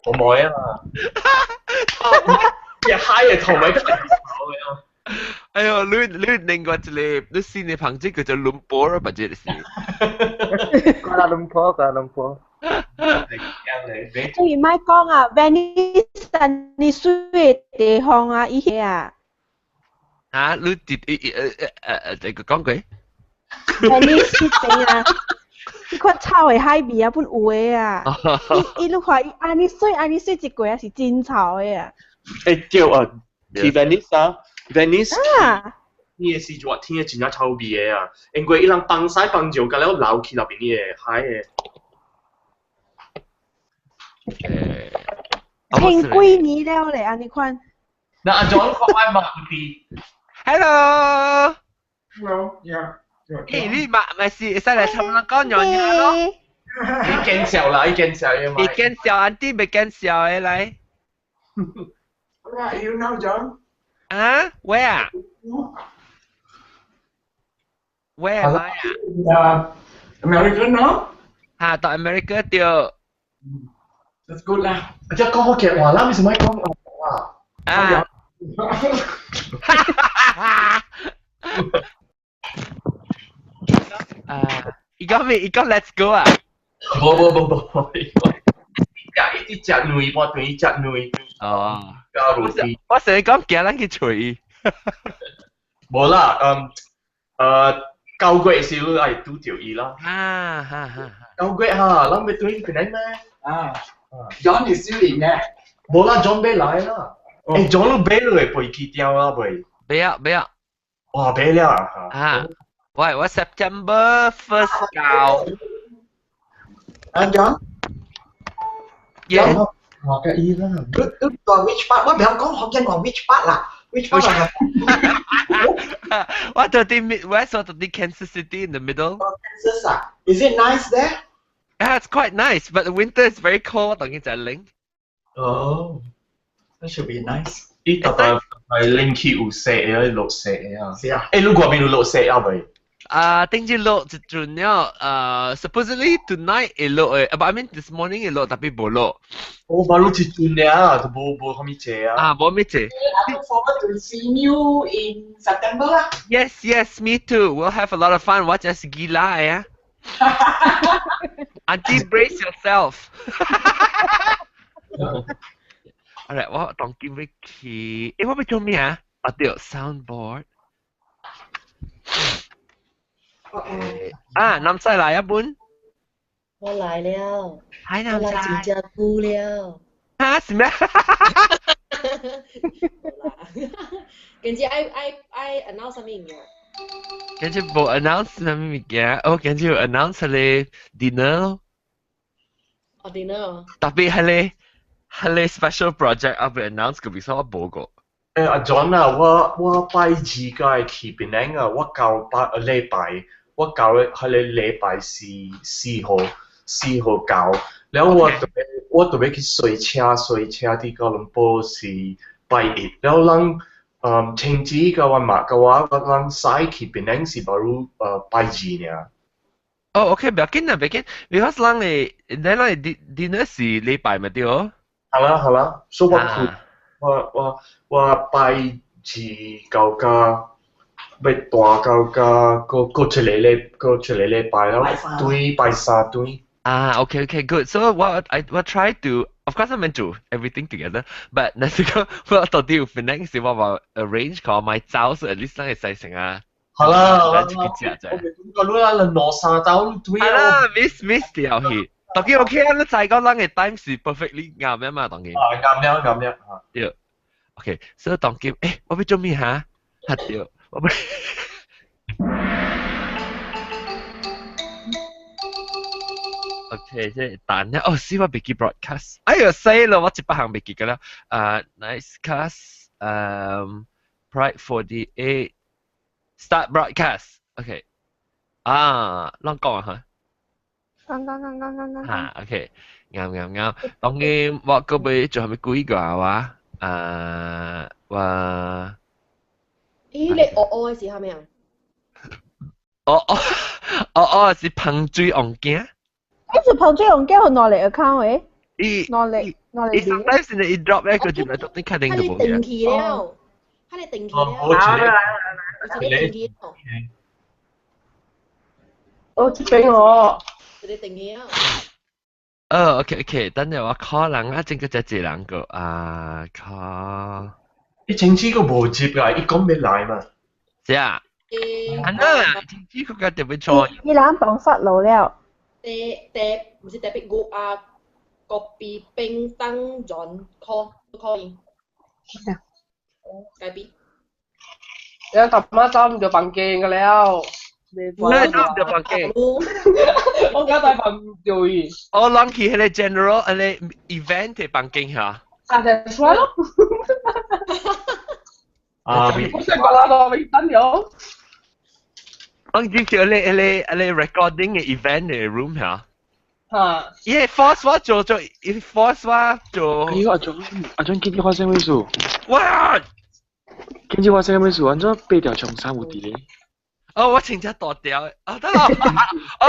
我冇啊嘛，一嗨嘅頭咪都係炒嘅啊！哎呦，你另外一個，你新嘅朋友叫做倫坡啊，不知是。Kuala Lumpur。係咁嚟，你所以唔係講啊，Venice 你水嘅地方啊，伊些啊啊，你這個講過，Venice 邊啊，你看臭嘅海味啊，本有嘅啊，伊你看伊安尼水一過啊是真臭嘅啊，誒叫啊，去 Venice 啊，Venice 啊，呢個是熱天嘅真係臭味嘅啊，因為伊人放曬放照㗎，了流去那邊嘅海嘅。千幾年了咧，安尼看。那阿 John 講開馬啲 ，Hello， Hello, yeah. 咦，你咪是會使嚟尋人講樣嘢咯？已經笑啦，已經笑嘅嘛。你見笑，auntie 未見笑嘅嚟？ Where are you now, John? 啊？Where？ Where am I 啊？ America, no? 嚇，到 America 掉 That's good lah. 即係講好劇話啦，為什麼講啊？啊！伊講 Let's go 啊！冇，一隻女，我對一隻女哦，加入啲。我成日講驚咱去吹。冇啦，9月時你係拄着伊啦。哈。 9月嚇，咱咪對佢哋咩？ Ah, John is still in there. 冇啦，John 未來啦。誒，John 都買落嚟飛機掉啦，未？不要。哇，買了啊！啊，我 September 1st 到。John? Yes. John, 我嘅意啦。你講 which part? 我唔係講學人講 which part 啦？Which part 啦 What the Midwest? What the Kansas City in the middle? Kansas 啊 Is it nice there? Yeah, it's quite nice, but the winter is very cold. 當然就係冷。哦， That should be nice. 呢特特係冷氣有雪嘅，落雪嘅啊。是啊。誒，你嗰邊有落雪啊未？聽日落一陣了。Supposedly tonight it 落but I mean this morning it 落，但係冇落。我巴魯一轉啊，都冇咁樣謝啊。冇咩啫。I look forward to seeing you in September 啦。Yes, me too. We'll have a lot of fun. Watch us gila, yeah. Auntie, brace yourself. Alright, 我當見 Vicky。我要做咩啊？我掉 soundboard。南西來一本。我來了，係我來真正久了。嚇？是咩？跟住I announce 什麼嘢？跟住冇 announce 什麼物件，跟住 announce 係 dinner 咯。我哋呢？特別係special project 我會 announce 個，所以我冇個。阿 John 啊，我拜二嘅去邊領啊，我教禮拜，我教係你禮拜四號教，然後我特別去水車啲個倫坡是拜一，然後人青子嘅話嘛嘅話，人使去邊領是不如拜二呢。OK，不要緊，because 人哋 dinner 是禮拜咪對哦。係啦，所以我拜二教家，咪大教家個出嚟禮拜咯，對拜三對。Okay, good. So I will try to. Of course, I'm meant to everything together. But 那時個我到底要 finish 是我 arrange 佢買酒，所以 at least 咱會使成啊。係啦，我哋啦，攞三刀對啊。miss 掉去。當然 OK 啊，你再講咱嘅 time 是 perfectly 啱嘅嘛，當然。啱了。對。OK，所以當然，我要做咩嚇？對，我要。OK， 即係彈一see 我未記 broadcast。哎呀死咯，我一百行未記㗎啦。Nice cast， Pride 48 start broadcast。OK， 啷講啊嚇？講。OK， 啱。當然我個尾仲係咪幾個話？話。咦，你我嘅時候咩啊？我是碰水案件。一直碰水用機去攞嚟 account 誒？ knowledge sometimes in the drop 咧，佢就嚟讀啲 cutting 佢嘅冇嘢。哋定期了，佢哋定期哦，了，我知咧，佢哋定期了，我接俾我。佢哋定期了。OK，等陣我 call 人啊，整個隻字兩個啊 call。你政治個無接㗎，一講咩來嘛？是啊，係啦，政治佢嘅特別錯。伊朗蕩失路了。唔是特別我啊，copy 冰燈轉 call 都可以。改變。你頭媽走唔到房間㗎了。咩都唔得房間。我而家在房間咦。我諗起係你 general 係你 event 嘅房間嚇。啊，就係咯。啊，我想講啦，我未等咗。我之前你 recording 嘅 event 嘅 room 嚇。嚇。耶 ，force 我做 force 我做。哎呦，阿張見啲花生位數，哇！見啲花生位數，按咗8條長衫蝴蝶咧。哦，我請假剁掉。哦，得啦。哦。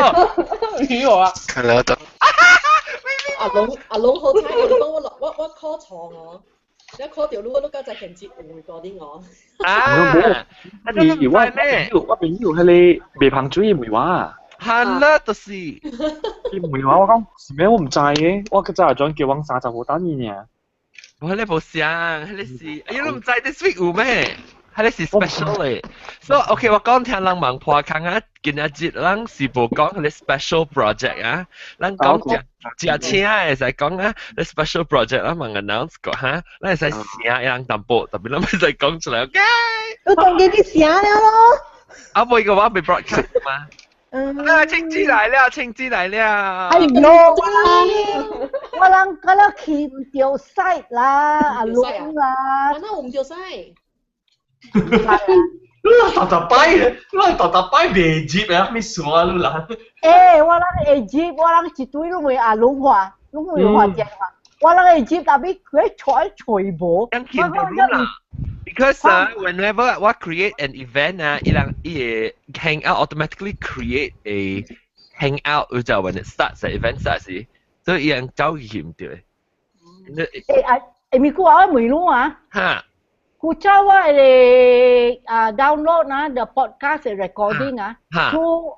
魚我啊。看了得。阿龍好彩，你幫我 call 錯我，你 call 條路我都交隻鉗接回過啲我。啊！我朋友係你未碰嘴嘅梅話。係啦，就是。啲梅話我講是咩？我唔知嘅，我個真係想叫往30號單嘢啊。我呢部相，係你是，哎呀，你唔知 this week 有咩？係你是 special 嚟。So OK，我講聽人問破坑啊，今日節人是報講係你 special project 啊，人講隻車係使講啊，你 special project 啦，問 announce 個嚇，你係使寫人淡薄，特別諗係使講出嚟 ，OK？都當幾啲寫了咯。啊，每個話被 broadcast 嘛。啊，青枝嚟了，青枝嚟了。哎喲，我諗去唔掉曬啦，阿龍啦。那我唔掉晒。你特擺嘅，你特擺未接啊？咩事啊？你啦？誒，我諗會接，我諗絕對都會阿龍話，龍會話正話。我諗會接，但係佢採隨波。Yang kin because whenever I create an event Hangout automatically create a Hangout when it starts, the event starts. So yang jauh him tu. 咪佢話梅魯啊？Ha. 佢就話你download นะ the podcast recording 啊 through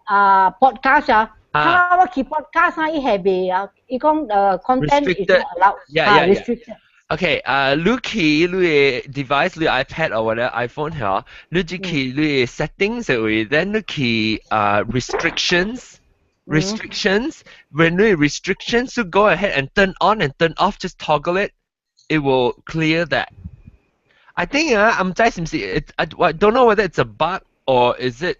podcast 啊。他話佢 podcast 啊，伊係未啊，伊講content is not allowed. Yeah. Restricted. Okay, Lucky, Louis device, Louis iPad or whatever iPhone here, Louis settings then Lucky restrictions. When Louis restrictions, so go ahead and turn on and turn off, just toggle it. It will clear that. I think I'm I don't know whether it's a bug or is it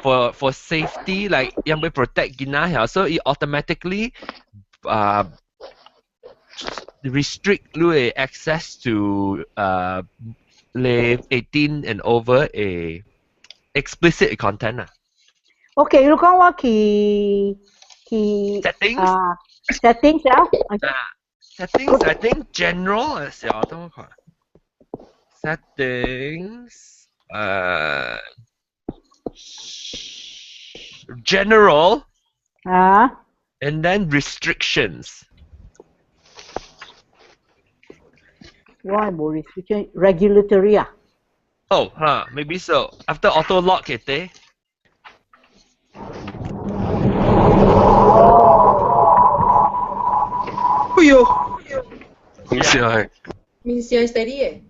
for safety, like yang boleh protect gina here, so it automatically restrict Louis access to 18 and over a explicit content. Okay, 如果我去 settings settings 啊 settings I think general 嘅時候等我看 settings general and then restrictions. Why more restriction? Regulatory ah? Oh, maybe so. After auto lock it, eh? Uyo. Minsan. Minsan steady 嘅。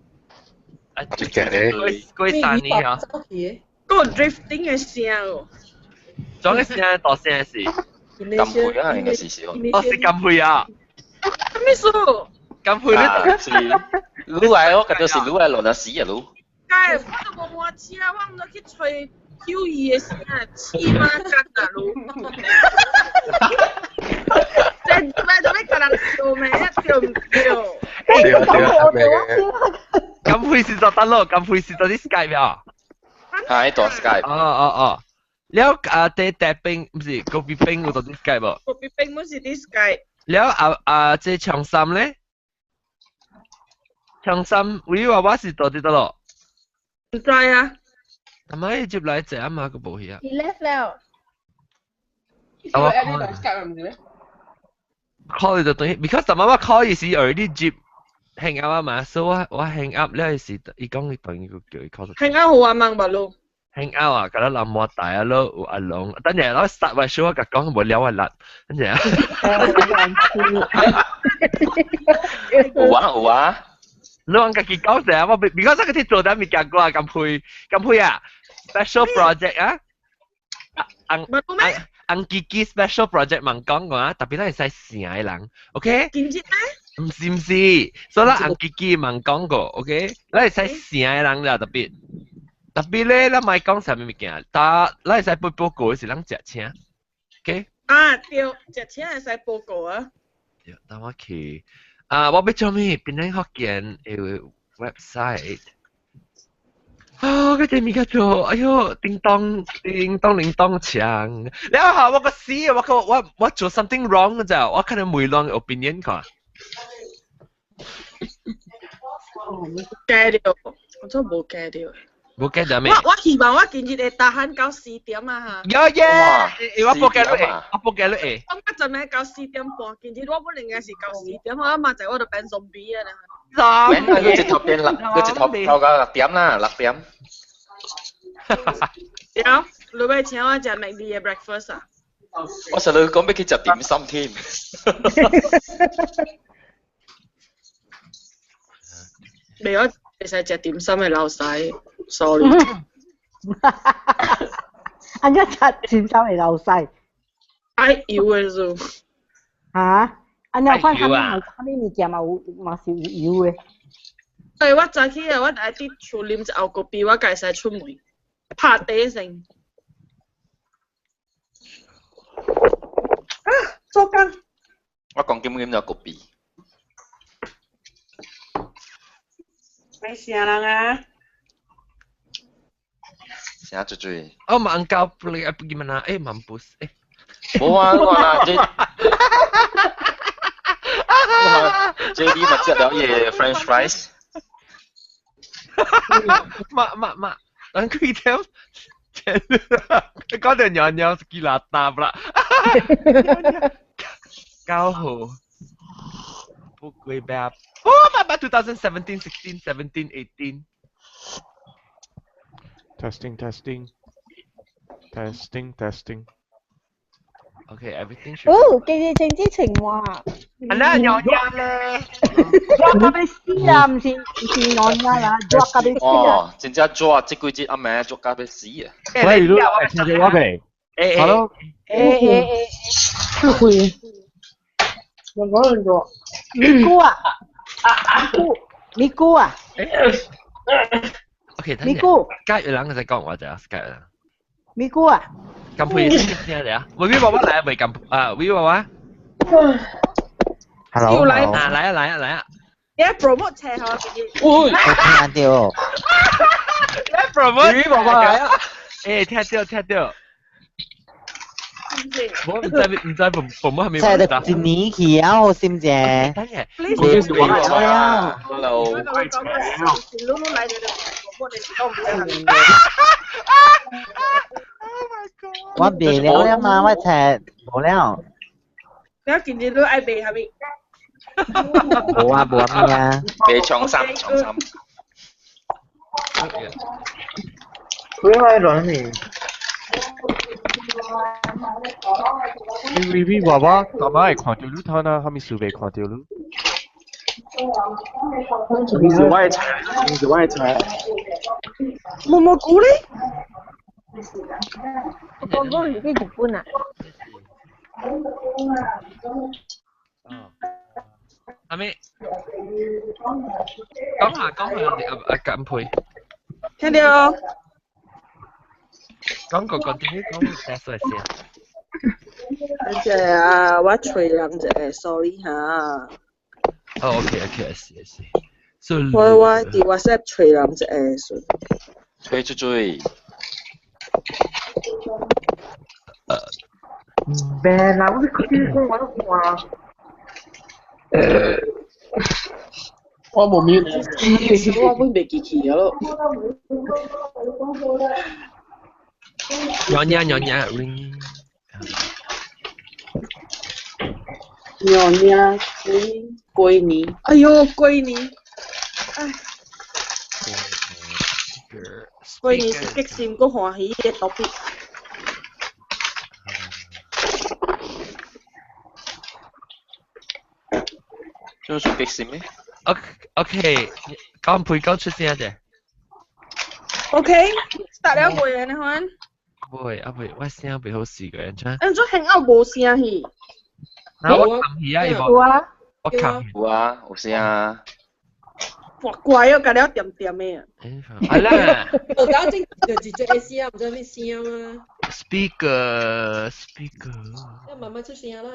最近咧，佢散呢嚇。嗰個 drifting 嘅聲，裝嘅聲多聲嘅事。金配啊，應該是時候。哦，是金配啊。咩數？金配呢？是。擼嚟我，嗰度是擼嚟落啊屎啊擼。梗係我都冇摸車，我唔到去吹 Q2 嘅聲，黐孖筋啊擼。即係做咩個人笑咩？一笑唔笑。笑咩？金配是做得咯，金配是做啲 Skype 啊。係做 Skype。哦。แล้วแต่冰唔是嗰邊冰嗰度啲 Skype 喎。嗰邊冰冇是啲 Skype。แล้ว即長衫咧？長衫會話話是做啲得咯。唔知啊。係咪接嚟隻啊嘛個部戲啊？ He left 了。我 edit 到 Skype 唔知咩？ call 你就等於 because 媽媽 call 伊是 already jeep hang out 啊嘛，所以我 hang up 咧是伊講伊等於叫伊 call。hang out 好啊嘛吧咯。hang out 啊，嗰啲諗我大啊咯，有阿龍，等陣我 start 話 show 我講冇聊啊辣，等陣啊。有啊。你講自己講成我because 嗰啲做得未見過啊，咁配啊 special project 啊，ang Kiki special project 問講嘅話，特別係細成嘅人 ，OK？ 見唔知咩？唔是，所以啦ang Kiki 問講過 ，OK？ 你係細成嘅人就特別咧，你咪講啥物物件，但你係細報告是人食請 ，OK？ 啊，對，食請係使報告啊。等我去。我俾做咩？邊啲學見誒 website？ 嗰隻咪叫做，哎呦，叮當槍！你話我個死，我做 something wrong 嘅咋？我可能沒亂 opinion 㗎。計掉，我真冇計掉。冇計掉咩？我希望我今日會打鼾到4點啊嚇。有耶！我報計咗誒。我陣間到4點半，今日我本來應該是到4點，我媽仔我度變 zombie 啊啦。變佢直頭變佢直頭到個6點啦，6點。有，你咪請我食麥啲嘅 breakfast 啊？我實在講俾佢食點心添。未我其實食點心係老細 ，sorry。อันนี้จัดชิมซ้ำให้เราใส่ 哎要嘅啫。嚇？อันนี้ค่อยทำมีเกี่ยวมา少要嘅。對，我早起啊，我喺啲厝啉隻牛角鼻，我介使出門拍地成。啊，做緊。我講點有個鼻。咩事啊，人啊？成日追。Oh, maangkaw gimana? Mampus.冇啊，我話JD 咪食咗嘢 French fries。Mak, ang kritem. Kau dah nyanyi sekilata pula. Kau ho. Pukul bab. Oh, mama 2017, 16, 17, 18. Testing. Okay, everything should. 哦，記住正之情話。Ala, nyonya le. Dua kabel si lah, mesti nyonya lah. Dua kabel si lah. 哦，真正做這幾節阿妹做咖啡死啊！喂，你聽電話未？Hello。智慧。兩個人做。咪姑啊！咪姑啊！ Okay, 咪姑。介意人就講我就介意人。咪姑啊！咁配先嚟啊！喂，爸爸嚟啊，未咁喂爸爸。Hello。要嚟啊，嚟啊！你 promote 車下自己。我聽到。你 promote。喂，爸爸嚟啊！誒，聽到。我唔知 promote 係咪？即係得一年期啊，我知唔知？等嘅。你係啊 ？Hello。我未了呀嘛，我睇冇了。你見住都愛背係咪？冇啊咩啊？背長衫。佢係兩年。你爸爸干嘛會看到你睇呢？係咪數未看到你？你是外財。冇估呢？我講你啲日本啊。阿妹，講下咁配。聽到。講個點樣講 test 嚟先。只啊，我吹人只 sorry 嚇。Oh, okay, I see. So 我啲 WhatsApp 吹人只吹出追。Ben lah,我講我都話。我冇面。我會未記起嘅咯。Nyonya ring. 娘娘闺女，哎呦闺女，唉，闺女是激心个欢喜嘅特別。做算激線咩 ？OK，講配講出聲啫。OK，start 了未啊？你看。未，我聲未好試過，人真。咁做幸福無聲去。嗱，我撳起啊，有啊。我撳。有啊，有聲啊。哇，怪啊，隔了點點嘅啊。係啦。我搞正就直接嘅聲，唔知咩聲啊。Speaker。要慢慢出聲啦。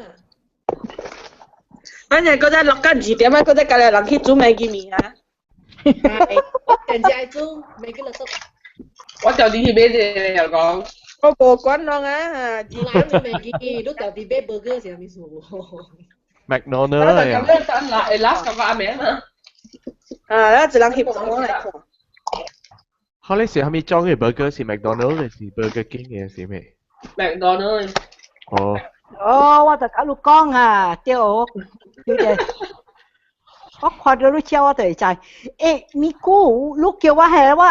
反正嗰隻落緊2點啊，嗰隻隔離人去煮麥記麵啊。人家煮麥記落得。我就點去俾你又講。我冇管咯啊！你麥記都就啲咩 burger 成咩數？McDonald 係啊。咁樣等嗱咁話名啊。啊，一人協助我嚟看。เขาเลยเสียมีจ้อง嘅 burger 是 McDonald หรือ是 Burger King 嘅是咩？McDonald。哦，我就搞你講啊，對哦，對嘅。我看到你笑我就會知。誒，你估你叫我係我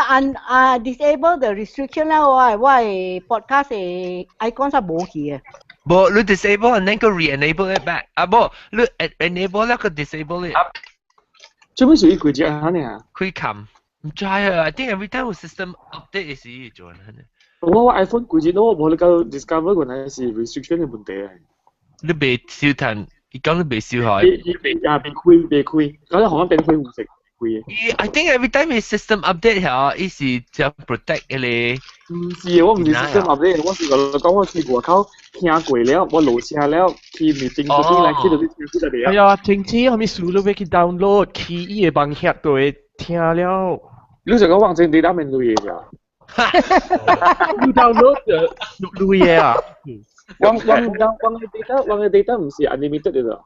disable the restriction 啦，我係 podcast 係 icon 係冇去嘅。冇，你 disable and then 個 re-enable it back。啊，冇，你 enable แล้ว個 disable it。做咩屬於佢隻啊？你啊？佢撳，唔知啊。I think every time 個 system update 嘅時做呢。我 iPhone 佢隻都冇你夠 discover 個係是 restriction 嘅問題啊。你未燒騰。你講你未燒開？被開，咁你可能變開唔食開嘅。I think every time 你 system update 下，伊是就 protect 嘅咧。唔是，我唔是 system update，我是講我去外口聽過了，我落車了去 meeting 嗰啲嚟，去到啲聽嗰啲。係啊，聽知係咪輸咗俾佢 download，去伊嘅幫 hit 到佢聽了。你成個網站 data 面錄嘢㗎？你 download 錄嘢啊？網嘅 data 唔是 unlimited 嘅咋？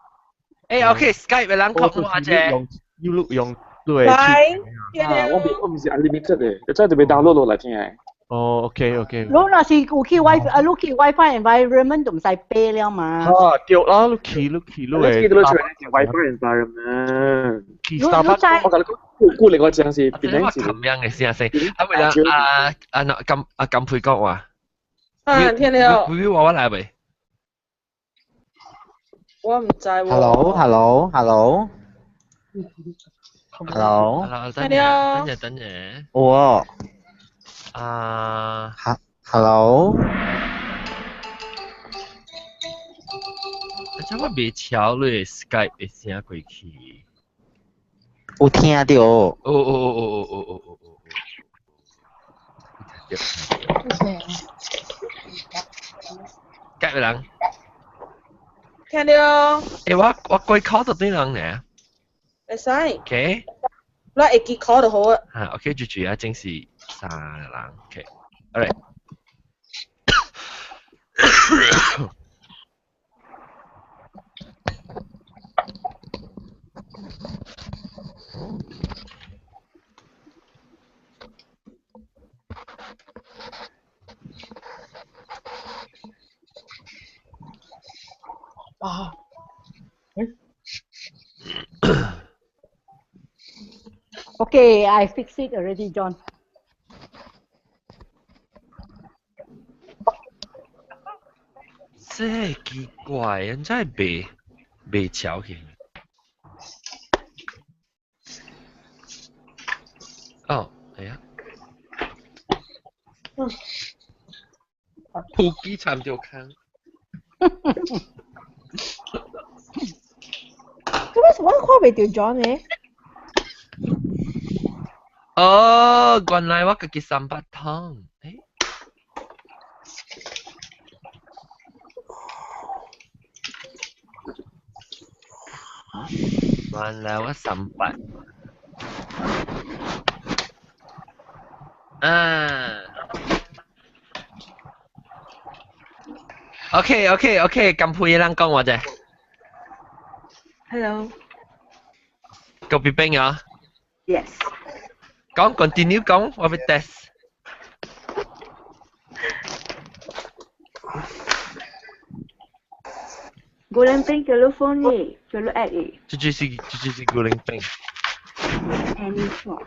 誒 ，OK，Skype 嘅冷確話啫。用對。我唔是 unlimited 嘅，你真係被 download 落嚟聽嘅。哦 ，OK。你若是有去 WiFi environment 就唔使俾了嘛。啊，對啦，你去你誒。WiFi environment。我講你估你個正是邊樣事？咁樣嘅先啊，為啦，咁配角話。聽了。會話嚟未？我唔知喎。Hello。等陣。我。Hello。你做乜未調你 Skype 嘅聲過去？有聽到。哦。Skype 嘅人。聽到。誒，我過 call 到啲人嚟啊。會使。OK。我會記 call 就好啊。啊 ，OK， 住啊，正是3人 ，OK，alright。啊。Okay, I fixed it already, John. 真係奇怪，人真係未巧嘅。哦，係啊。普機參就看。咁我開未掉咗呢？哦，原來我自己300湯。原來我300。OK，咁配人講我啫。Hello。個別兵啊 ？Yes。講 continue 講，我會 test。Guling ping telefon ni, telu add ni. 这就是古灵冰。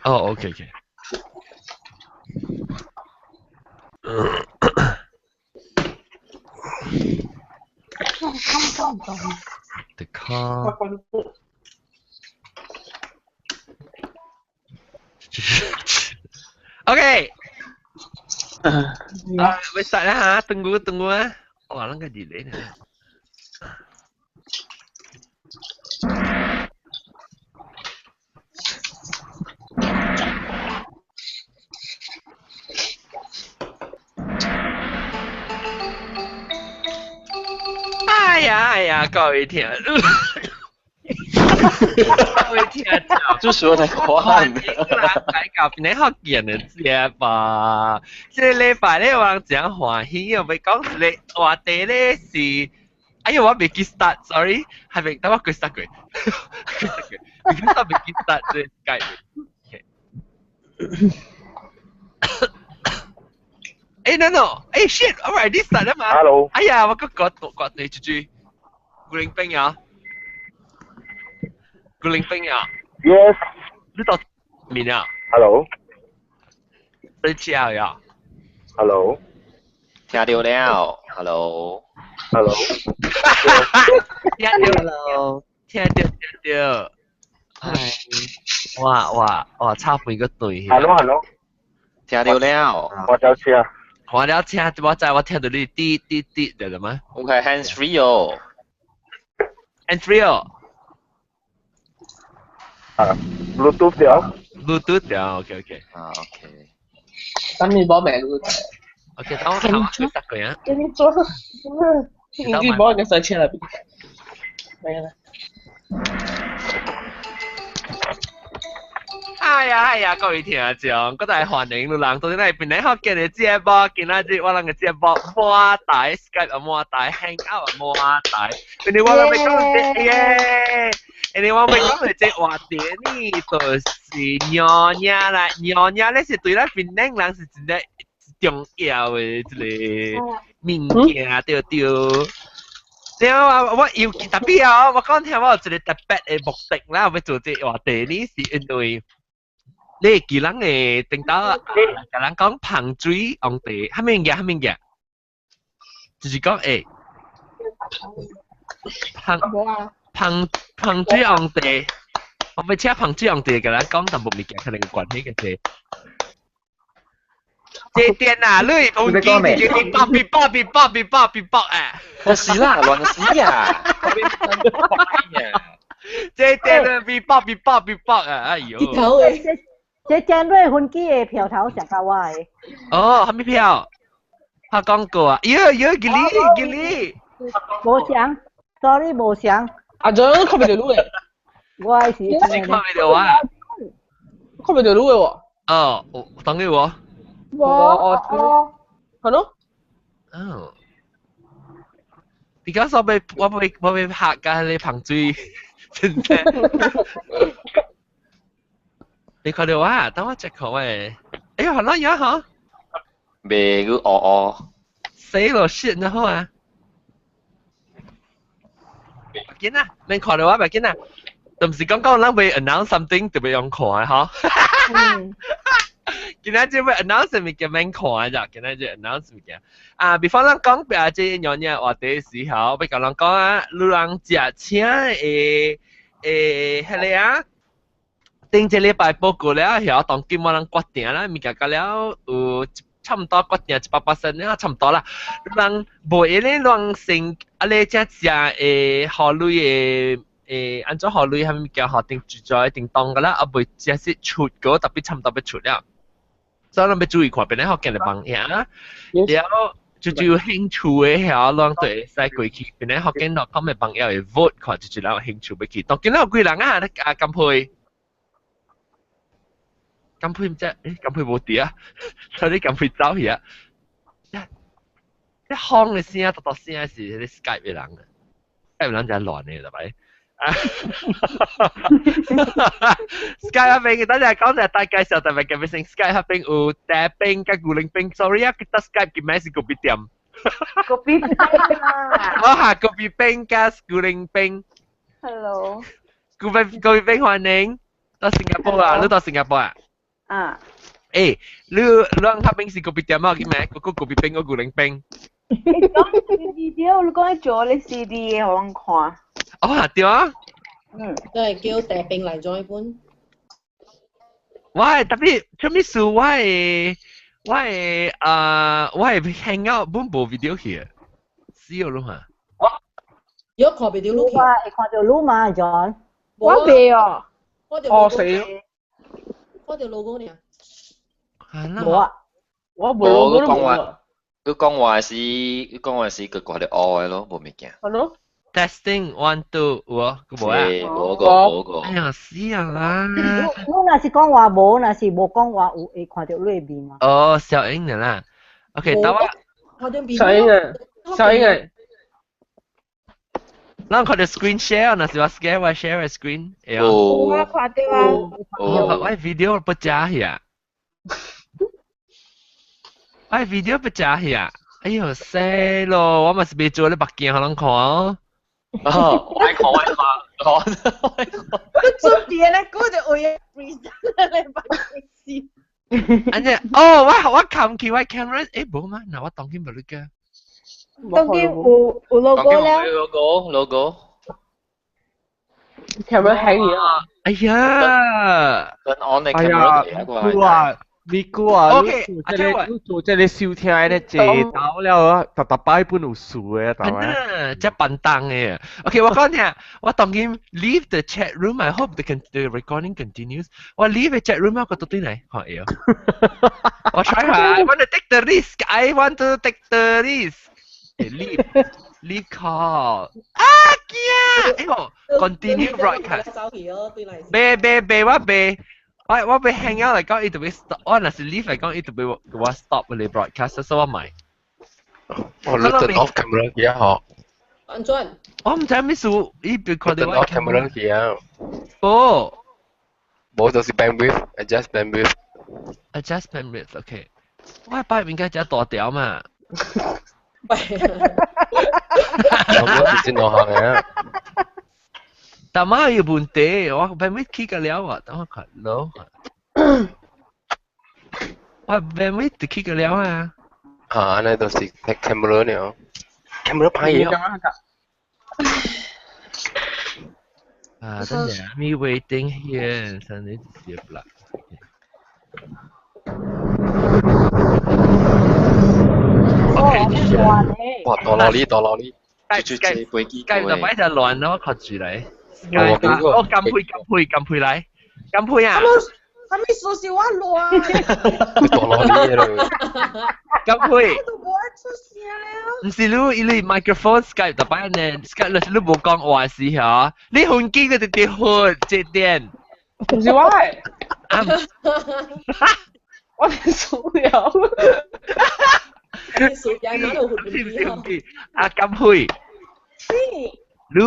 哦，OK OK。The car。OK。Wait start lah ha, tunggu ah. Oh, alang ka delay na.哎呀，各位听，各位听众，这时候才看的。大家边咧學見嘅啫吧？這禮拜咧我真歡喜，又咪講一個話題咧是，哎呀我未記 start，sorry， 係咪？等我佢 start 佢，佢 start 未記 start 即係哎 no， 哎 shit，alright， this start 啊嘛。Hello。哎呀，我個割你豬，古靈冰啊！古靈冰啊 Yes。你到面啊 Hello。你知呀 Hello。聽到了 ，Hello。Hello。聽到。唉，哇，差半個對。Hello。聽到了。我就知啊。我了聽，我聽到你滴的嗎 ？OK，hands free 哦。hands free 哦。Bluetooth 掉。Bluetooth 掉 ，OK。啊 ，OK。咁你攞名嗰個。OK，等我看下佢得佢啊。跟你做，你幫我上車啦。嚟啦。哎呀，各位聽眾，我哋歡迎你人到底嚟邊嚟學嘅你節目，今日我哋嘅節目摩大 Skype 啊摩大 Hangout 啊摩大，你我哋咪講啲耶，你我咪講嚟隻話題呢，就是娘娘啦，娘娘咧是對咱邊靚人是真係重要嘅一個物件，對。我要特別啊！我講聽我有一個特別嘅目的啦，要做這個話題呢，是因為你記人嘅聽到甲人講芳水皇帝，蝦米嘢？就是講芳水皇帝，我咪請芳水皇帝甲人講，但冇物件可能有關係嘅啫。這點啊，你講別啊！我死啦，亂死啊！這點啊，別啊！哎呦！這尖銳飛機嘅票頭上架歪。哦，係咪票？拍廣告啊！喲，吉利。冇上 ，sorry 冇上。阿張看唔到路誒。我係你看唔到啊？看唔到路誒喎。哦，等於我。係咯。哦。because 我被拍㗎，你彭水，真係。你看到啊？等我 check 下喂。哎呀，好啦呀嚇。未個哦。死咯 shit 然後啊。見啊，你看到啊？咪見啊？就唔是剛剛咱會 announce something 特別用看嚇。今仔日要 announce 物件免看咋，今仔日 announce 物件。before 咱講別隻樣嘢話題時候，要甲人講啊，你人食請迄個啊，頂一禮拜報告了，後當今我人決定啦，物件到了有差唔多決定100%啦，差唔多啦。人無一咧亂成，啊咧只食好類按照好類係物件好定住在定當噶啦，啊袂只是出個特別差唔多要出了。所以咱要注意看，邊咧學見嚟幫嘢啊，然後最有興趣嘅嚇，咱對使過去，邊咧學見到講咩幫嘢嘅 vote， 看最有興趣要去。當見到有幾人啊？金佩唔知，金佩冇啲啊，所以金佩走去啊，一腔嘅聲，突聲是啲 Skype 嘅人啊 ，Skype 人就係亂嘅，係咪？Skype 入邊，等陣講就大介紹，特別嘅咩先 ？Skype 入邊有大冰加古靈冰 ，sorry 啊，kita Skype 嘅名是個別點， Kopi peng lah. 我下 kopi peng 加 schooling peng。 Hello。kopi peng 歡迎到新加坡啊！你到新加坡啊？啊。誒，你ang habing si kopi tiam mo gimana? Koko kopi peng o guling peng。 你講 video， 你講做你 CD 嘅，我看。哦，對啊。都係叫大兵嚟咗一本。喂，特別做咩事？我 hang out 本部 video 去，知道咯嘛？如果看video 錄去，會看到錄嘛，John？我未啊。哦，死咯！我條 logo 呢？冇啊，我冇 logo 都冇啊。佢講話是佢掛啲愛咯，冇物件。係咯。Testing 1 2，我冇啊。冇個。哎呀，死人啦！你若是講話冇，若是冇講話有，會看到裏邊嘛？哦，小英的啦。OK，等我。小英嘅。咱看到 screen share，若是話 share 我 share 個 screen。我看到啊。我 video 不假呀。我 video 不假呀。哎呦，死咯！我咪是未做你白鏡，可能看哦。我看。你準備咧，嗰隻我嘢 present 你白鏡。อันเนี้ย我cầm起我 camera 冇嘛嗱我當見冇你嘅當見有 logo 咧 logo camera hang 咗哎呀跟 on 嘅 camera 嚟啊你估啊，你做即係你笑聽咧，借到了啊，特擺本有數嘅，係咪？即係笨蛋嘅。OK， 我講聽，我當然 leave the chat room. I hope the recording continues. 我 leave the chat room 我到邊嚟？可以啊。我 try 下。I want to take the risk. I want to take the risk. Leave call. 驚！哎呦 ，continue broadcast。背我背。我被 hang out 嚟講，呢度會 stop。我若是 leave 嚟講，呢度會我 stop 你 broadcast，所以我咪。我 turn off camera 嘅嗬。安裝。我唔知咩事，呢邊佢哋 turn off camera 嘅。冇就是 bandwidth，adjust bandwidth。adjust bandwidth，OK。我擺入邊嘅只大條嘛。我冇先落下嘅。但係有問題，我俾咩 kick 嘅了啊？等我看咯。我俾咩 kick 嘅了啊？啊，那都是 camera 呢 ，camera 拍嘢。啊，等陣 me waiting here， I need to see a black。哇，多攞呢，多攞呢。計就擺就亂咯，確住你。我撳配嚟，撳配啊！係咪數少啊亂？多攞呢咯。撳配。唔是你 microphone Skype 就擺呢 ，Skype 你冇講話事嚇，你換機嘅直換接電。唔是我係。我哋數有。啊，撳配。你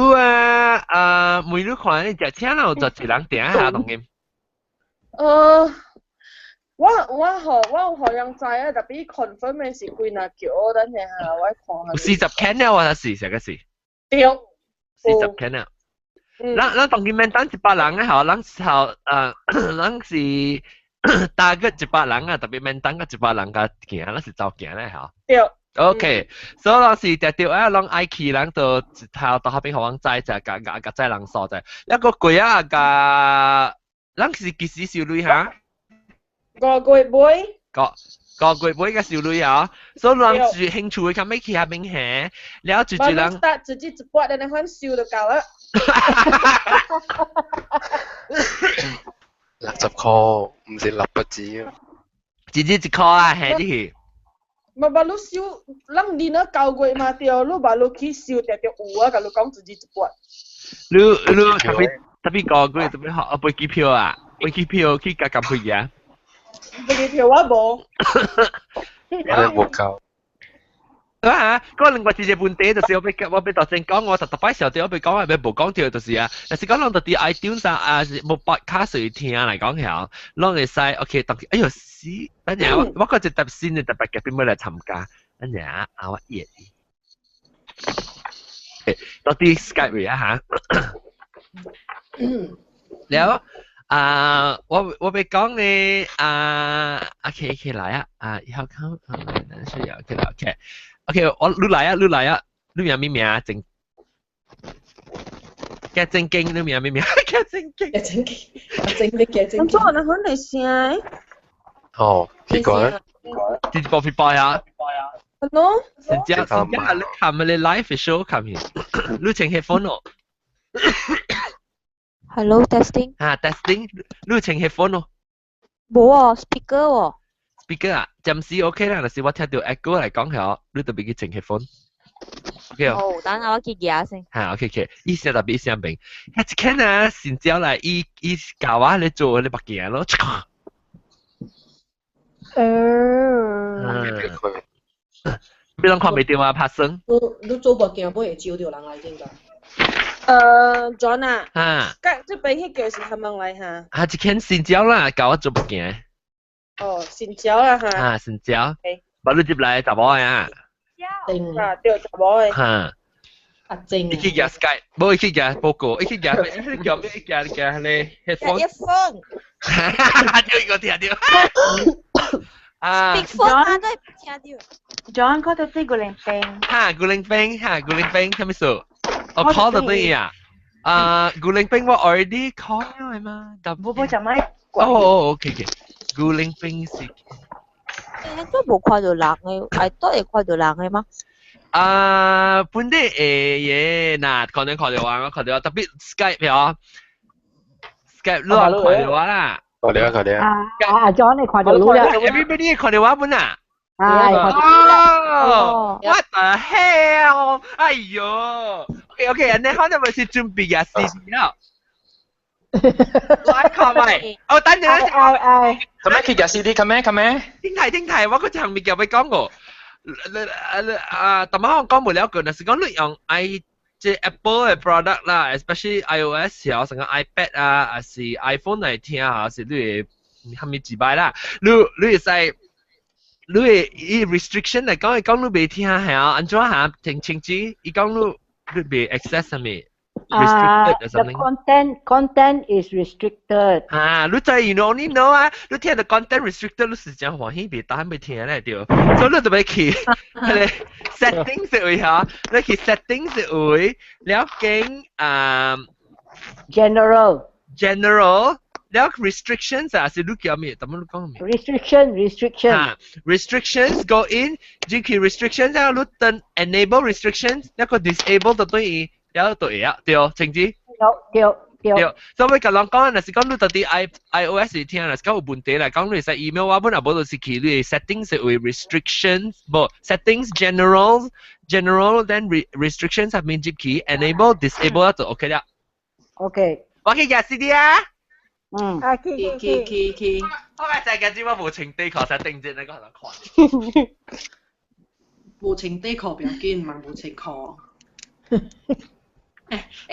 每日看你隻車啦，就一人訂下當嘅。我好像知啊，特別 confirm 嘅是幾多叫，等陣下我看下。40 can 啊，或者40個事。對。40 can 啊。咱當見面等100人啊，咱是大個100人啊，特別面等個100人個行，咱是走行咧嚇。對。OK，所以當時就掉啊，讓 IK 人到頭到後邊學往齋就個齋人數就，一個貴啊個，人是幾時少女嚇？5個月妹。個月妹個少女啊，所以人住興趣會咁樣去下邊行，然後住人。我start 自己直播，等你看笑就夠啦。60塊，唔是6字啊。自己1塊啊，係啲。mà bà lúc siêu lăng đi nó cao quậy mà tiêu lúc bà lúc khi siêu tiêu tiêu ủa cả lúc con tự己buat lu tapi cao quậy tapi họ bơi機票啊bơi機票去加咁去呀bơi機票啊冇冇夠啊嗰另外一個問題就是我俾頭先講我特擺時候對我俾講係咪冇講掉就是啊但是講攏到啲 iTunes 啊冇 podcast 去聽嚟講下攏會使 OK 當哎呦死等陣我嗰隻特先嘅特別嘅邊冇嚟參加等陣啊，我熱。多啲 Skype 嚟啊嚇。แล้ว我被講你OK 嚟啊以後溝難需要 OK 啦 OK 我你嚟啊你名咩名啊正嘅正經你名咩名嘅正經咁做人可能係哦，結果咧？直播啊，Hello？先你看你 live show 看面，你請 headphone 咯。Hello testing。testing， 你請 headphone 咯。冇啊 ，speaker 喎。speaker 啊，暫時 OK 啦，但是我聽到 echo 嚟講係你特別去請 headphone。OK 哦。好，等我去夾先。OK，意思特別意思明。一陣啊，先招嚟，伊教我你做你白件咯。俾人看未到啊，拍生。你做白件不會招到人嚟應該。John 啊，即係俾佢嘅時候問嚟嚇。一陣先招啦，教我做白件。哦，先招啦嚇。先招。把你接嚟查某啊。對查某嘅。阿正。一去夾 Skype，冇一去夾報告，一去夾咩？你夾咩？夾你 headphone。聽到。Speakphone 都係聽到。John 嗰度知古靈冰。古靈冰，聽咩數？我 call 到對呀。古靈冰我 already call 咗嘛？我就咪。OK。古靈冰是。應該冇看到人嘅，係都係看到人嘅嗎？本地嘢嗱，看到我特別 Skype 啊 ，Skype 都看到我啦。看到。John 你看到我啦。Everybody 看到我本啊。What the hell？ 哎呦 ，OK， 你可能咪是準備嘅事啦。來看咪，等陣。咁咩？佢嘅 CD 咁咩？聽題，我嗰陣未叫你講過。但係我講冇了句，但是講你用即 Apple 嘅 product 啦 ，especially iOS 有成個 iPad 啊，還是 iPhone 嚟聽下，還是你係咪自擺啦？你係你係 restriction 嚟講你未聽係啊？安怎下清楚？伊講你未 access 係咪 restricted or something？The content is restricted。你就係 only know 啊！你聽到 content restricted，你時間歡喜未打未聽咧對，所以你就咪去settings 位嚇，你去 settings 位了經general。แล้ว restrictions 是你叫咩？點樣講咩 ？restrictions go in， 只係 restrictions แล้ว你登 enable restrictions， แล้วก็ disable 到對應，แล้ว對啊，對，清楚？對。所以咁樣講，嗱是講你到底 iOS 嚟聽，嗱是講有問題啦。講你係 email 話本啊，冇就是佢你 settings 會 restrictions， 冇 settings general then restrictions 係面接佢 enable disable 就 OK 啦。OK。我可以夾 CD 啊？K，我咪就係緊知我無情地確實定節你嗰度看。無情地確表見唔係無情確。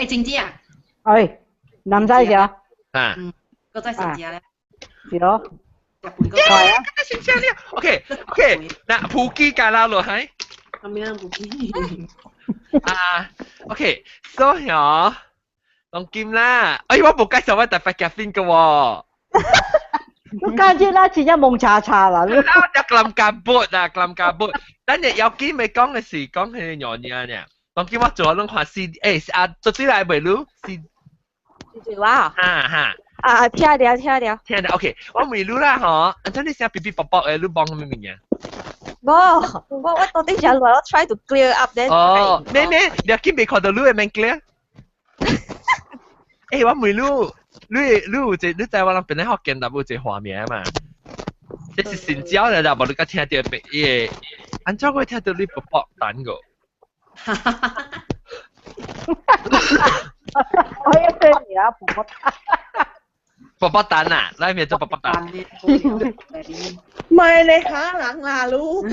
靜姐啊！係，男仔嘅。個仔成隻咧。是咯。日本個。係啊。成隻咧。OK， 嗱，普基㗎啦，落係。咁樣普基。OK， 所以啊。當劍啦，我冇介紹我特發咖啡嘅喎。都家姐啦，似一蒙查查啦。我諗kabut，等日有機咪講嘅事，講佢嘅樣嘢呢。當劍我做咗看 CD， 做啲嚟未咯 ？CD 哇？聽到 ，OK， 我未錄啦嗬。อันนี้先嗶嗶啵啵嘅，你幫我咩嘢？我到底想我 try to clear up then。咩？你有機未看到你嘅名 clear？我未錄，你有隻你在我諗邊咧學見到有隻畫面嘛？這是新招嚟啦，冇你家聽到嘢，安怎會聽到你啵啵蛋個？我一聲而家啵啵蛋。啵啵蛋啊！拉面做啵啵蛋。唔係你嚇人啦，嚕。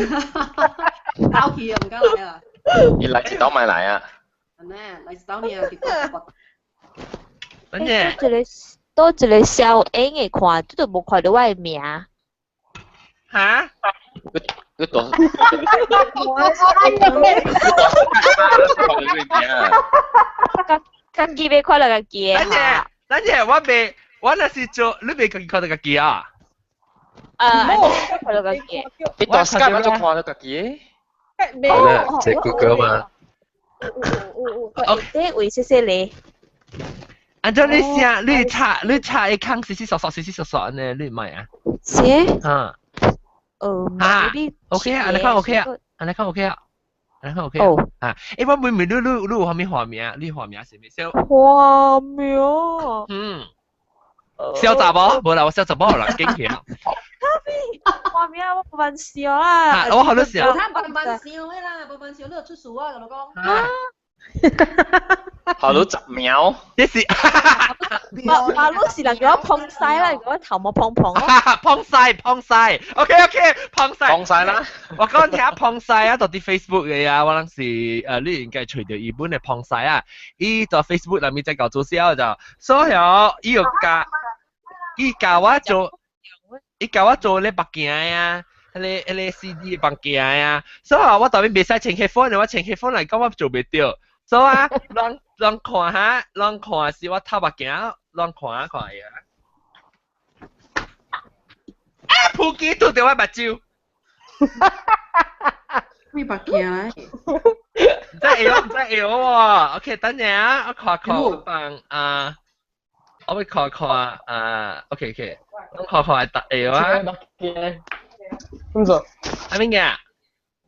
交氣啊，唔該你啊。你來自島買嚟啊？來自島你啊，啵啵。多一個小影嘅看，都冇看到我嘅名。嚇？佢多。家己要看到家己啊！等陣我那是做，你未看到家己啊？看到家己。你當 Skype 就看到家己。係啦，即係 Google 嘛。你會謝謝你。按照你寫，你查一康死呢？你唔係啊？寫？啊。OK 啊，你看 OK 啊，你看 OK 啊。然後 OK 啊，一般每你有下面畫面啊？你畫面是咩？畫面。小雜寶，冇啦，我小雜寶啦，驚喜啊！畫面我冇辦事啦。我好多時候。他冇辦事嘅啦，冇辦事你就出數啊，老公。好多10秒。這是。馬路是能夠碰晒啦，如果頭冇碰碰咯。碰晒，OK，碰晒啦。我講聽碰晒啊，到啲 Facebook 嘅啊，我當時你應該除掉日本嘅碰晒啊，依個 Facebook 裏面在搞做銷就，所有依個伊教我做咧白鏡啊，迄個 CD 白鏡啊，所以我當面袂使請 headphone， 我請 headphone 嚟講我做袂到，所以啊，讓看下，讓看是我頭白鏡，讓看嘢。啊！撲街到掉我目睭。咩白鏡啊？唔知會喎。OK， 等陣啊，我看放我會看OK， 我看特會啊。咁就係邊嘅？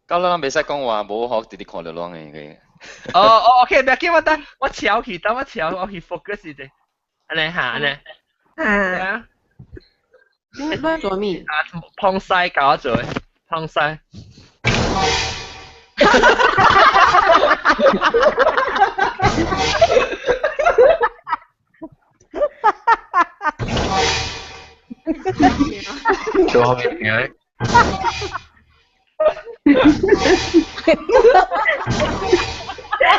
咁啦，未使講話，冇學直接看到啷嘅。OK， 唔要緊，我調去，等我調，我去 focus 啫。安尼嚇，安尼。啊。你做咩？碰晒搞我做，碰晒。做後面嘅。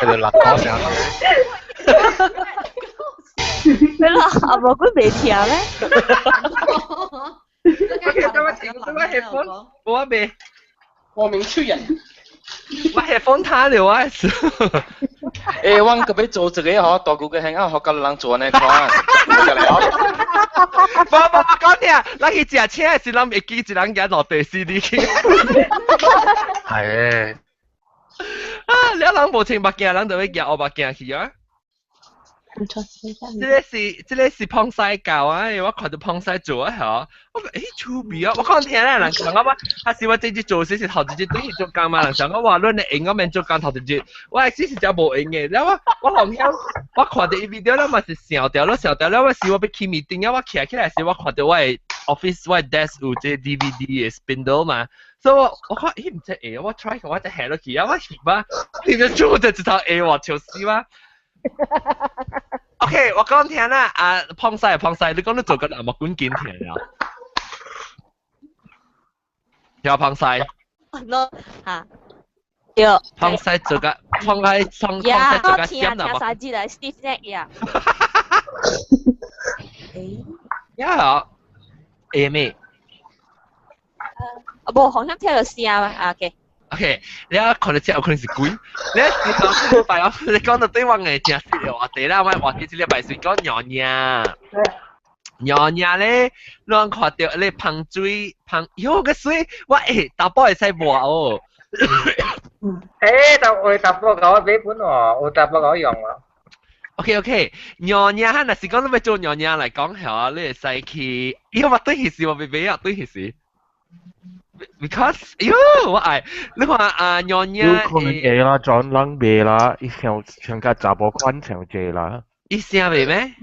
喺度勒講上。你勒阿伯佢未聽咩？我未。莫名出人。我係放他了啊！誒，我隔壁做這個嗬，大姑嘅係啱學教人做呢看。我講聽，咱去食車是咱會記一人揀落地 CD 去。係嘅。啊，你人無穿白鏡，人就會夾我白鏡去啊！這個是碰晒教啊！我看到碰晒做啊，係我講趣味啊！我講聽咧，人講我還是我直接做時是頭直接對佢做工嘛？人講我話論你用我面做工頭直接，我係只是只無用嘅。然後我後尾我看到伊 video 咧，嘛是笑掉了，我是我要去 meeting 啊，我起來時我看到我係 office 我係 desk 有這 DVD 嘅 spindle 嘛，所以我看唔知會，我 try 我就下落去啊，我翕啊，翕咗做就一頭會喎，笑死嘛！ OK， 我講聽啦，碰晒，你講你做緊莫管見聽啊？有碰晒。喏嚇，有。碰晒做緊，碰晒做緊點啦？聽晒字嚟 Steve Jack 呀。誒咩？冇，好像聽到聲啊，OK。你看到這有可能是鬼。你講到對我嘅正式嘅話題啦，我話題這禮拜是講娘咧，讓看到你碰水，喲個水，我打波會使磨哦。打波搞俾本喎，我打波搞用喎。OK， 娘哈，那是講你要做娘嚟講下，你會使去，我對佢是我未俾啊，對佢是。Because， 我愛你看娘有可能會啦，轉冷味啦，伊像個查甫款像這啦。伊聲味咩？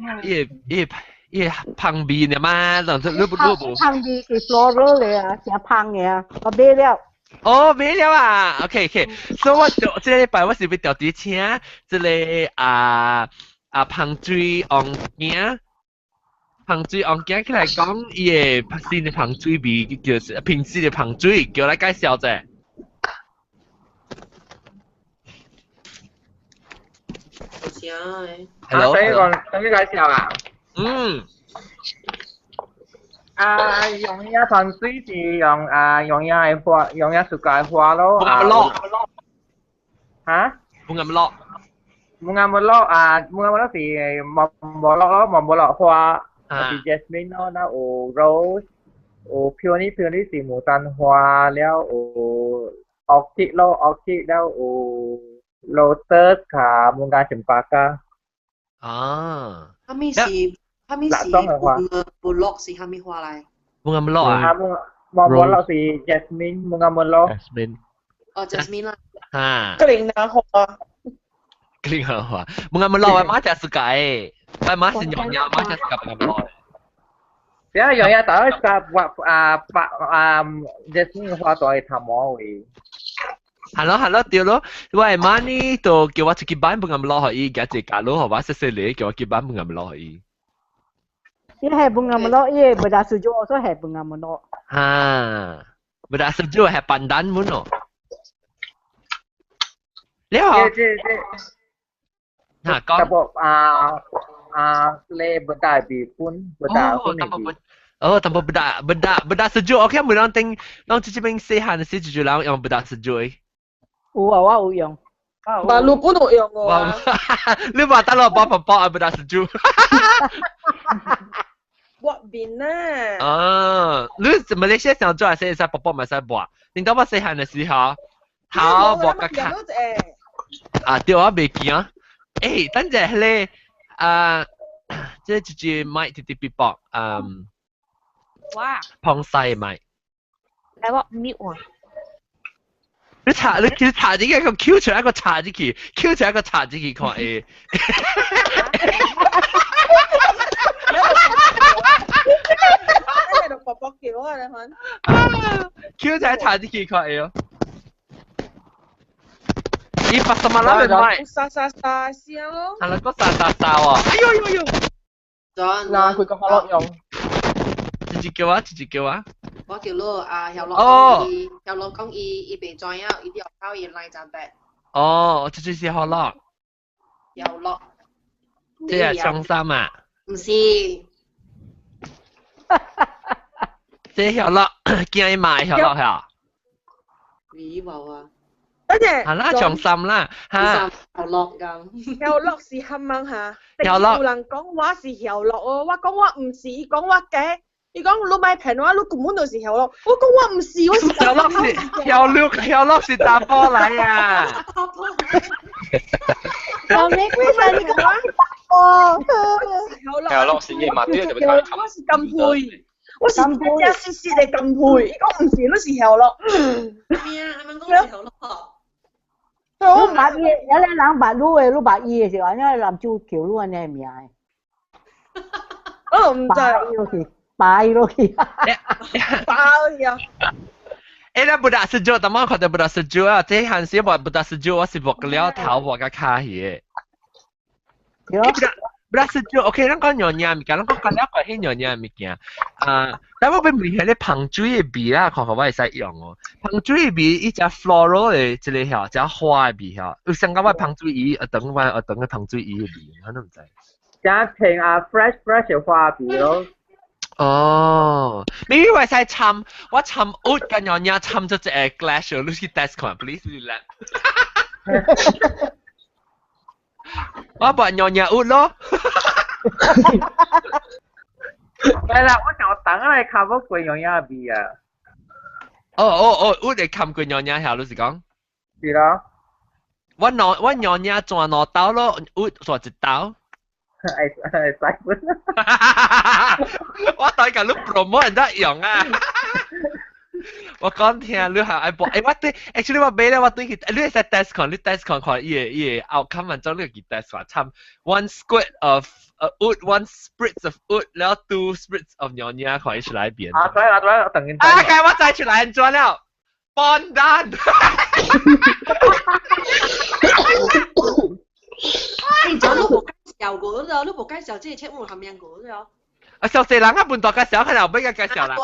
伊香味呢嘛，你不？香味係 floral 嚟啊，成香嘅啊，我買了。哦，買了啊 ，OK， 所以我這禮拜我是要調啲請，這個香水紅鏡。香水案件起來講，伊個新嘅香水味叫平時嘅香水，叫來介紹啫。有聲誒。Hello。等你介紹啊？用嘢噴水是用嘢係花，用嘢樹界花咯。冇咁落。嚇？冇咁落。Bunga melok thì màu melok hoa thì jasmine nó rose peony thì màu tan hoa แล้ว orchid แล้ว lotus ค่ะ bunga cempaka 他们是bulok 是他们花来 bunga melok melok 是 jasmine bunga melok jasmine 啦 Kering na hoa Kling hoa. Bunga melok macam suka macam nyonya macam suka bunga melok. Dia nyonya tahu suka jasmine hoa tôi tham mỏ vậy. Hello, điều đó. Vậy mà ni to kêu tôi去bán bunga melok hỏi cái gì cả luôn, hoặc là sẽ lấy kêu tôi去bán bunga melok hỏi. Ini hai bunga melok ye, beras suju also hai bunga melok. Beras suju hai pandan muno. Lihat. Con. Tập lê beda bị pun beda pun ni. Tanpa beda sejuk. Okay, mula nang cuci bing sehan si cuci lang yang beda sejuk. Wow, yang. Balu pun yang. Lu mata lo apa beda sejuk. Buat bina. Lu Malaysia 想做还是在宝咪使buat？你當我細漢嘅時候，考buat個卡。對啊，未見啊。等陣咧，即係直買啲啲薄，哇，碰細買。嚟我搣啊！你查啲嘅個 Q 出一個查啲佢 ，Q 出一個查啲佢看誒。薄薄叫啊！你看。Q 就係查啲佢看誒。伊發什麼啦？你買？沙先咯。係啦，個沙喎。哎呦！嗱，佢個可樂用。直接叫啊！我叫咯小樂講伊被轉啊，伊啲學校伊來站白。直接是可樂。有樂。即係中心啊？唔是。即係可樂，見伊賣可樂係。咦話啊？係啦，中心啦，嚇。有樂咁。有樂是冚唪下，有人講話是有樂哦，我講話唔是，伊講話嘅，伊講你買平話，你根本就是有樂，我講話唔是，我是有樂是打波嚟啊！我咩鬼嘢嚟㗎？哦，有樂是夜晚啲就會睇。我是金配。我是真正實實嚟咁配，伊講唔是，你是後落。咩啊？係咪講是後落？我白伊，有啲人白擼嘅，擼白伊嘅時候，因為南州橋擼呢係名嘅。我唔知。白落去。白呀！你budak sejuk, teman kata budak sejuk ah. Teh hansi buat budak sejuk,我是buat了頭buat個卡嘢。budak sejuk, okay, lang kau nyonya mikir, lang kau kalau kau hen nyonya mikir. Tapi apa melihat le 香水嘅味啦，看看我會使用哦。香水嘅味，一隻 floral 嘅之類嚇，一隻花嘅味嚇。有想講我香水魚，等嘅香水魚嘅味，我都唔知。加平fresh 嘅花味咯。你會使參，我參 oat 嘅nyonya參咗隻 glass 你去 test 看 ，please 你嚟。我buat nyonya oat 咯。係啦，我想等嚟看嗰個nyonya味啊。oat 你冚過nyonya 下，老實講。是咯。我nyonya 轉兩刀咯 ，oat 轉一刀。係細本。我對緊你 promote 人得用啊！我講聽你係愛播，我對 actually 我買咧，我對佢，你係使 test 看，你 test 看伊個 outcome 文章，你個 test 看，參 one squirt of oat, one spritz of oat，然後 two spritz of nyonya 看伊出來變。所以我等緊。該我再出來轉了，笨蛋！你講你冇介紹過啫，你冇介紹即係請我係咩過啫？小細人啊，半大介紹，佢又俾佢介紹啦。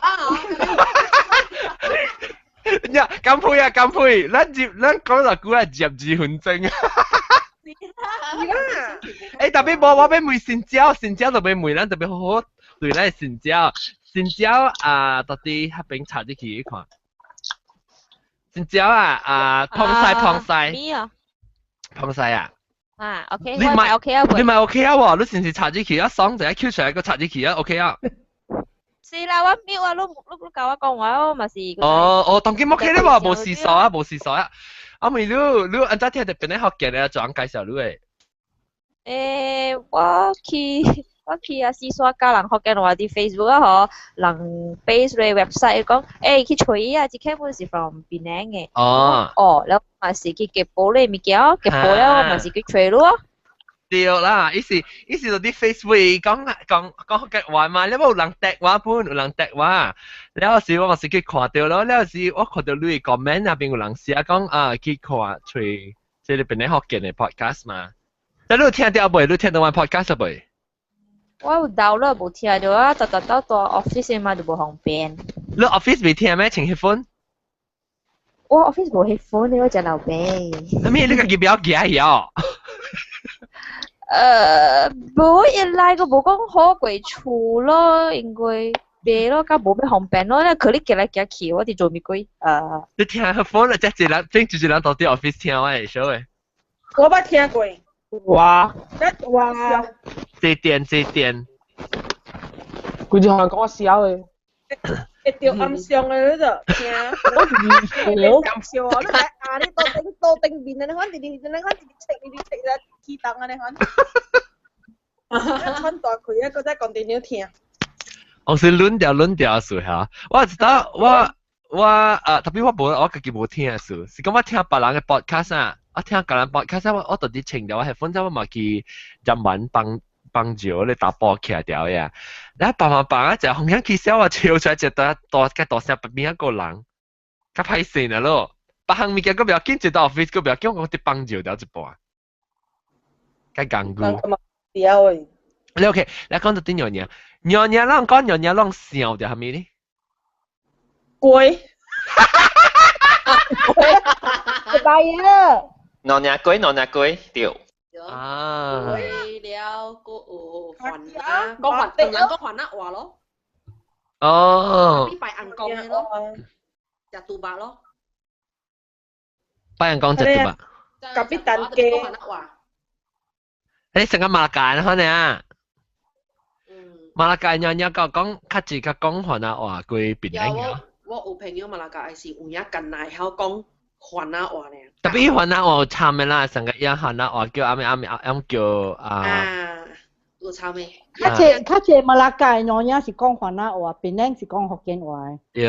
呀，咁配，咱講就估係接字混正啊。特別冇我俾梅線椒就俾梅咱特別好好對咱線椒，新椒啊，到底喺邊查啲去看？新椒啊，螃蟹。咩啊？螃蟹啊？啊 ，OK，你咪 OK 啊？你咪 OK 啊？喎，你先是查啲去啊，爽就一 Q 出嚟個查啲去啊 ，OK 啊？是啦，我秒啊，你教我講話我咪是。哦，當然 OK 啦喎，冇事數啊，冇事數啊。阿妹，你安怎聽特別咧學嘅咧？怎介紹你誒？我去啊，試刷教人學嘅話啲 Facebook 啊，嗬，人 base 嘅 website 講，去吹啊，只根本是 from 檳城嘅。แล้ว咪是去เก็บโปเลย咪叫เก็บโปแล้ว咪是去吹咯。對啦，意思到啲 Facebook 講嘅話嘛，你冇人答話本，有人答話，แล้ว時我咪是去看到咯，แล้ว時我看到你 comment 入邊有人寫講去看吹，即係你邊啲學嘅 podcast 嘛，但你有聽到未？你聽到我 podcast 未？我有download冇聽到啊，到 office 嘛就冇方便。你 office 未聽咩？請 headphone？我 office 冇 headphone，我只留俾。咩？你個叫表記啊？冇一來個冇講好鬼處咯，應該別咯，咁冇咩方便咯。佢哋寄來寄去，我哋做咩鬼？你聽 headphone 啦，即係人到啲 office 聽我係 show 嘅。我冇聽過。哇！這點。佢就係講我笑嘅。一條暗上嘅嗰度聽，我唔暗上啊！你睇啊，你多定面啊！你看你切啊，起檔啊！你看，一穿大佢啊，嗰隻講電腦聽。我是輪調數嚇，我知道特別我自己冇聽數，是講我聽別人嘅 podcast 啊，我聽別人 podcast 我到底請到我係分咗我咪去日文幫助你打波起掉呀，然後棒啊就紅樣起小我跳出來就多聲邊一個人，較歹勢啊咯，別行物件個不要緊，就到 office 個不要緊，我哋幫助掉一波啊，較艱苦。你 OK， 你講到啲樣啷講樣啷笑掉係咪呢？龜。係啊。啷龜掉。會了個環啊，個環定兩個環啊話咯。啲拜銀鋼嘅咯，就杜白咯。拜銀鋼就杜白。Kapitan嘅。你成個馬拉介可能啊？馬拉介樣講卡住個講環啊話佢變靚嘅。我有朋友馬拉介是有一近來喺講。環啊話咧，特別環啊話參嘅啦，成個一環啊話叫啱叫有參咩？卡謝馬拉介我也是講環啊話，檳城是講福建話。對。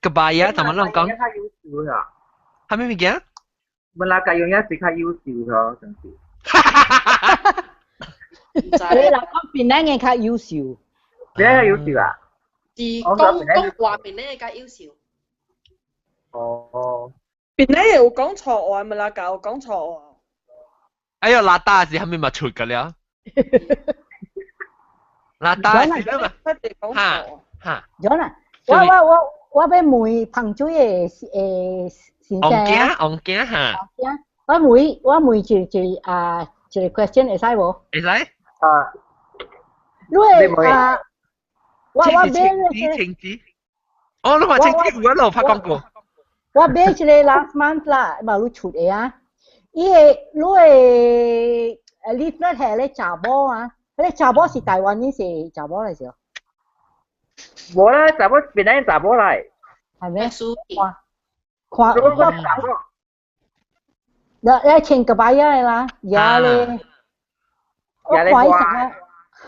kebaya 怎麼樣講？係咩物件？馬拉介用一時較優秀咗，真是。你嗱講檳城嘅較優秀。你係優秀啊？是講話邊咧較優秀。邊咧有講錯話咪啦，教講錯話。哎呀，拉大是係咪咪出㗎了？拉大是咩嘛？嚇。有啦，我要問彭主任先生。我驚嚇。我問一個 question 會使無？會使。我青子，哦，你話青子有喺度拍廣告。我買一個 last month 啦，冇你出嘅啊。伊個你個 leaflet 係咧查某啊，嗰啲查某是台灣呢是查某嚟嘅。冇啦，查某邊啲查某嚟？係咩？看。你請個擺嘢啦，嘢咧。我看一下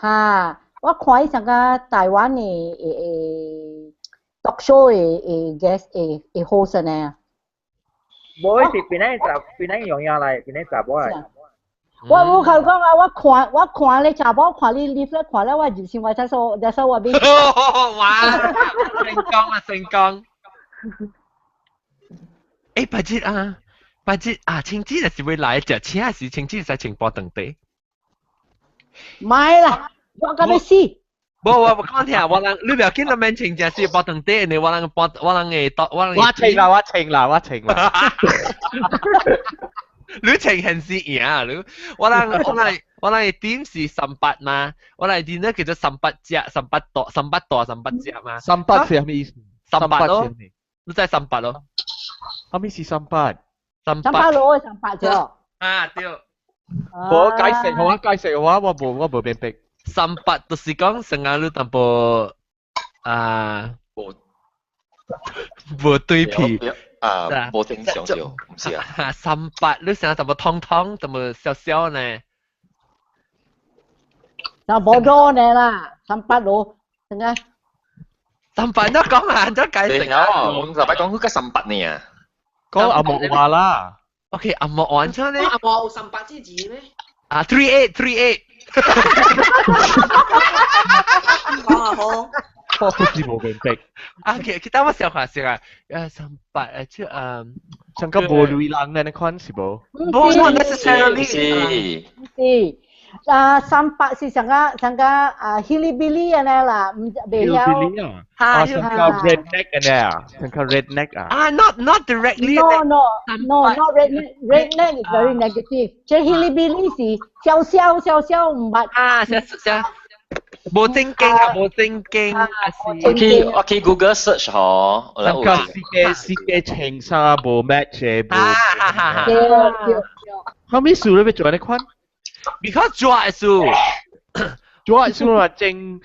嚇。我看伊成個台灣嘅talk show 嘅 guest 嘅 host 呢。冇是邊啲用嘢嚟，邊啲查某嚟。我冇佢講啊！我看你查某，看你 leaflet， 看了我就先話再說我邊。哇！成功！八節啊！青子就是會來隻車，還是青子在情報等地？唔係啦。我咁樣試。我講聽，我人你唔要見到面情就是報等地，你我人嘅。我情啦。你情形是贏啊！你我哋點是18嘛？我哋點咧叫做18隻、18隻嘛？18是咩意思？18咯，你真係18咯。咩是18？ 18咯，18啫。啊，對。我解釋好啊，解釋好啊，我冇明白。18就是講成日你淡薄無對比。冇正常少，唔是啊。18你成日淡薄通通，淡薄小小呢。就冇多呢啦，18咯，點解？18都講啊，都解釋啊。我18講佢加18呢啊。講阿莫話啦。OK， 阿莫玩出呢？阿莫18之字咩？38。講下好。我好似冇明白。kita masih hasil sempat aja Sangka boleh hilang kan kan sih bo? Not necessarily. Sampak si sangka hillbilly lah, hillbilly sangka redneck sangka redneck not directly. No, not redneck. Redneck is very negative. Jadi hillbilly si, xiao empat. Xiao. 冇正經啊，冇正經。我去 Google search 嗬，上個世界情沙冇 match 嘅。後面數你咪做呢款 ？Because 做數話情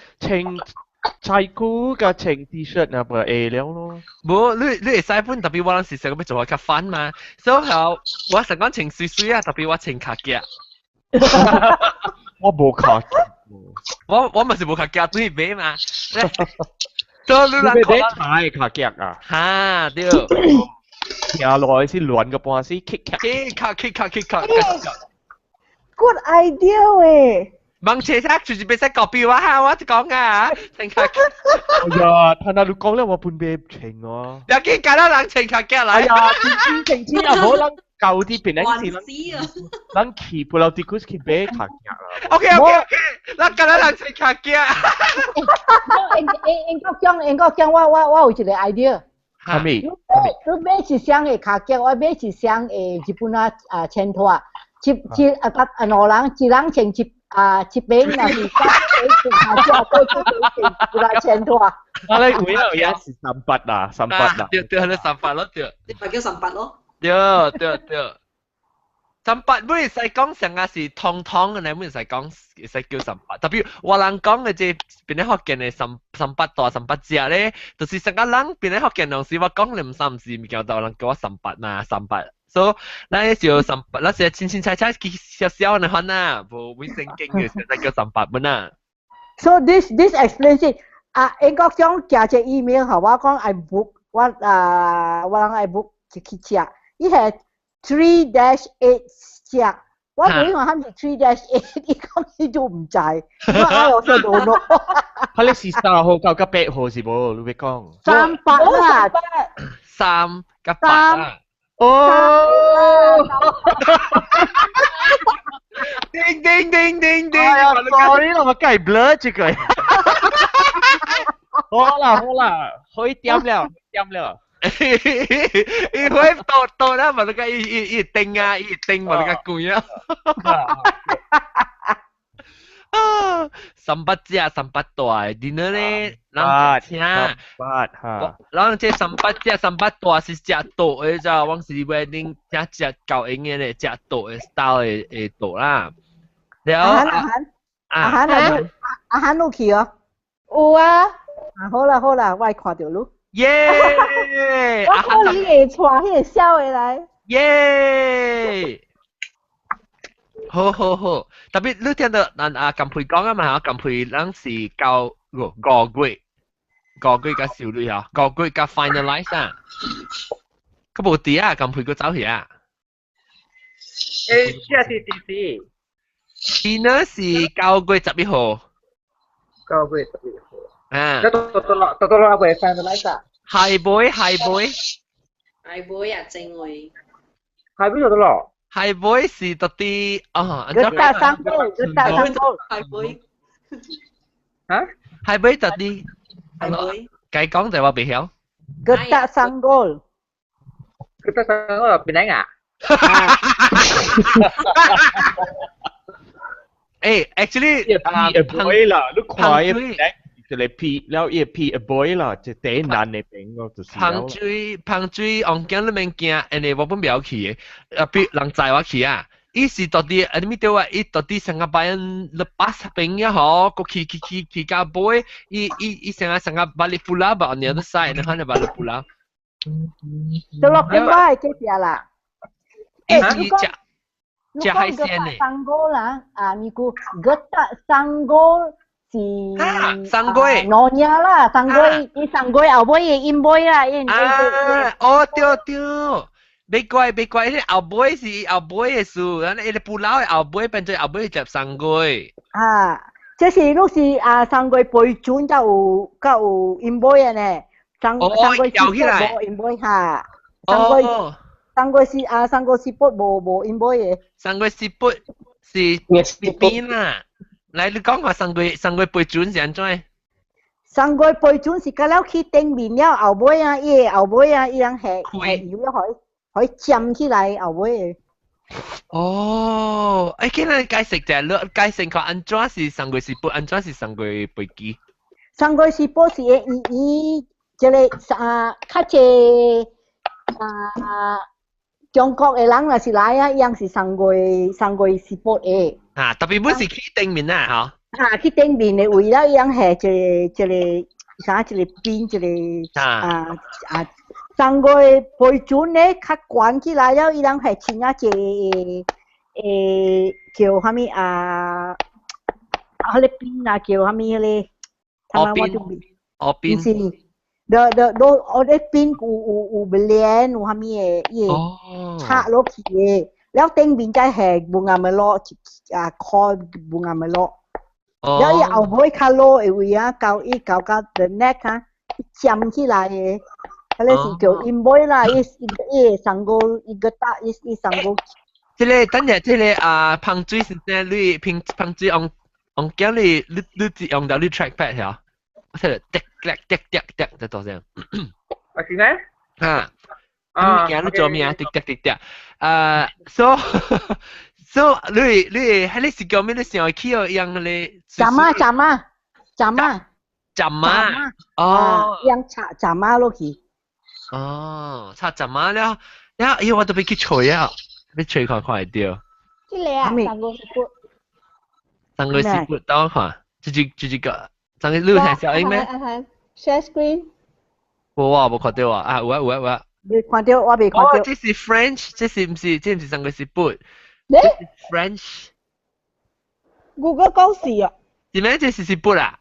菜菇嘅情 T-shirt 啊，咪 A 了咯。冇，你會使本特別我嗰時成日做下飯嘛，所以我成講情水啊，特別我情卡嘅。我冇卡。我咪是冇卡夾對比嘛，都你諗講太卡夾啊！嚇，對，行落去先亂個半先 kick。 Good idea 喂！問車車隨時俾曬個標啊！我講啊，情卡夾。哎呀，睇下你講咧，我半杯情喎。有幾簡單冷情卡夾嚟？哎呀，情啊，好撚舊啲邊咧先。咱起不了啲 keep 俾卡夾啦。OK， 咱簡單冷情卡夾。英國講我有一個 idea。係咪？你買一箱嘅卡夾，我買一箱嘅日本錢拖，一人請一邊那是卡夾，都錢拖。我哋會有是38啦。對，係38咯，對。你咪叫18咯。對。18唔使講成日是通通嘅，你唔使講使叫18。特別我人講嘅即邊啲福建嘅18大18隻咧，就是成日人邊啲福建同事我講你唔三唔四，咪叫到人叫我18嘛，38。所以那就18，那些清清菜菜小小嘅款啊，無會正經嘅，就叫18蚊啊。So this explains it. 英國講寄隻 email 後，我講 I book 我人 I book 去食，伊係。3-8 隻，我每個喊住 3-8， 伊講伊都唔制，我有收到咯。佢哋是3號到8號是冇，你咪講。38啦，3加8啦。哦。叮！sorry 啦，我梗係 blur 住佢。好啦，可以點了。伊會多啦，嘛，你個伊定啊，嘛，你個攰啊。18隻18大，點樣咧？人聽，18嚇。人即18隻18大是隻大嘅咋，往時 wedding 隻舊型嘅咧，隻大嘅 style 嘅大啦。阿涵有去哦？有啊。好啦，我看到咯。耶！我可能會帶迄個小的來。耶！好，特別你聽到金培講啊嘛，金培人是教5月嘅少女啊，5月嘅 finalize 啊，佢冇啲啊，金培佢走去啊。HSCC。今呢是9月11號。9月11號。啊。Totoo ako finalize 啊。Hi boy 啊，正位。Hi boy 做到咯。Hi boy 是到啲Getah sanggol. Hi boy。嚇 ？Hi boy 到啲。Hi boy。計講就話未曉。Getah sanggol。Getah sanggol 邊嚟啊？ actually boy 啦，你快一點，就嚟撇，แล้ว一撇 boy 啦，就第難嘅病咯，就是。香水，我驚你免驚，因為我本表去嘅，比人載我去啊。伊是到底，你咪對話，伊到底成個班人lepas病也好，個去個 boy，伊成個 balik pulau but on the other side，你看你 balik pulau。Telok Kembang ke piala. Cak haisian ni. Sanggol lah, niku getak sanggol si sanggol. Nonya lah, sanggol i sanggol aboy imboy lah. Oh tio. Baik kuai ni aboy si aboy su, kan ini pulau aboy penjai aboy jap sanggol. 这是都是sanggol boy chun 有 imboy 呢。sanggol siput imboy ha. Sanggol siput bo imboy 嘅。sanggol siput 是邊啊？嚟你講下sanggol boy chun 是安怎？sanggol boy chun 是kalau去頂面了後尾啊，伊後尾啊，伊樣係油了可以浸起來後尾嘅。哦，今日解釋就係你解釋下安怎是sanggol siput，安怎是sanggol boy機？sanggol siput 是伊即個較濟中國嘅人若是來啊，樣是sanggol siput 嘅。特別本是去頂面啊，嚇。去頂面嘅為了樣係一個啥一個邊一個sanggol boy chun 咧，較懸起來了，伊人係穿啊隻叫啥物迄個邊啊叫啥物迄個？邊是。我啲邊有belen 有啥物嘢嘢拆落去嘅，แล้ว頂邊就係bunga melok call bunga melok，แล้ว伊後尾卡落嘅位啊，搞 the neck 啊，尖起來嘅，嗰啲是叫 imboy 啦，伊sanggol 伊個打伊sanggol。即係等陣即係噴水先咧，你噴水用叫你用到你 trackpad 係啊？我睇到滴在多聲。我知咩？你做咩啊？滴。so 你喺你是講咩？你想去哦，樣你。站啊。哦。樣站啊落去。哦，插站啊了，然後我都俾佢吹啊，俾吹看看會掉。即係啊sanggol siput，等我看，這個。上次你有睇小英咩？share screen。冇看到啊！有。你看到我未看到。這是 French， 這唔是sanggol siput。這是 French。Google 講是啊。點解這是 siput 啊？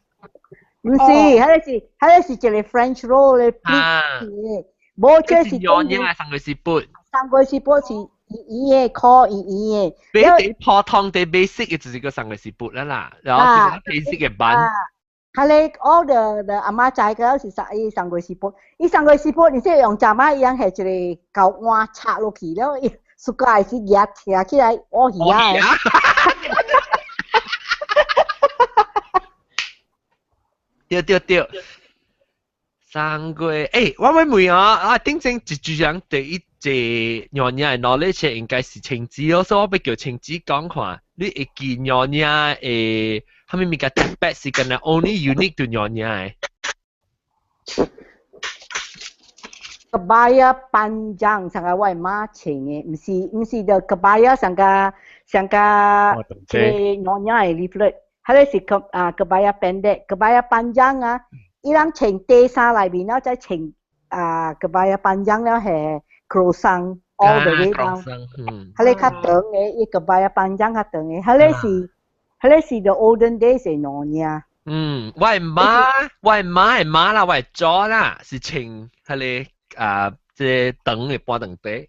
唔是，迄個是一個 French roll 嘅 plate。冇，這是用嘢係sanggol siput。sanggol siput 是伊嘅 call 伊嘅。比普通的 basic 嘅就是個sanggol siput啦，然後就是 basic 嘅版。係你 all the 阿媽仔嘅是sanggol siput，伊sanggol siput 你即係用站啊一樣係一個舊碗插落去了，สุกาย是壓起來，我魚啊！對。sanggol，我問啊，頂陣一主人第一隻樣嘢係攞嚟出應該是青子咯，所以我俾叫青子講看，你會見樣嘢他們咪個特別是個 only unique 對樣嘢。kebaya panjang sangka wai ma cenge mesti the kebaya sangka nyonya leaflet hari si kebaya pendek kebaya panjang ilang ceng desa 裏邊啦，即係ceng kebaya panjang 咧係 croissant all the way down，hari 較長嘅，伊 kebaya panjang 較長嘅，hari是 the olden days 嘅nyonya。我係媽啦，我係咗啦，是ceng hari。即等嘅半等地。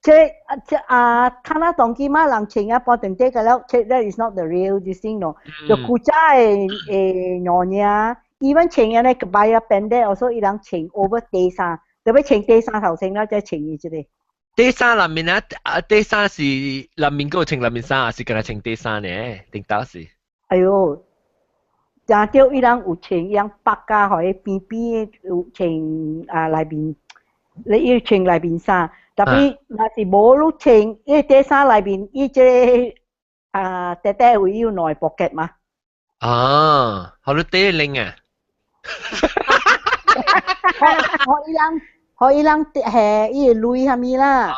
睇下當今嘛人請半等地嘅了，that is not the real this thing no。就古早嘅nyonya，even 請嘅咧kebaya pendek also 伊人請 over 地衫，特別請地衫頭先啦，再請伊一個。地衫裏面地衫是裏面嗰個請裏面衫，是跟佢請地衫咧，定到是？哎呦！但係伊人有穿伊人白家，互伊邊邊有穿內邊，你要穿內邊衫。tapi nasi bolu ceng, ini desa lain, ini je tete will noi pocket mah. Họ lúc tế linh à? Họ ilang hè ini lui kami lah.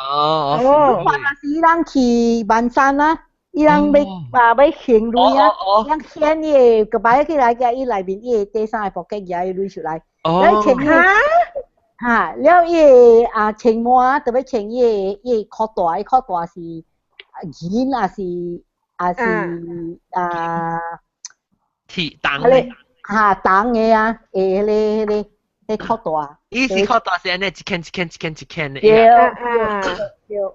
Lúc nasi ilang ki bansan lah, ilang bay khieng lui ah, ilang khieng ini kebayar kita lagi ini lain ini desa pocket jadi lui sudah. Lấy chừngแล้วเชิงมัวแต่ว่าเชิงข้อตัวสิยินที่ตังเลยตังไงเลยข้อตัวอีสิข้อตัวสิอันนี้จิเคนเดี๋ยว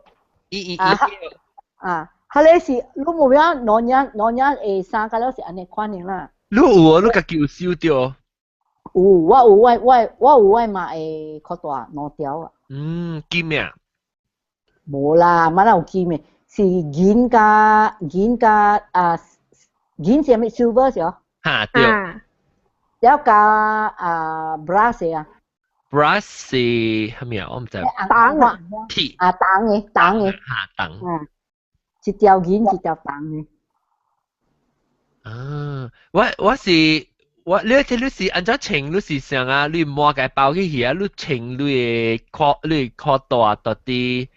ฮัลโหลสิลูกหมูย่างนอนย่างสร้างกันแล้วสิอันนี้ควันยังล่ะลูกก็叫燒掉我有買嗰度啊，攞掉啊。金咩？冇啦，乜都金嘅，是銀是咩 silver 咗？嚇對。有加brass 啊。brass 係咩啊？我唔知。銅啊。鐵。銅嘅。嚇銅。一條銀一條銅嘅。我是。你是按照情，你是想啊，你摸個包起去啊，你情你靠大到啲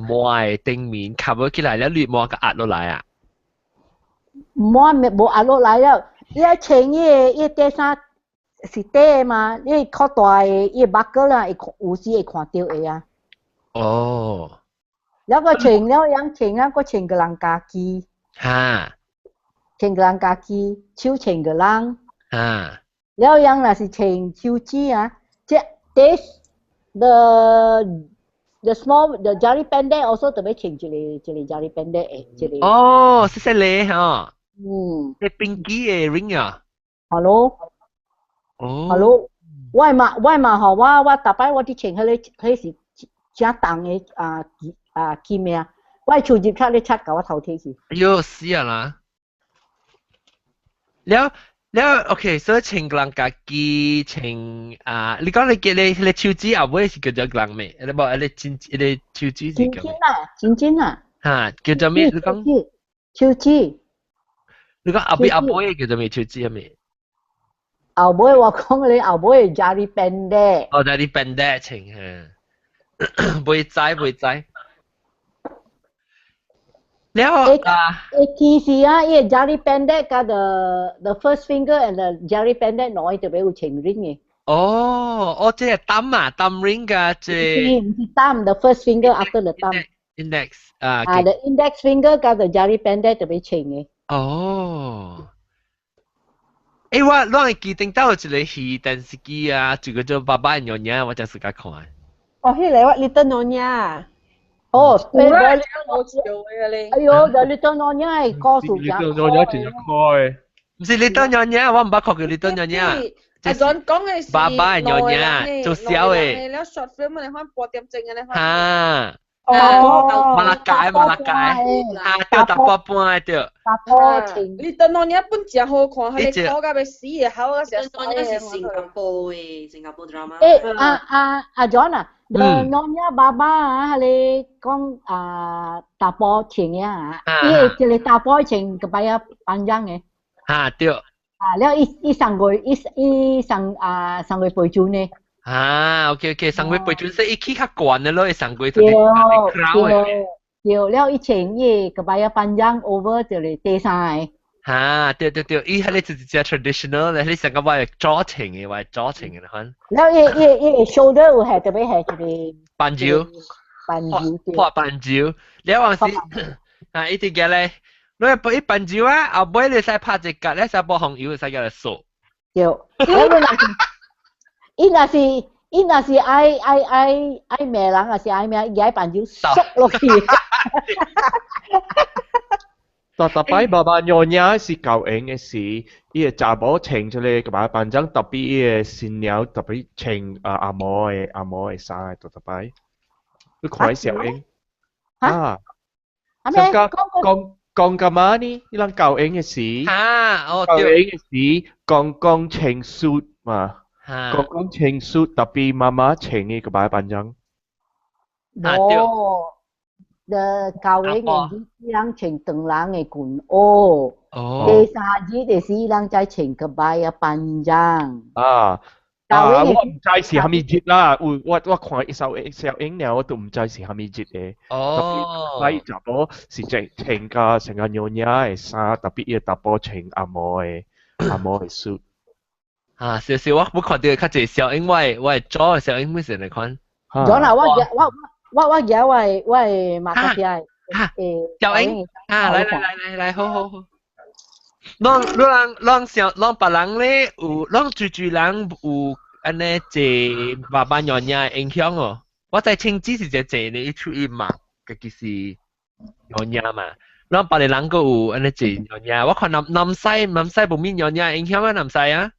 摸嘅頂面吸起來了，你摸個壓落來啊？摸冇壓落來了，因為情呢地衫是底嘛，你靠大嘅把個啦，有時會看到嘅啊。แล้วก็情แล้วยัง情啊，個情個人家己。情個人家己，手情個人。แล้วยังน่ะสิเชงคิวจีอ่ะเจ๊ the small the jari pendek also 特別เจ里 jari pendek เจ里細咧嚇你pinky 嘅 ring 啊 hello 我嘛好我大擺我啲เชง佢是加當嘅記咩啊我處接卡你擦搞我頭貼去哎呦死啊啦แล้วโอเค所以情กลางกากี情你講你手指後尾是叫做กลาง咩你บอก你手指是叫咩真啊叫做咩你講手指你講後尾叫做咩手指係咩後尾我講你後尾係 jari pendek jari pendek 情袂知แล้วทีซีอ่ะjari pendek กับ the first finger and the jari pendek น้อยจะไป有情 ring 嘅即係thumb ring 㗎即係 thumb the first finger after the thumb index the index finger กับ the jari pendek จะไป情嘅我係記定到一個戲電視機啊就叫做爸爸娘娘我真係睇迄個我 Little Nyonya哎呦 the Little Nyonya 係歌手㗎 Little Nyonya 真係開唔是Little Nyonya我唔捌看過Little Nyonya 阿 John 講嘅是爸爸Nyonya 做小嘅แล้ว short film 你看播點正嘅你看馬拉街對搭波半對Little Nyonya 本真好看佢哋講嘅死嘅口嗰時候係新加坡嘅新加坡 drama John 啊the Nyonya Baba 啊你講大波情嘅啊即係大波情個擺啊panjang嘅對แล้ว上個背轉呢OK 上個背轉是一起較慣嘅咯上個就係 crowd 嘅แล้ว一情嘢個擺啊panjang over 就係地晒對伊係你直接 traditional 咧你成個話係左情嘅話左情嘅看แล้ว一 shoulder 會係特別係就係半腰破半腰แล้ว話是一啲嘅咧你一半腰啊後尾你使拍一格咧使播紅油使叫嚟掃有伊若是愛咩人還是愛咩伊愛半腰縮落去Tapi Baba Nyonya si kau eng si ia cabut ceng cile kepada panjang tapi ia sinyal tapi ceng amoy sai tu tapi tu kuai xiao eng Sangka kong kama ni ilang kau eng si kau eng si kong ceng suit ma kong ceng suit tapi mama ceng ni kepada panjang 冇，the 教會嘅日人穿長人嘅裙袄，第三日就是人在穿kebaya panjang。我唔知是蝦米節啦，我看小影呢，我都唔知是蝦米節嘅。特別查甫是穿個成個娘娘嘅衫，特別要查甫穿阿嬷嘅恤。少少我看到較濟小影，我做小影咩時嚟看？咗啦，我馬克仔小影來，好。讓別人咧有，讓住人有安尼一爸爸娘娘影響哦。我在清只是一呢一出一嘛，佢是娘娘嘛。讓別人個有安尼一娘娘，我看南西冇咩娘娘影響啊，南西啊。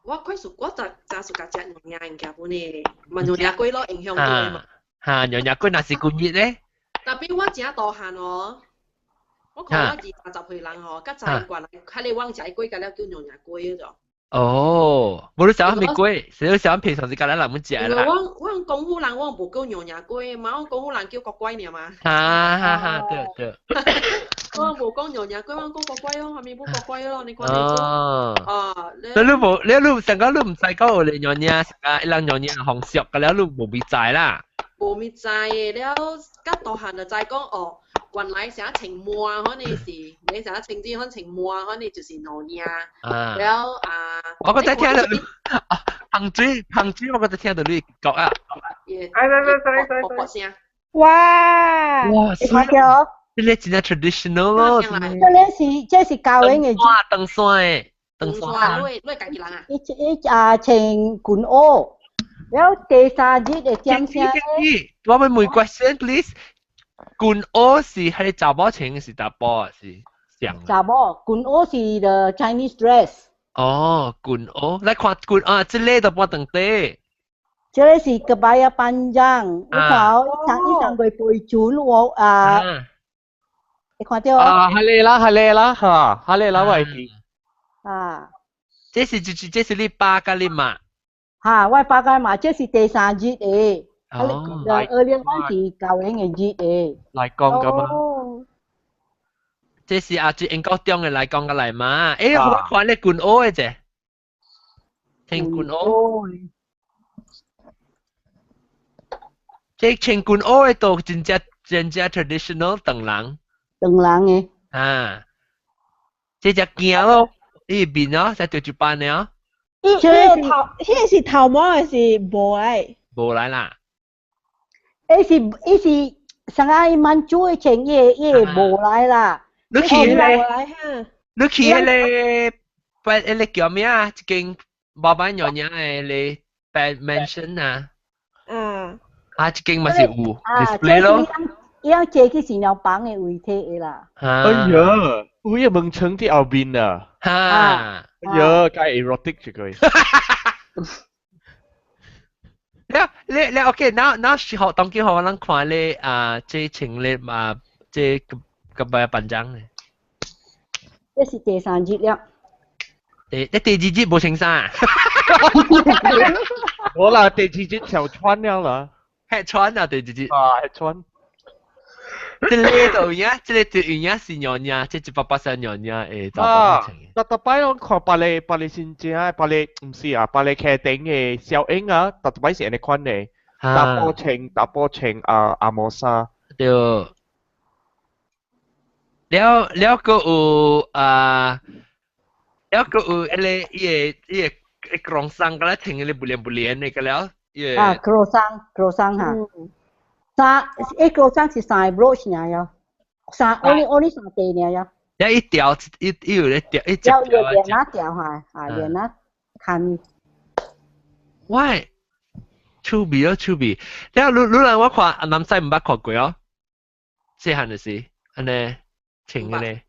我開始我就屬家隻娘娘影響本呢，咪娘娘龜咯影響到嘛。娘娘龜那是古熱咧。特別我真大漢哦，我看我20-30歲人哦，甲在慣來，睇你往食龜個了叫娘娘龜咗。冇你想咩龜，誰想平常時間咱人唔食啦。我用功夫人，我無叫娘娘龜，嘛我功夫人叫國龜爾嘛。對。我無講娘娘龜，我講國龜咯，下面冇國龜咯，你講你做。你成個你唔使講你娘娘，成個人娘娘紅色嘅了，你冇必知啦。無咪知嘅了，甲大漢就知講原來成日情魔，可能是你成日情之可能情魔，可能就是娘娘。了我覺得聽到行珠，我覺得聽到你講啊。聲。哇！你睇到？呢啲真係 traditional 咯。這是教會嘅。登山，你係家己人啊？穿裙袄。แล้ว第三日嘅點聲咧？我問每 question please。裙袄是係查某穿嘅是查甫是上？查某，裙袄是 the Chinese dress。裙袄，來看裙這類就冇等地。這裡是kebaya panjang，你看一上個背裙我你看到啊？係你啦嚇，係你啦位置。這是你爸㗎你媽。我爸㗎嘛，這是第三日誒。20是教會嘅日誒。來講㗎嘛？這是阿姐英國中嘅來講嘅嚟嘛？我看你裙袄嘅啫，穿裙袄。這穿裙袄嘅都真正 traditional 等人嘅。這隻鏡咯，呢邊咯，在對住班嘅哦。迄是頭毛還是無來？無來啦。伊是上海滿洲嘅穿嘢無來啦。你去咧，你叫咩啊？一間爸爸娘娘嘅你 bad mention 啊？一間咪是有 display 咯。伊樣借去新娘房嘅位體嘅啦。哎呀，我也問稱啲後邊啊。哎呀，介 erotic 這個。你 OK，那時候當今學人看你這情侶這個辦章咧。這是第三日了。第二日冇穿衫。我啦，第二日就穿了啦。係穿啊，第二日。係穿。這裡就樣，這裡就樣是娘娘，這爸爸是娘娘誒，特擺我看巴黎先正，巴黎唔是啊，巴黎劇頂嘅小英啊，特擺是安尼款嘅，打波穿阿摩莎。對。了個有伊個krongsang sang 個咧，聽你bulan嘅個了。krongsang 嚇。krongsang 是三 brooch 呢呀，only 三對呢呀。有一條，有一條，一條。有連那條嚇，連那看。喂，趣味。了，你讓我看，南西唔捌看過哦。細漢嘅時，安尼穿嘅咧，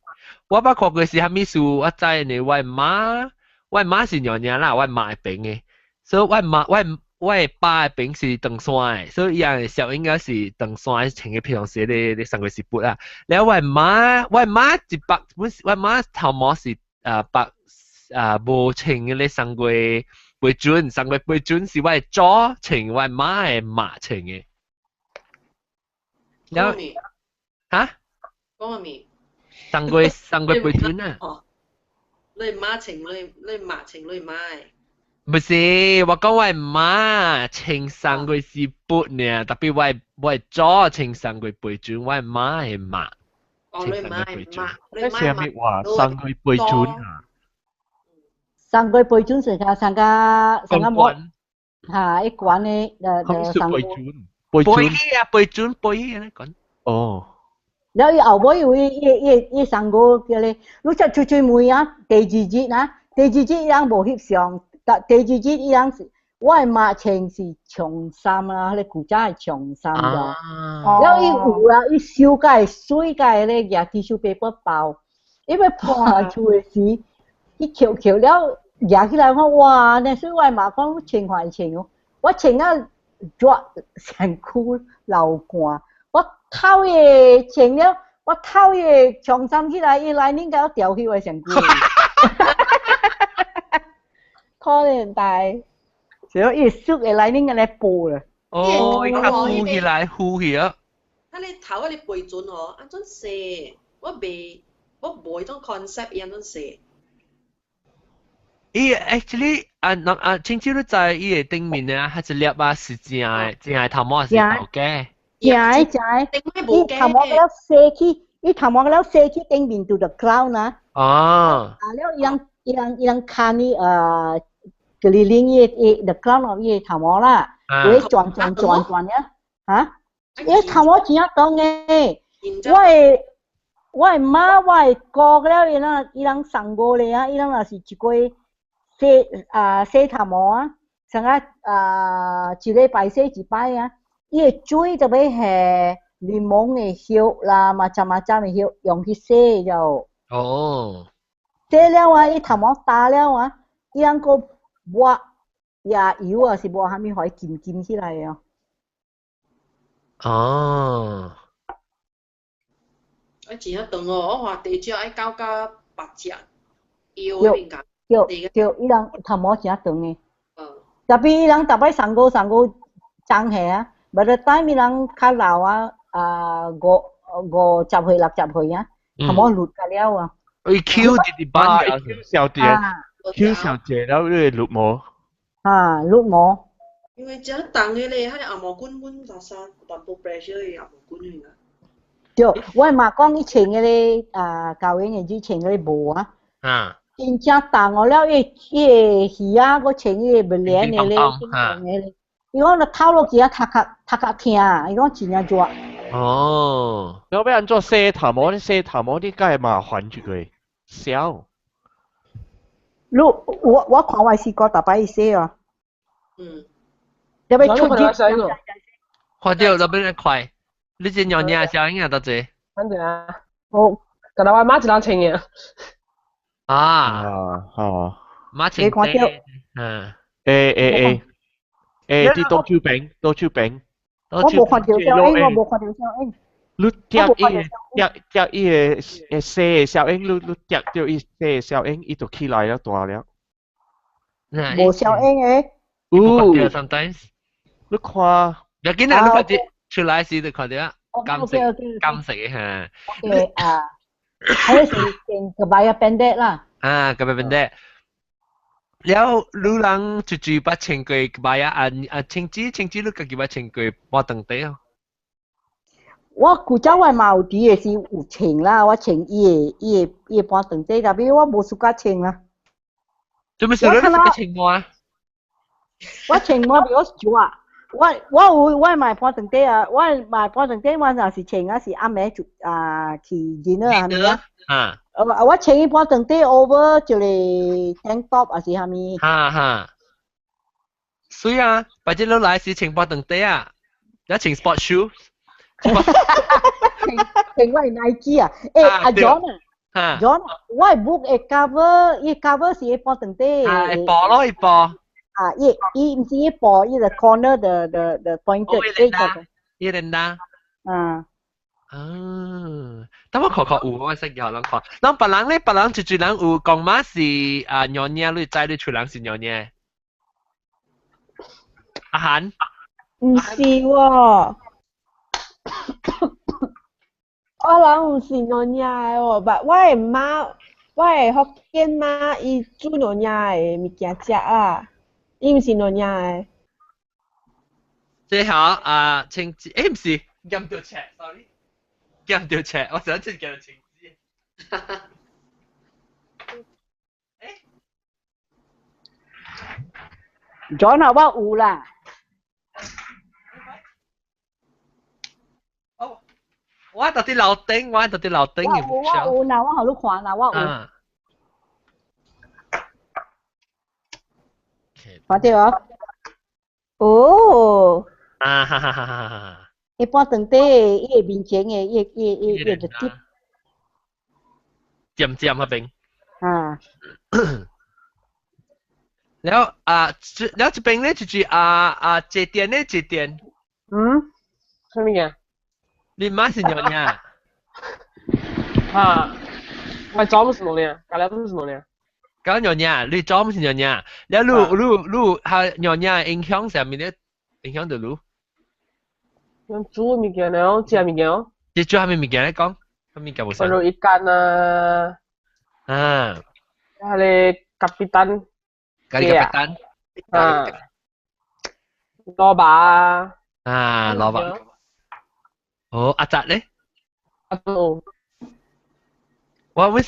我捌看過是蝦米事？我知呢，我媽是娘娘啦，我媽係病嘅，所以我爸平時登山嘅，所以樣小應該是登山穿嘅平常時你上過是撥啦。然後我媽頭毛是白無穿嘅，你上過背準，上個背準是我左穿，我媽係馬穿嘅。แล้ว嚇？講咩？上個背準啊？哦，你馬穿，你馬穿，你馬。不是，我講我媽穿上個是背呢，特別我左穿上個背準，我媽係馬。哦，你馬係馬，你馬係咩話？上個背準啊？上個背準是上個摸嚇一關嘅上個。背準咧講。哦。แล้วอีเอาบ่อยู่อีสังโก嘅เลยรู้จักช่วยๆมืออ่ะเตจิจินะเตจิจิยังบ่ฮิบ上แต่เตจิจิยังว่ามาเชงสิชงซ้ำนะเลยกูจ่ายชงซ้ำจ้ะแล้วอีอูอ่ะอี燒雞水雞咧อย่าทิชชู่เปเปอร์เปล่าอีไปพอช่วยสิอีเขียวๆแล้วอยากที่ไรว่าว้าเนี่ยซื้อไว้มาก็เชงควายเชงว่าเชงอ่ะจ้วแสงคู่เหล่ากว่า我偷嘢前了，我偷嘢長衫起來，伊來恁個掉去我上攰，可能大，所以伊縮嘅來恁個來播啦。哦，伊較呼起來，呼起啊！睇你頭嗰啲背準哦，安怎寫？我冇種 concept 安怎寫？伊 actually 青椒都在伊嘅頂面啊，係一粒啊，是真係頭毛是豆嘅。伊頭毛แล้วเซขี้伊頭毛แล้วเซขี้頂面到 the ground นะแล้วยังคานี่keliling the ground of 伊頭毛啦會轉เนี่ยฮะ伊頭毛真係當嘅我媽我過แล้ว伊人上過嚟啊伊人係一個洗頭毛啊成日一禮拜洗一擺啊伊個水就俾係檸檬嘅葉啦，macam嘅葉用去洗就。哦。洗了啊，伊頭毛打了啊，伊人個抹也油啊，是抹下面可以濺起來啊。哦。我前一頓哦，我話地主愛搞個白隻腰嗰邊㗎。對，伊人頭毛真係長嘅。特別伊人特別上個長氣啊。By the time 伊人較老啊50歲60歲啊，頭毛禿㗎了啊。伊 Q 啲班㗎。Q 小姐แล้ว咧禿毛。禿毛。因為只當嘅咧，喺阿毛管管實實大部 pressure 嘅阿毛管嚟㗎。對，我嘛講以前嘅咧教員嘅之前嘅咧無啊。真正當我了伊魚啊，個前伊不練嘅咧，嘅。伊講你偷落去啊，讀較聽，伊講真正做。哦。แล้ว要安怎洗頭毛？你洗頭毛你梗係麻煩住佢，燒。我看我試過，大擺洗啊。你咪出啲。快啲，就俾你快。你隻娘娘小英啊，得滯。反正啊，我嗰度我媽一人清嘅。媽清嘅。啲多超餅。我冇看條小英，我冇看條小英。你夾伊個細小英，你夾到伊細小英，伊就起來了大了。冇小英嘅。sometimes。你看。有見到你快啲出來時就看到啊，金色嘅嚇。係成個擺個 bandit 啦。個 bandit。แล้วรู้หลังจู่ๆ把錢佢買啊青枝你自己把錢佢包等地啊？我古早我嘛有啲嘅是有錢啦，我錢伊包等地，但係我冇su家錢啦。做咩事咧？你個錢我啊？我錢我比較少啊！我買包等地啊！我買包等地我就是錢啊，是阿妹去見啦，係咪啊？我穿一般等地 over 就嚟 tank top 還是蝦米？所以啊，或者你來時穿波等地啊，有穿 sport shoe。穿我係 Nike 啊！阿 John 啊 ，John， 我係 book cover 是一般等地。一波咯，一波。伊唔是一波，伊個 corner the pointed。伊人啦。等我確有我識有人看。嗱，別人咧，別人住人有講嘛是娘娘，你知你厝人是娘娘。阿涵，唔是喎，我諗唔是我nhà喎，但我係媽，我係福建媽，伊煮我nhà嘅物件食啊，伊唔是我nhà嘅。最好青枝，唔是，撳到赤 ，sorry， 撳到赤，我想知叫青枝。John 啊，我有啦。我到啲樓頂，我到啲樓頂嘅目標。我有嗱，我好你看啦，我有。看到啊？哦。哈哈哈哈哈！一般當地伊面前嘅伊就接。尖尖嗰邊。啊。แล้วแล้วจะเป็นเนี่ยจีเจเตียนเนี่ยเจเตียน什麼嘢？你媽是娘娘我裝唔是娘娘，隔離唔是娘娘。講娘娘，你裝唔是娘娘，แล้วลู係娘娘影響上面咧，影響到ลู用煮物件咯，食物件咯。你煮係咪物件咧講？係咪件冇例如一間啊，係咖啡蛋。咖喱咖啡蛋，蘿蔔蘿蔔，哦，阿澤咧，我們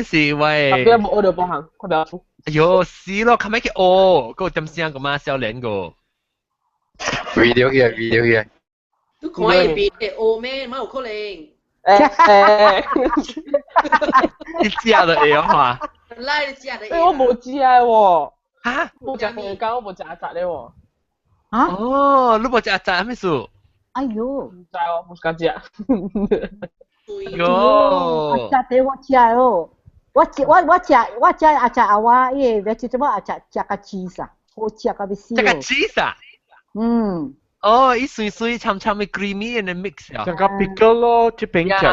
是喂，邊冇我哋幫行，快點出。哎呦，死咯，咁樣嘅哦，嗰個點聲咁啊，少年個 ，video 嘅，都可以變嘅哦咩？冇可能。你知啊？就係嘛？拉你知啊？我冇知啊喎。嚇？冇食佢間，我冇食阿澤咧喎。啊？哦，你冇食阿澤咩事？哎呦！唔知喎，冇食食。喲！阿澤對我食哦，我食阿澤阿話，伊個vegetable阿澤食個 cheese 啊，好食個要死哦。食個 cheese 啊？哦，伊水水參參嘅 creamy and mix 啊。食個 pickle 咯，即係餅食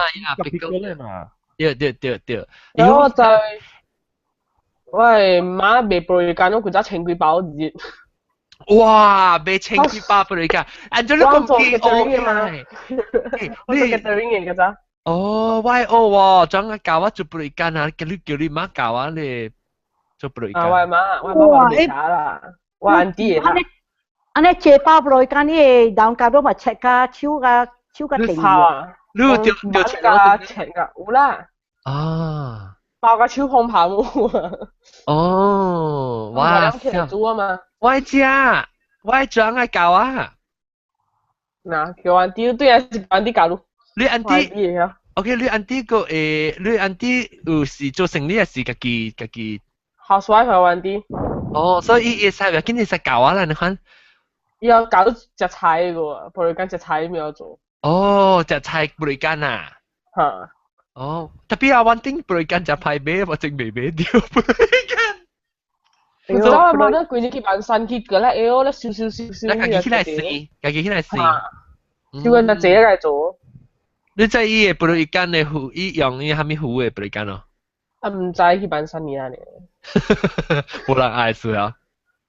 pickle 咧嘛。對。然後就喂媽買布瑞間，我佢揸清幾包熱。哇！買清幾包布瑞間，按照你咁記哦嘛？我做嘅對應嘅咋？哦，喂哦喎，將我教我做布瑞間啊！叫你媽教我你做布瑞間。喂媽幫你查啦，喂安啲嘢。安尼借包布瑞間呢？當家都咪切個超個定嘅。你掉切個切個，有啦。啊！包個超烘泡沫。哦，哇！煮啊嘛。我知啊，我將我教啊。嗱，叫安啲對啊，是安啲教咯。你安啲 ，OK， 你安啲個你安啲有時做生意係自己。housewife 係安啲。哦，所以伊使今日使教啊啦，你看。要搞到隻菜嘅喎，布瑞間隻菜沒有做。哦，隻菜布瑞間啊。嚇。哦，tapi awan ting berikan capai be apa cing bebe dia berikan. 唔知啊，媽都佢哋去辦新結嘅咧，我咧少。那家己起來試，家己起來試。叫人自己嚟做。你在伊個berikan嘅湖，伊用伊蝦米湖嘅berikan咯？唔知去辦新嘢嚟。冇人嗌數啊！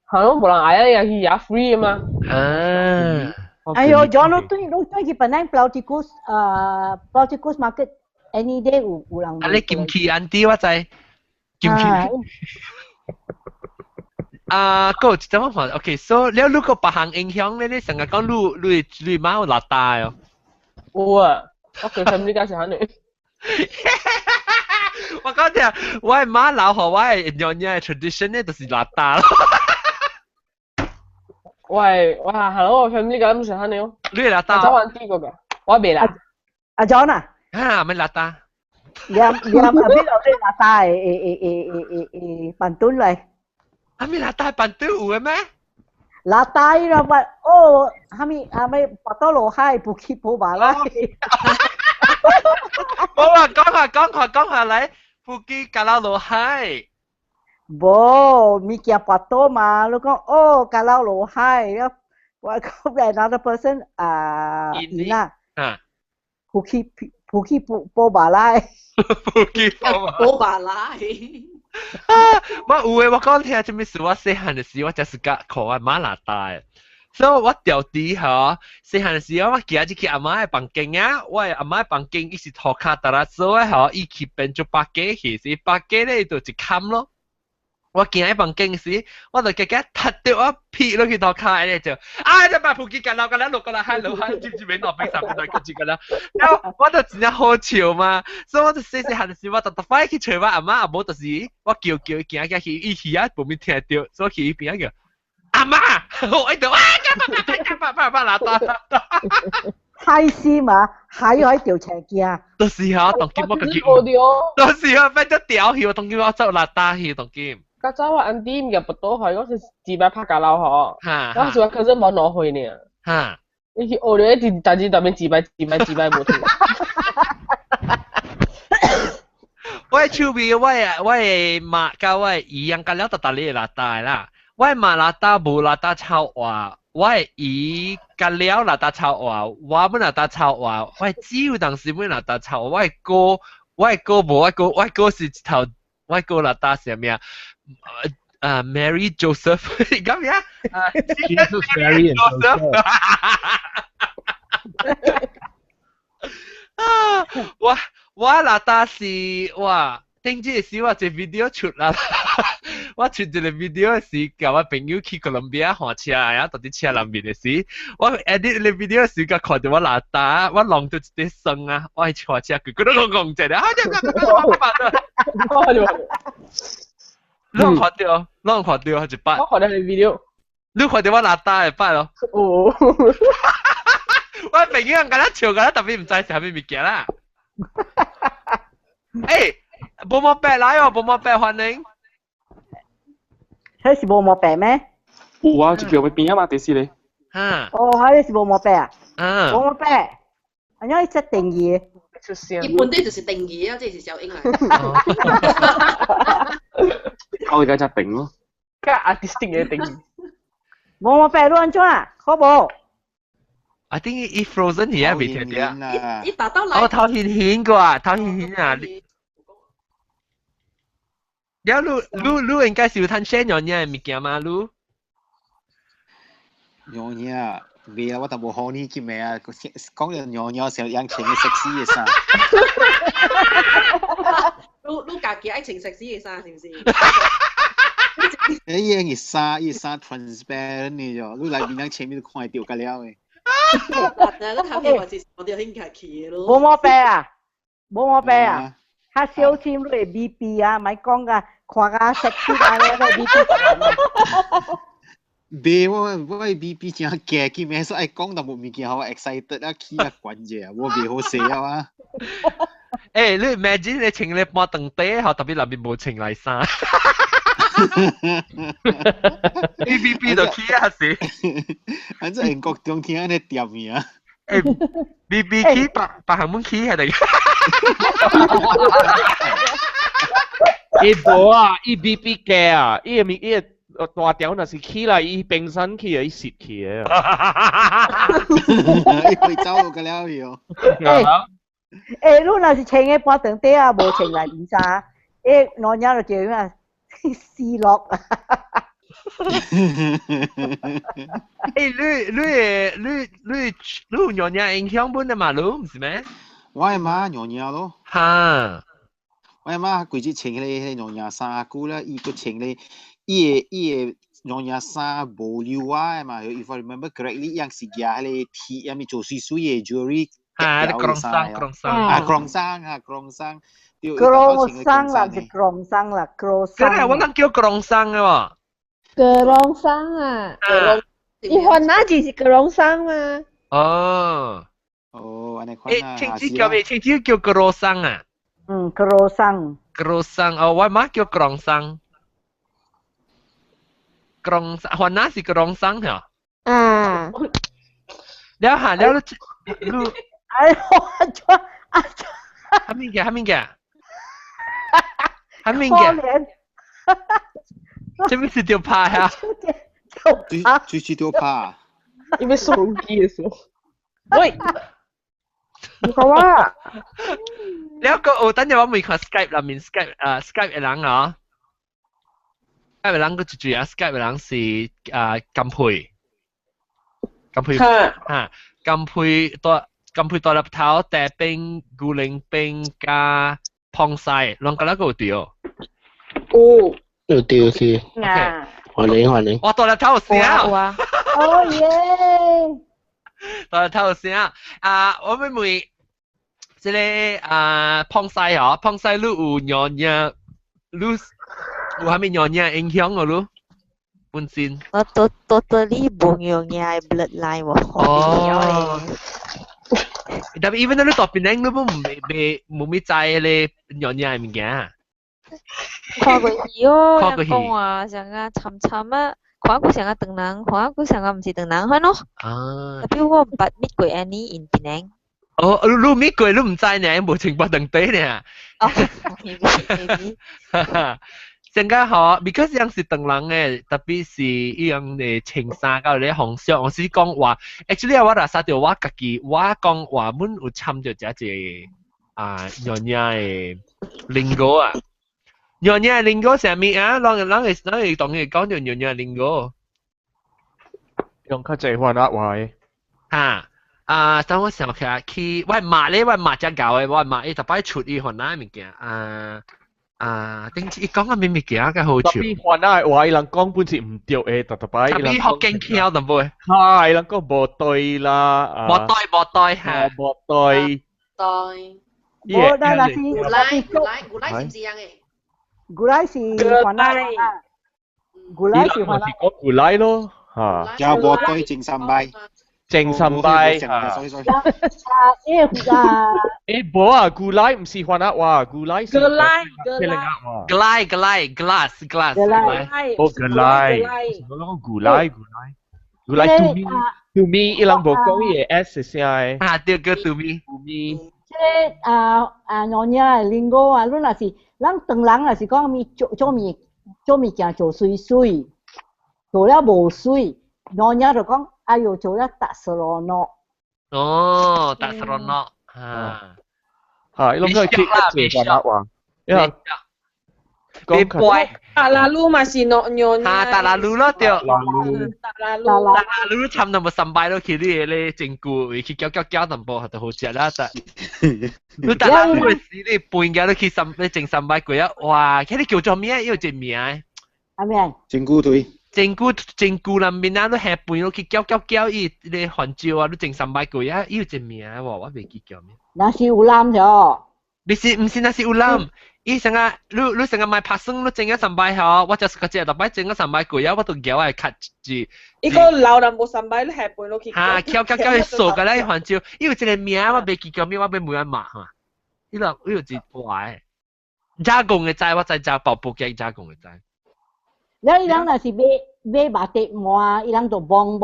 係咯，冇人嗌啊，又去也 free 啊嘛。哎呦，John 都去本來 Plauticus market。Any day 有人。你kimchi 安啲我知。kimchi。個怎麼講 ？OK，so 你如果別行影響咧，你成日講你媽有邋遢哦。有啊，我佢唔知解釋下你。我講啲啊，我係媽老何，我係娘娘嘅 tradition 咧，就是邋遢咯。喂，哇，hello，我唔知解釋下你哦。你係邋遢。我走玩啲個㗎，我未啦。阿 John 啊。咩邋遢？邊度啲邋遢誒笨墩嚟？咩邋遢笨墩有嘅咩？邋遢啦，喂，哦，咩白多羅海不去補馬啦？好啊，講下嚟，不去加拉羅海。冇，咪叫白多嘛？你講哦，加拉羅海，我講 another person Ina。不去波馬拉，不去波馬拉。我有誒，我講聽做咩事？我細漢嘅時，我就是甲看我媽邋遢，所以我掉啲嗬，細漢時我行入去阿媽嘅房間啊，我阿媽嘅房間伊是塗骹搭啦，所以嗬，伊去變做百幾去，是百幾咧就一冚咯。我行喺房間時，我就夾夾踢掉我撇落去塗骹咧就，你把撲機架落個啦，落個啦，落下接住俾落冰上邊度跟住個啦，然後我就真係好笑嘛，所以我就細漢時我就快去找我阿媽阿母，就是我叫佢行去，伊去啊後面聽到，所以去伊邊叫。阿媽，我喺度爸啦，太師嘛，喺喺條斜鏡。到時候當劍我個劍，到時候變咗屌戲，當劍我走邋遢戲當劍。嗰陣我安啲唔入到去，嗰時自擺拍架樓嗬，嗰時我佢真冇攞去呢。嚇！你去學咗一但係特別自擺冇停。我係出邊，我係馬甲，我係一樣，咁了特你邋遢啦。我馬拉達無拉達超話，我伊甲了拉達超話，我本拉達超話，我只有當時本拉達超話，我哥無，我哥是頭，我哥拉達是咩啊？Mary Joseph 咁樣？Jesus Mary and Joseph 我拉達是哇。頂住時我隻 video 出啦，我出咗個 video 時，叫我朋友去哥倫比亞看車啊，到啲車裏面嘅時，我 edit 個 video 時，佢看到我邋遢，我浪到一啲聲啊，我係坐車，佢都講正啊，你看到一擺，我看到你 video，你看到我邋遢一擺咯，我朋友咁樣笑㗎，特別唔知係咩物件啦，冇冇白來哦，冇冇白歡迎。迄是冇冇白咩？有啊，就叫佢變啊嘛，第四咧。嚇！哦，迄是冇冇白啊？冇冇白，安尼即定義。一般啲就是定義啊，即係小英嚟。我而家就定咯。梗係 artistic 嘅定義。冇冇白亂咗啊？好冇？I think it frozen here 未聽到。一打到嚟。哦，頭顯過啊，頭顯啊。แล้วรู้應該是有攤寫樣嘢嘅物件嘛？รู้樣嘢未啊？我就冇學呢啲咩啊？講樣嘢時候樣情嘅食屎嘅衫。รู้家己愛情食屎嘅衫是唔是？依樣嘅衫 transparent 嘅啫，你嚟邊樣前面都看到㗎了嘅。你睇咩話是我哋興客氣咯。冇冇白啊！冇冇白啊！他小心你 BP 啊，咪講噶，看下食啲啊，你個 BP 別我 BP 正驚嘅咩？所以講到冇物件好 excited 啊，起啊關啫，我未好寫啊嘛。誒，你 imagine 你穿你半長底，後特別內面冇穿嚟衫。BP 就起啊死！反正英國中天你掂嘢啊！BB 起白行門起係嚟。伊無啊，伊 BB 嘅啊，伊大條那是起來，伊冰山起啊，伊蝕起啊。伊會走㗎了喲。你若是穿嘅半長底啊，無穿嚟面衫，老娘就叫咩？斯落啊！你樣嘢影響本啊嘛，你唔是咩？我係嘛樣嘢咯。嚇！我係嘛規日穿迄樣嘢衫褲啦，伊個穿咧，伊個樣嘢衫無溜啊嘛。If I remember correctly，樣是夾迄個 T，有咪做水水嘅 jewelry。啊，ក្រុ衫。啊，ក្រុ衫。ក្រុ衫啦，是ក្រុ衫啦，ក្រុ衫。嗰啲我諗叫ក្រុ衫嘅喎。ក្រុ衫啊！伊番那就是ក្រុ衫嘛。哦，安尼款啊。青椒叫ក្រុ衫啊。ក្រុ衫。ក្រុ衫，哦，我媽叫ក្រុ衫。ក្រុ衫，番那是ក្រុ衫嚇。啊。แล้วหาแล้วลูก哎呦，係咩嘅？係咩嘅？係咩嘅？這邊是條牌啊！最條牌。因為手機嘅時候。喂，唔好啊！แล้วก็等陣我咪看 Skype 裏面 Skype 嘅人啊 ，Skype 嘅人個最主要 Skype 嘅人是金培。咁配咁配多粒頭，แต่冰古靈冰加碰晒，兩個那個掉。有掉是。還領。我多粒頭先啊！哦耶！多粒頭先啊！我妹即個碰晒嗬，碰晒你有樣嘢，你有係咪樣嘢影響我咯？本身。我 totally 冇樣嘢 bloodline 喎。Tapi even kalau top Penang tu pun mumi cai le nyonya ni kan. 看過有人講話成個沉沉啊，看過成個長人，看過成個唔是長人看咯。Tapi 我唔捌 meet 過 any in Penang。哦，你 meet 過你唔知呢，冇情況等對呢。哦，maybe。成個好 ，because 樣是長人嘅，特別是依樣嘅青衫到你紅色，我是講話 ，actually 我打殺掉我自己，我講話滿有參咗只nyonya 嘅 lingo 啊。nyonya lingo 係咩啊？啷個當佢講咗 nyonya lingo。用較濟話話嘅。等我想下去，我罵只狗嘅，我罵伊特擺出伊可能物件定伊講個咩物件嘅好笑。特別話那話伊人講本是唔對嘅，特別。特別學勁巧淡薄。係，伊人講無對啦。無對嚇。無對。對。無對啦是。古拉是唔是樣嘅？古拉是華納。古拉是華納。講古拉咯，嚇。有無對正三拜。正三拜。無啊，古拉唔是華納話，古拉是。glass。哦，古拉 to me 伊人無講伊嘅 S 係啥嘅。對個 to me。即nyonya lingo 啊，你若是咱長人若是講咪做物件做水水，做了無水，nyonya 就講哎呦做了特色咯喏。哦，特色咯喏。伊攏可以去做華納話。講佢。達拉魯嘛是nyonya。達拉魯咯對。達拉魯差唔多冇三拜咯，佢啲嘢咧整固，佢攪淡薄，就好食啦。你達拉魯嘅時你半嘅都佢整三拜過啊！哇，佢哋叫做咩？要隻名。係咪？整固對。整固入面啊，都下半咯，佢攪伊你韓照啊，都整三拜過啊，要隻名喎，我未記叫咩。那是有攬咗。唔是那是有攬。伊成個你成個買拍生都整咗三拜嗬，我就是個隻特擺整咗三拜過啊，我都叫係 cut 住。伊個老人冇三拜都下半咯，佢。攪數㗎啦，韓照，伊有一個名我未記叫咩，我俾每人罵嚇。伊個字壞，加工嘅齋我再加爆布嘅加工嘅齋。伊人若是買馬蹄滿，伊人就幫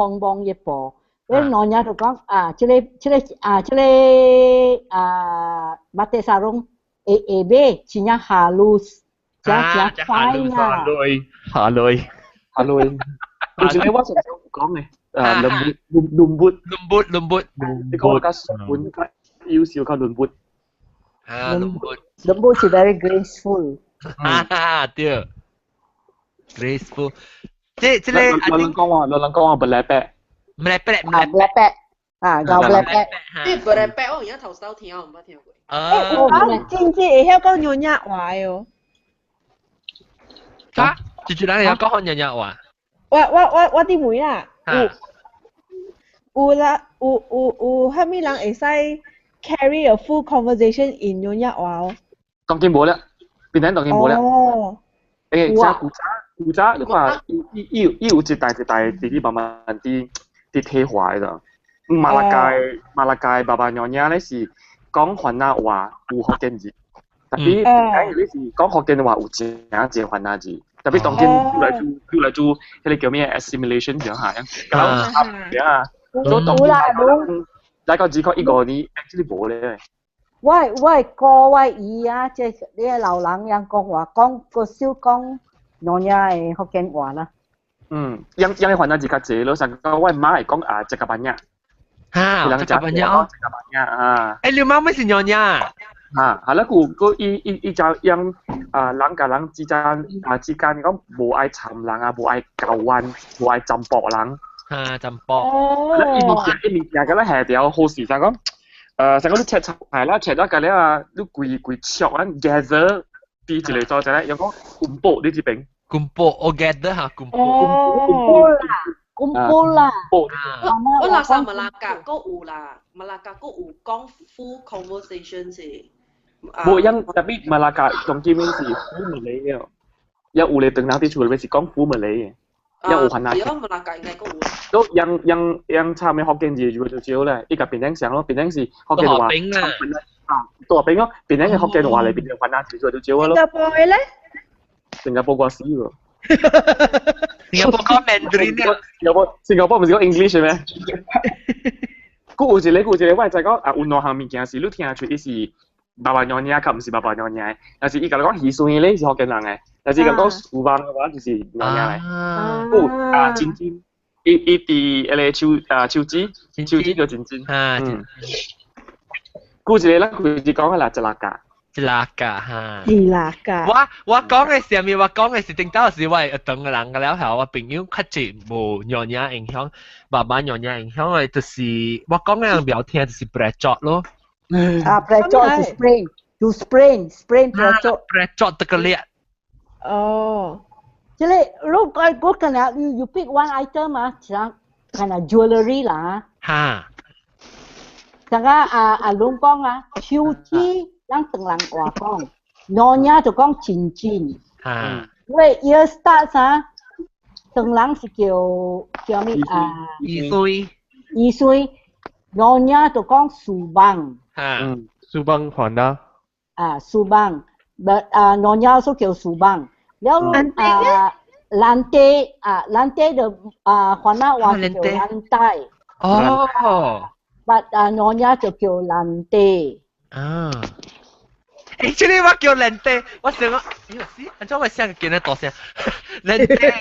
一步。你nyonya就講這個馬蹄沙龍。買真係halus，真快啊！halus，有時我成日講嘅，lembut，你講個本要少個lembut，lembut 是 very graceful。對 ，graceful。即係老人講話不賴白，搞不賴白。啲不賴白，我而家頭先聽我唔聽過。我知會曉講nyonya話喎。嚇？住哪裡有講nyonya話？我啲妹啊，有蝦米人會使 carry a full conversation in nyonya話喎？當然冇啦，變成當然冇啦。哦。古早你話伊有一代啲慢慢啲退化㗎。馬拉街爸爸nyonya咧是。講華納話有福建字，特別假如你是講福建話有正華納字，特別當然要來做迄個叫咩 assimilation 上下樣，咁樣啊，所以當然大家只講一個你 actually 冇咧。我各位姨啊，即係啲老人樣講話講個少講nyonya嘅福建話啦。因為華納字較濟咯，成個我媽係講隻個板呀。cakap banyak. Lu mama si nyonya. Hala ku i yang lang ka lang 之間講無愛尋人啊，無愛舊運，無愛浸博人，嚇浸波。一年嘅咧係條好時就講，成個啲赤茶係啦，赤咗嘅咧啊，都攰灼啊 gather 啲字嚟做就咧，有講kumpul呢支餅。kumpul gather 嚇 kumpul啦。我那時候馬拉加個有啦，馬拉加個有講 full conversation 是。Yang tapi Malaka Tongki Min si Fu Malay ya. Yang ule teng nanti cuma besi kong Fu Malay. Yang u Hana. Iya Malaka應該個有。都yang差咩學經字就最少咧，依個變成上咯，變成是學經話。ตัว餅咯，變成嘅學經話嚟變成雲南字最少咯。新加坡咧？新加坡過死喎。新加坡講 Mandarin 啊？新加坡唔係講 English 咩？顧住你，喂就係講啊，運動行面件事，你聽下出啲是。爸爸娘娘，佢唔是爸爸娘娘，有時依個講耳順咧是學緊人嘅，有時咁講樹棒嘅話就是娘娘嚟。啊，尖尖，一啲誒手指叫尖尖。顧住你啦，佢哋講嘅啦，就辣㗎。辣㗎嚇。辣㗎。我講嘅時候，我講嘅是頂多是我係當個人嘅了後，我朋友較濟無娘娘影響，爸爸娘娘影響嘅就是我講嘅人聊天就是 Brejot 咯。Brejot is sprain Brejot. Brejot 得個叻。哦。即係如果可能 you pick one item 啊，像可能 jewelry 啦。嚇。成個龍講啊，手指讓等人話講，娘就講錢錢。嚇。因為 ear starts 啊，等人是叫咩啊？二歲，娘就講樹棒。Subang Honda. Subang. But Nyonya also 叫 Subang. แล้วlantai the Honda was 叫 lantai. Oh. But Nyonya 就叫 lantai. Actually 我叫 lantai， 我想講，安怎我想見得多聲 lantai，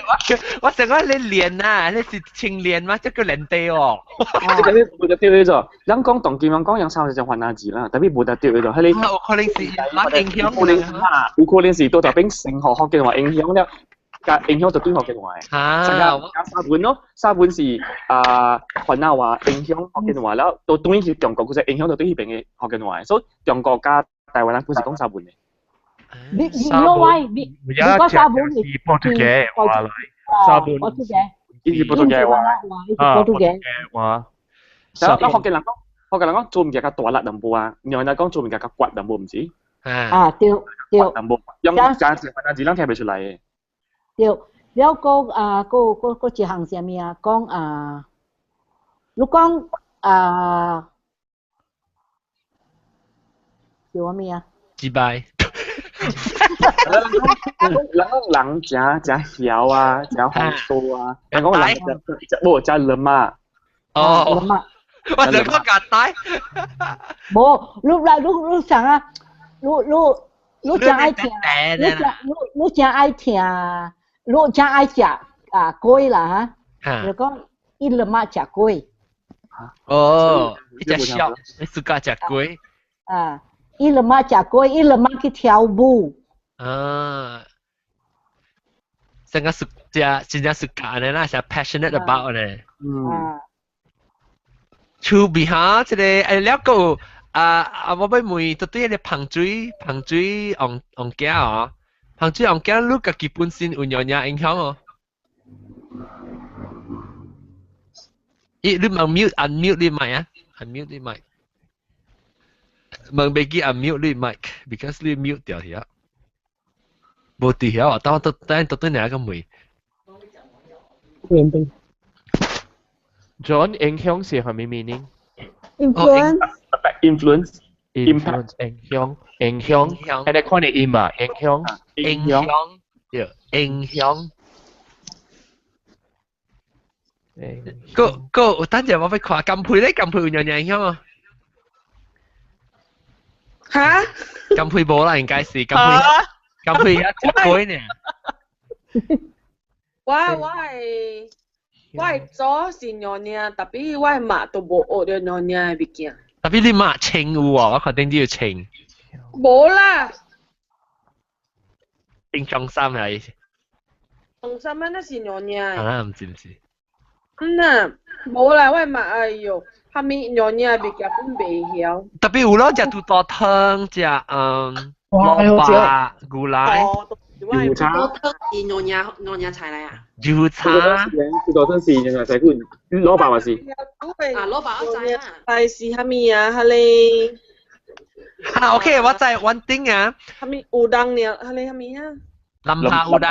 我想講你練啊，你是青練嗎？即叫 lantai 哦。冇得掉呢咗，人講同劍人講有三隻雲南字啦，特別冇得掉呢咗，係你。有可能是影響。有可能是到就變成學嘅話影響了，影響就對學嘅話。沙本咯，沙本是雲南話影響學嘅話แล้ว到對於中國嗰隻影響到對於邊嘅學嘅話，所以中國加台灣人本是講沙本嘅。You know why? Because sabon is Portuguese 話嚟，沙本。呢啲Portuguese話。但係學嘅人講做唔嘅大辣淡薄啊，然後人講做唔嘅骨淡薄唔知。對。淡薄，因為簡直字兩聽唔出嚟嘅。對，แล้ว個一項係咩啊？講你講叫乜嘢啊？幾拜。人真曉啊，真好數啊。人講人冇真人嘛。哦。我想講夾帶。冇，你想啊，你真愛聽，你真愛聽，你真愛食粿啦嚇。你講伊人嘛食粿。哦，你只笑，你自家食粿。伊人嘛食粿，伊人嘛去跳舞。成個真正是假的啦，是 passionate about 呢。厝邊下即係了個我要問到底你香水紅鏡啊，香水紅鏡你自己本身有影響哦。你問 unmute 你咪啊 ，unmute 你咪。問別記 unmute 你咪 ，because 你 mute 掉咗。冇掉咗啊！等你一個妹。John 影響是係咩 meaning？ Influence。影響。係你講你音啊？影響。對，影響。個，等陣我俾看金配咧，金配有樣影響啊！嚇？金配冇啦，應該是金配。咁佢而家食粿呢？我係做是娘娘，特別我媽都冇學到娘娘嘅物件。特別你媽稱有喎，我確定都要稱。冇啦。定中衫係。中衫咩？那是娘娘。啊，唔知。呐，冇啦，我嘛哎哟，下面娘娘别夹本未晓。特別有咯，只肚多湯，只蘿蔔、牛奶。牛叉。多湯是娘娘菜嚟啊？牛叉。多湯是娘娘菜款，蘿蔔還是？啊，蘿蔔我知啊。但是下面啊，係你。OK， 我知 one thing 啊。下面烏冬呢？係你下面啊？林下烏冬。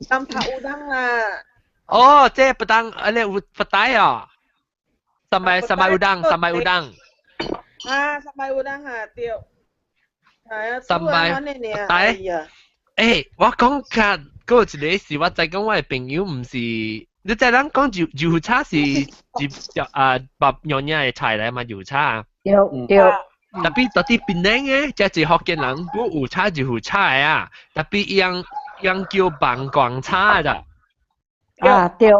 lâm thảo udang là chế pedang ale petai à sampai udang sampai udang hả tiêu sampai petai 我講㗎嗰一個是我在講我嘅朋友唔是你在咱講油叉是白娘娘嘅菜嚟嘛油叉對特別檳城嘅即係福建人都有叉油叉嘅啊特別樣叫棒光叉的。對。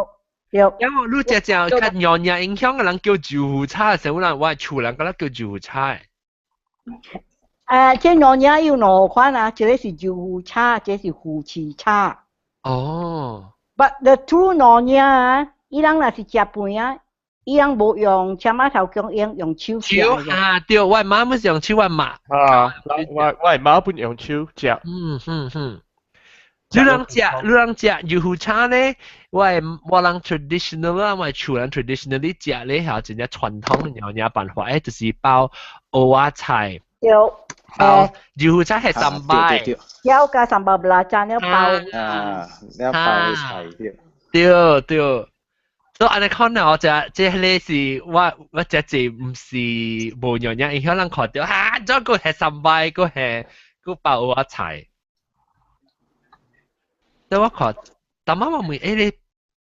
因為你只看娘娘影響嘅人叫油叉嘅時候，我係厝人覺得叫油叉。即娘娘有兩款啊，一個是油叉，一個是胡翅叉。哦。But the true 娘娘啊，伊人若是食飯啊，伊人無用車馬頭姜，用手食。啊，對，我媽咪是用手啊嘛。我媽本用手食。你人食油叉咧，我人 traditional 啦，我厝人 traditionally 食咧，係真正傳統娘娘辦法，就是包蚵仔菜。包油叉係三擺。有加三百不拉炸了包。了包菜對。所以安尼講咧，我即係是我即唔是無娘娘影響人看到，咗個係三擺，個包蚵仔菜。但我看，但媽媽問你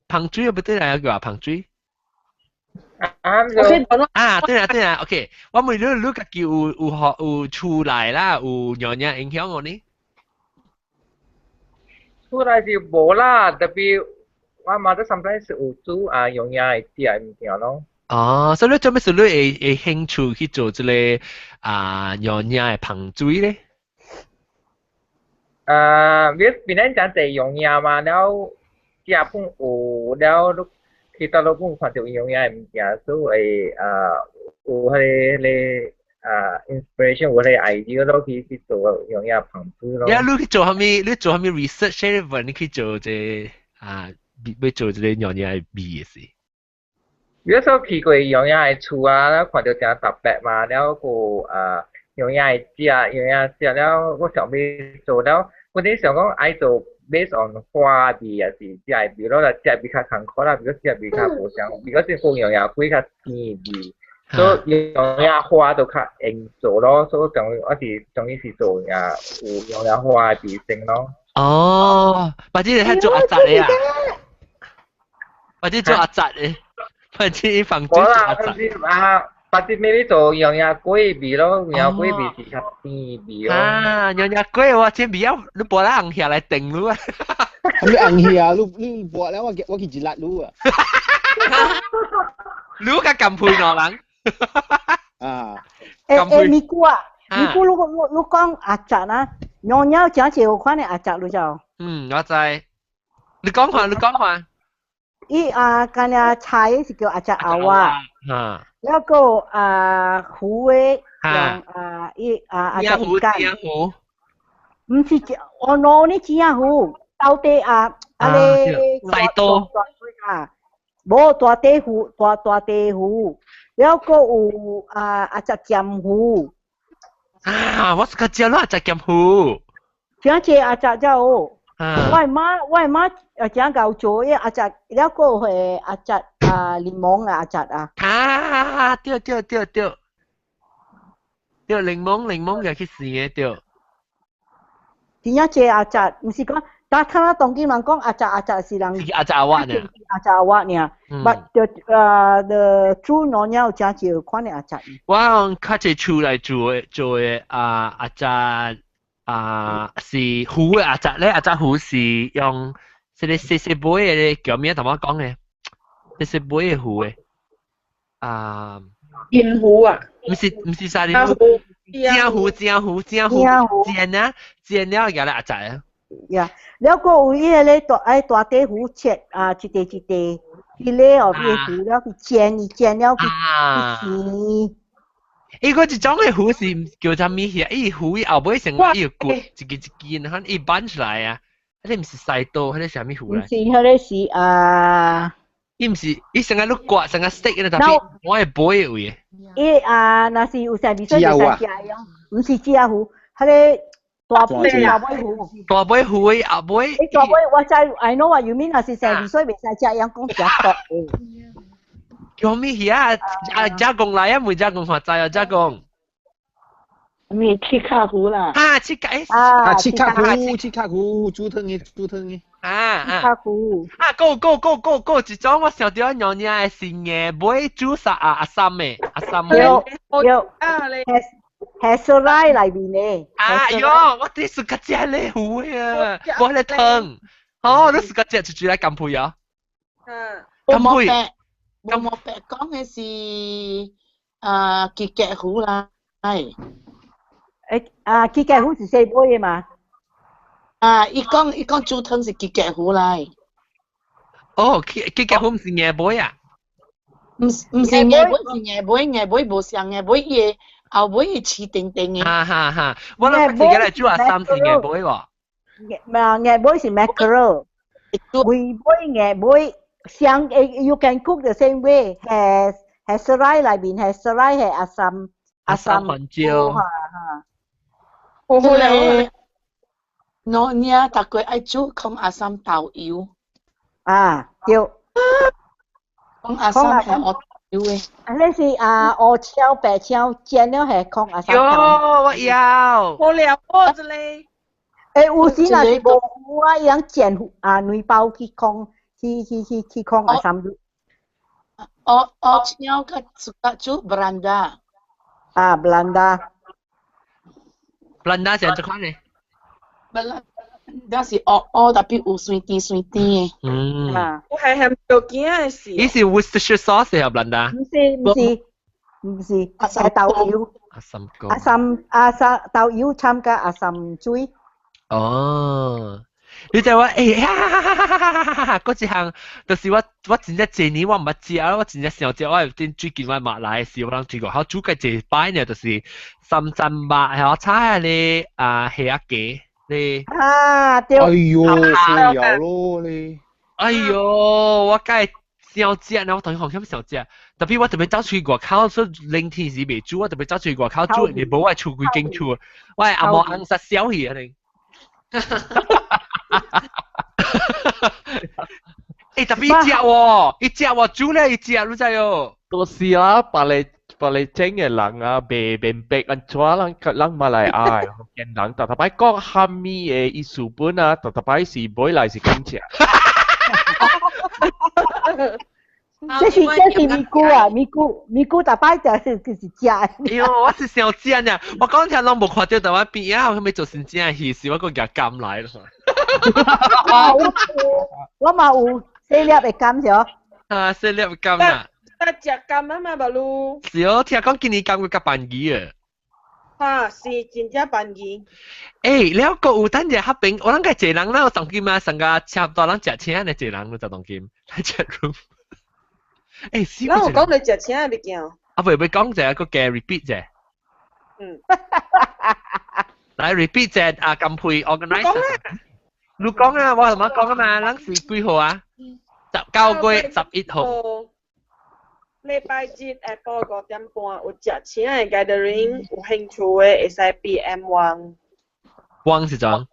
香水有冇對嚟叫香水？對啦 ，OK。我問你家己有厝內啦，有娘娘影響我呢？厝內是無啦，特別我媽都 sometimes 有煮娘娘嘅食物件咯。哦，所以你做咩事？你會興趣去做這個娘娘嘅香水咧？邊啲講係用嘢嘛，แล้ว食本有แล้ว其他都本看到用嘢唔件，所以有係inspiration 有係 idea 咯，去做用嘢旁邊咯。你去做下面 research 咧，你去做這要做這個用嘢味嘅事。如果說去過用嘢嘅厝啊，แล้ว看到正特別嘛，แล้ว個用嘢食，แล้ว我想要做แล้ว我哋想講愛做 based on 花味啊，是只係比如啦，只係比較艱苦啦，比如只係比較無相，比如是講用嘢貴較甜味，所以用嘢花都較容做咯，所以我是總之是做有用嘢花味性咯。哦，或者你係做阿雜嘅啊？或者做阿雜嘅，或者房主做阿雜。或者咩做用嘢龜味咯，用嘢龜味是較甜味咯。用嘢龜我這味啊，你把它紅下來定咯啊！你紅下，你把了我去一辣咯啊！你個咁配我人啊！咪姑啊，咪姑你講阿雜啊，娘娘真係有款嘅阿雜你知？我知。你講看。今日菜是叫阿雜牛啊。แล้วก็หูเวอย่างอาจารย์กันไม่ใช่อ๋อโน่นี่จีนหูเต้าเตะอะไรไซโตโบตัวเตะหูแล้วก็อาจารย์แกมหูว่าสกัดเจ้าล่ะอาจารย์แกมหูเจ้าเจ้าอาจารย์เจ้าว่าอาจารย์เก่าโจ้อาจารย์แล้วก็อาจารย์檸檬อาจารย์對檸檬又去試嘅對點樣借阿澤唔是講但係睇當今人講阿澤是人阿澤話呢阿澤話呢 but the true 娘娘真係有款嘅阿澤我講較濟厝嚟做嘅阿澤是糊嘅阿澤咧阿澤糊是用即係細杯嘅叫咩同我講嘅細杯嘅糊嘅鹽糊啊唔是沙梨糊煎糊煎了有咧阿澤啊呀，แล้วก็有伊个咧大地虎切啊，一地，伊咧哦，伊虎了佢煎了佢煎。伊個一種嘅虎是叫做咩嘢？伊虎後尾成個伊個一件，可能伊搬出來啊，迄個唔是西刀，迄個係咩虎嚟？唔是，迄個是啊。伊唔是，伊成個碌刮，成個 stick 嘅，特別我係背嘅位。伊啊，那是有12歲就食樣，唔是只虎，迄個。大杯虎，大杯虎，後尾。大杯我知 ，I know what you mean，係12歲未使食樣講食毒。叫咩嘢啊？加工嚟啊，唔加工發債啊，加工。咩切卡虎啦？切卡虎，豬湯嘅。切卡虎。go，一種我想到娘娘係嘅妹煮殺阿三嘅，阿三。有。係素拉裏邊嘅。喲，我啲是個只咧虎啊，我咧湯。哦，都是個只出嚟撳配啊。撳配。冇白講嘅是結腳虎啦，係。結腳虎是四杯嘅嘛？伊講豬湯是結腳虎啦。哦，結腳虎唔是椰杯啊？唔是椰杯，是椰杯無像椰杯嘢，後尾係似定嘅。哈，我諗自己嚟煮下三是椰杯喎。椰杯是 mackerel， 梅杯椰杯。像you can cook the same way， 係serai裏邊係serai係阿三紅椒。好咧，我呢大概愛煮講阿三豆油。對。講阿三係我豆油嘅。呢是黑椒白椒煎了係講阿三豆。喲，我要。好了，我這裡。有時若是無糊啊，樣煎麵包去講。去講阿三度。我椒個suka煮 Belanda。Belanda。Belanda 係做款嘅。Belanda 是黑特別有酸甜嘅。我係鹹椒件嘅事。伊是 Worcestershire sauce 係 Belanda。唔是，係豆油。阿三豆油參加阿三水。哦。你就話嗰一項，就是我真正這年我唔知啊，我真正想知，我係最近我買來嘅時候，我諗住個好煮嘅一擺呢，就是三珍肉，係我炒你蝦啊雞你。對。哎呦，衰了咯你。哎呦，我梗係想食，我同學咁想食，特別我特別走出去外口，所以冷天時未煮，我特別走出去外口煮，你冇話出幾間厝，我係阿毛硬實小氣啊你。特別一隻喎，一隻喎煮咧一隻，你知哦。到時啊，把你整嘅人啊，白安怎人馬來嗌，見人特別講蝦米嘅意思本啊，特別是買來是咁食。這是咪菇啊，咪菇特別就是食。哎呦，我是想食呢，我講聽攏冇看到台灣邊啊，後尾做成真係是我個日監來咯。我嘛有4粒嘅監咗。4粒嘅監啊。食監啊嘛，不如。是哦，聽講今年監會夾辦機啊。是真正辦機。แล้วก็有單嘢合併，我諗係一人啦，我當今啊成個差唔多人食錢嘅一人咯，就當今喺 chat room。嗱，我講你食錢係咪叫？不講就係個嘅 repeat 啫。嚟 repeat 啫，咁配 organizer。你講啊，我同我講啊嘛，諗是幾號啊？19月11號。禮拜日下晡5點半有食錢嘅 gathering， 有興趣嘅會使 PM 王。王是怎？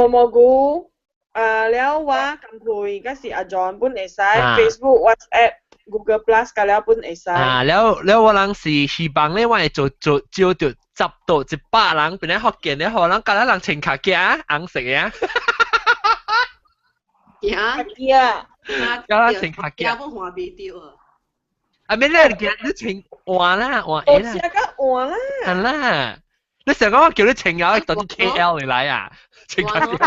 蘑菇。แล้วว่าคำพูดก็สิอาจารย์ปุ่นเอไซ Facebook WhatsApp Google Plus ก็แล้วปุ่นเอไซแล้วว่าลัง是希望咧ว่า做招到10到100人變咧學見咧可能隔一人穿卡機啊硬食嘅隔一穿卡機啊本換未掉啊咩咧你穿換啦換 A 啦換啦係啦你成日講我叫你穿有一段 KL 嚟嚟啊穿卡機如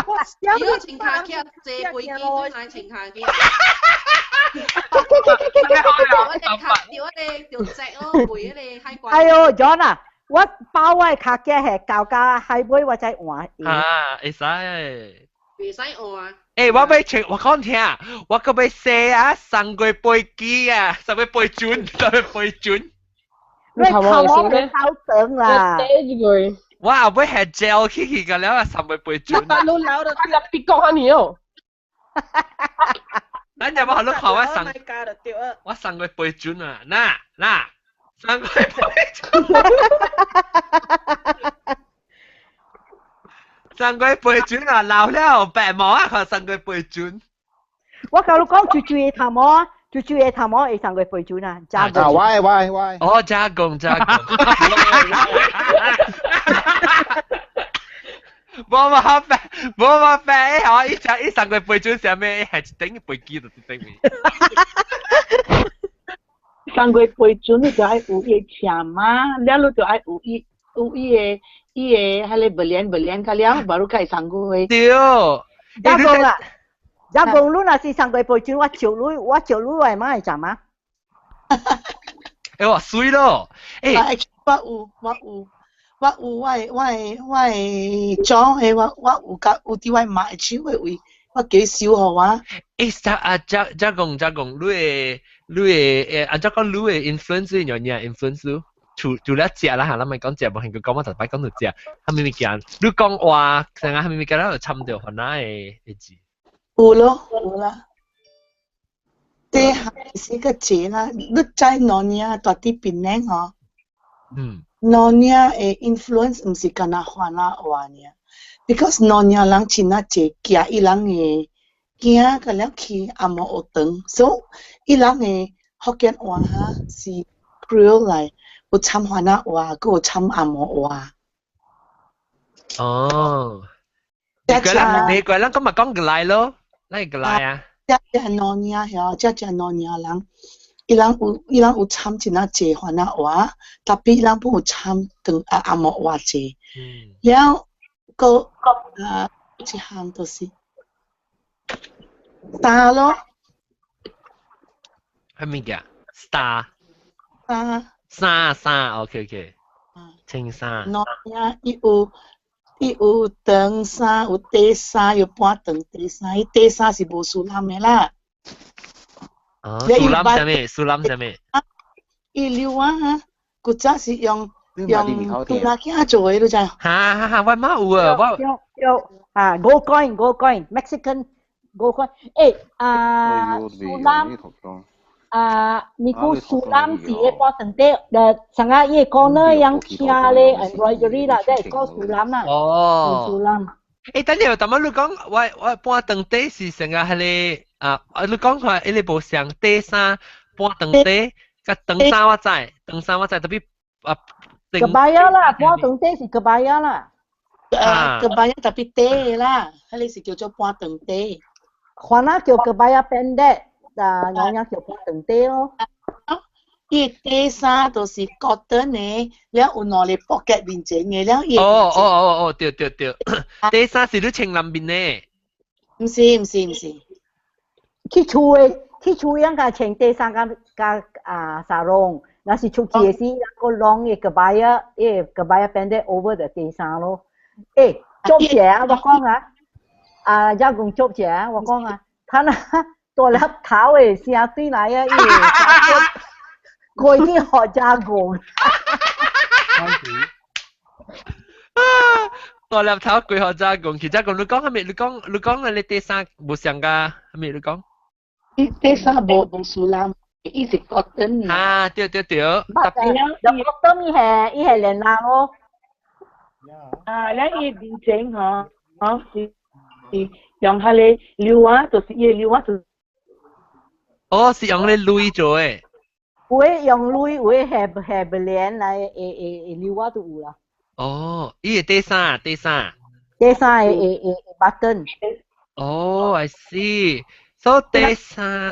果穿卡機借背機都係穿卡機我哋條隻咯背你閪怪哎呦 John 啊我包我卡嘅係教教海杯或者換。會使。袂使換。我要請我講聽，我個要寫啊，上個飛機啊，上個飛轉。你頭我哋手等啦。我後尾係 gel 去㗎了，上個飛轉。但老老的那別講下你哦。咱就冇好我上個飛轉啊，嗱，上個飛轉。上個背轉啊，鬧了白毛啊，佢上個背轉。我教你講住嘢頭毛，住嘢頭毛係上個背轉啊，加工。喂。哦，加工。冇乜啡，我一上個背轉上面係頂背機度頂面。上個背轉你就係有嘢搶嘛，了你就係有嘢。伊個迄個不練個了，baru開上個會。對。加工你若是上個背轉，我照你為乜係怎啊？我衰咯。我裝誒，我有啲位買手嘅位，我幾少好啊？加工，你怎講你嘅 influence 樣嘢 influence？除了食啦嚇，咱咪講食，無興佢講我就擺講到食，係咪咪講？你講話成日係咪咪講咧？就參到可能嘅字。有啦。這係個字啦，你在哪裡大啲變靚嗬？哪裡嘅 influence 唔是干那換啦話呢 ？because 哪裡人前那隻驚伊人嘅驚個了去阿冇學堂，所以伊人嘅福建話嚇是 Creole 嚟。有參華那話，佢有參阿摩話。哦，你個人咁咪講個來咯，哪個來啊？即係諾尼亞係，即係諾尼亞人，伊人有參真啊濟華那話，特別伊人不有參跟阿摩話濟。然後個一項就是star 咯。係咩嘅 star？衫 ，OK， 青衫。喏呀，伊有長衫，有短衫，有半長短衫。伊短衫是無樹林的啦。樹林啥物？伊溜啊，古早是用杜拉基做的，你知？哈，我冇有啊，有啊 ，gold coin Mexican gold coin， 樹林。Niku sulam si po tente da sanga ye corner yang kia le embroidery lah, that is called sulam lah. Sulam. 等陣頭先你講我半長底是成日係你你講佢係你部上底衫半長底，個長衫我知，特別kebaya lah, 半長底是kebaya lah. Kebaya tapi teh lah, 係你是叫做半長底。可能叫kebaya pendek。我有條半長底咯，伊底衫都是 cotton 嘅，然後有攞嚟 pocket 面整嘅，然後伊對，底衫是你穿南邊嘅，唔是，去厝樣個穿底衫個沙龍，那是出街時個 long 嘅kebaya pendek over 的底衫咯，做嘢啊，我講啊，一共做嘢啊，我講啊，睇下。ตัวรับเท้าเสียที่ไหนอ่ะอีกอยที่หอจากงตัวรับเท้ากอยหอจากง其實講你講係咪？你講你第三冇上噶係咪？你講？第三冇樹林，伊是 cotton 啊，對。特別 cotton 伊係連藍咯。แล้ว伊面整嗬，是用下你溜啊，就是伊溜啊就。是用你鐳做嘅。會用鐳，會係鏈嚟溜啊都有啦。伊係底衫。button。I see。所以底衫，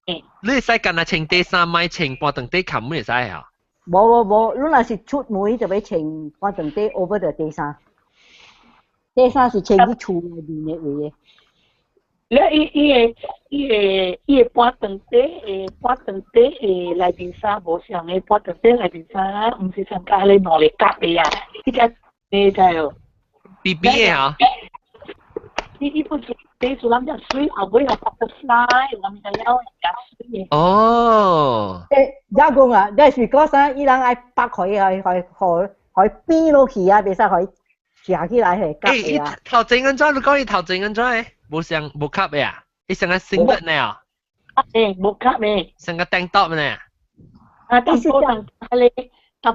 你會使幹那穿底衫，咪穿半長底冚唔會使啊？冇，你若是出門就要穿半長底 over 的底衫。底衫是穿喺厝內邊嘅位嘅。了伊搬凳底内面衫无像诶搬凳底内面衫，毋是像甲迄个两粒夹诶啊，伊只你知哦。BB 诶啊？伊本身第次人只水，后尾又拍得晒，人就了食水诶。哦。而講啊，你是講啥？伊人愛拔佢變落去啊，袂使佢夾起來係夾嘅啊。頭前安怎？你講伊頭前安怎誒？無像無吸嘅啊？伊成個 singlet 呢啊？無吸嘅。成個 tank top 呢？啊，淡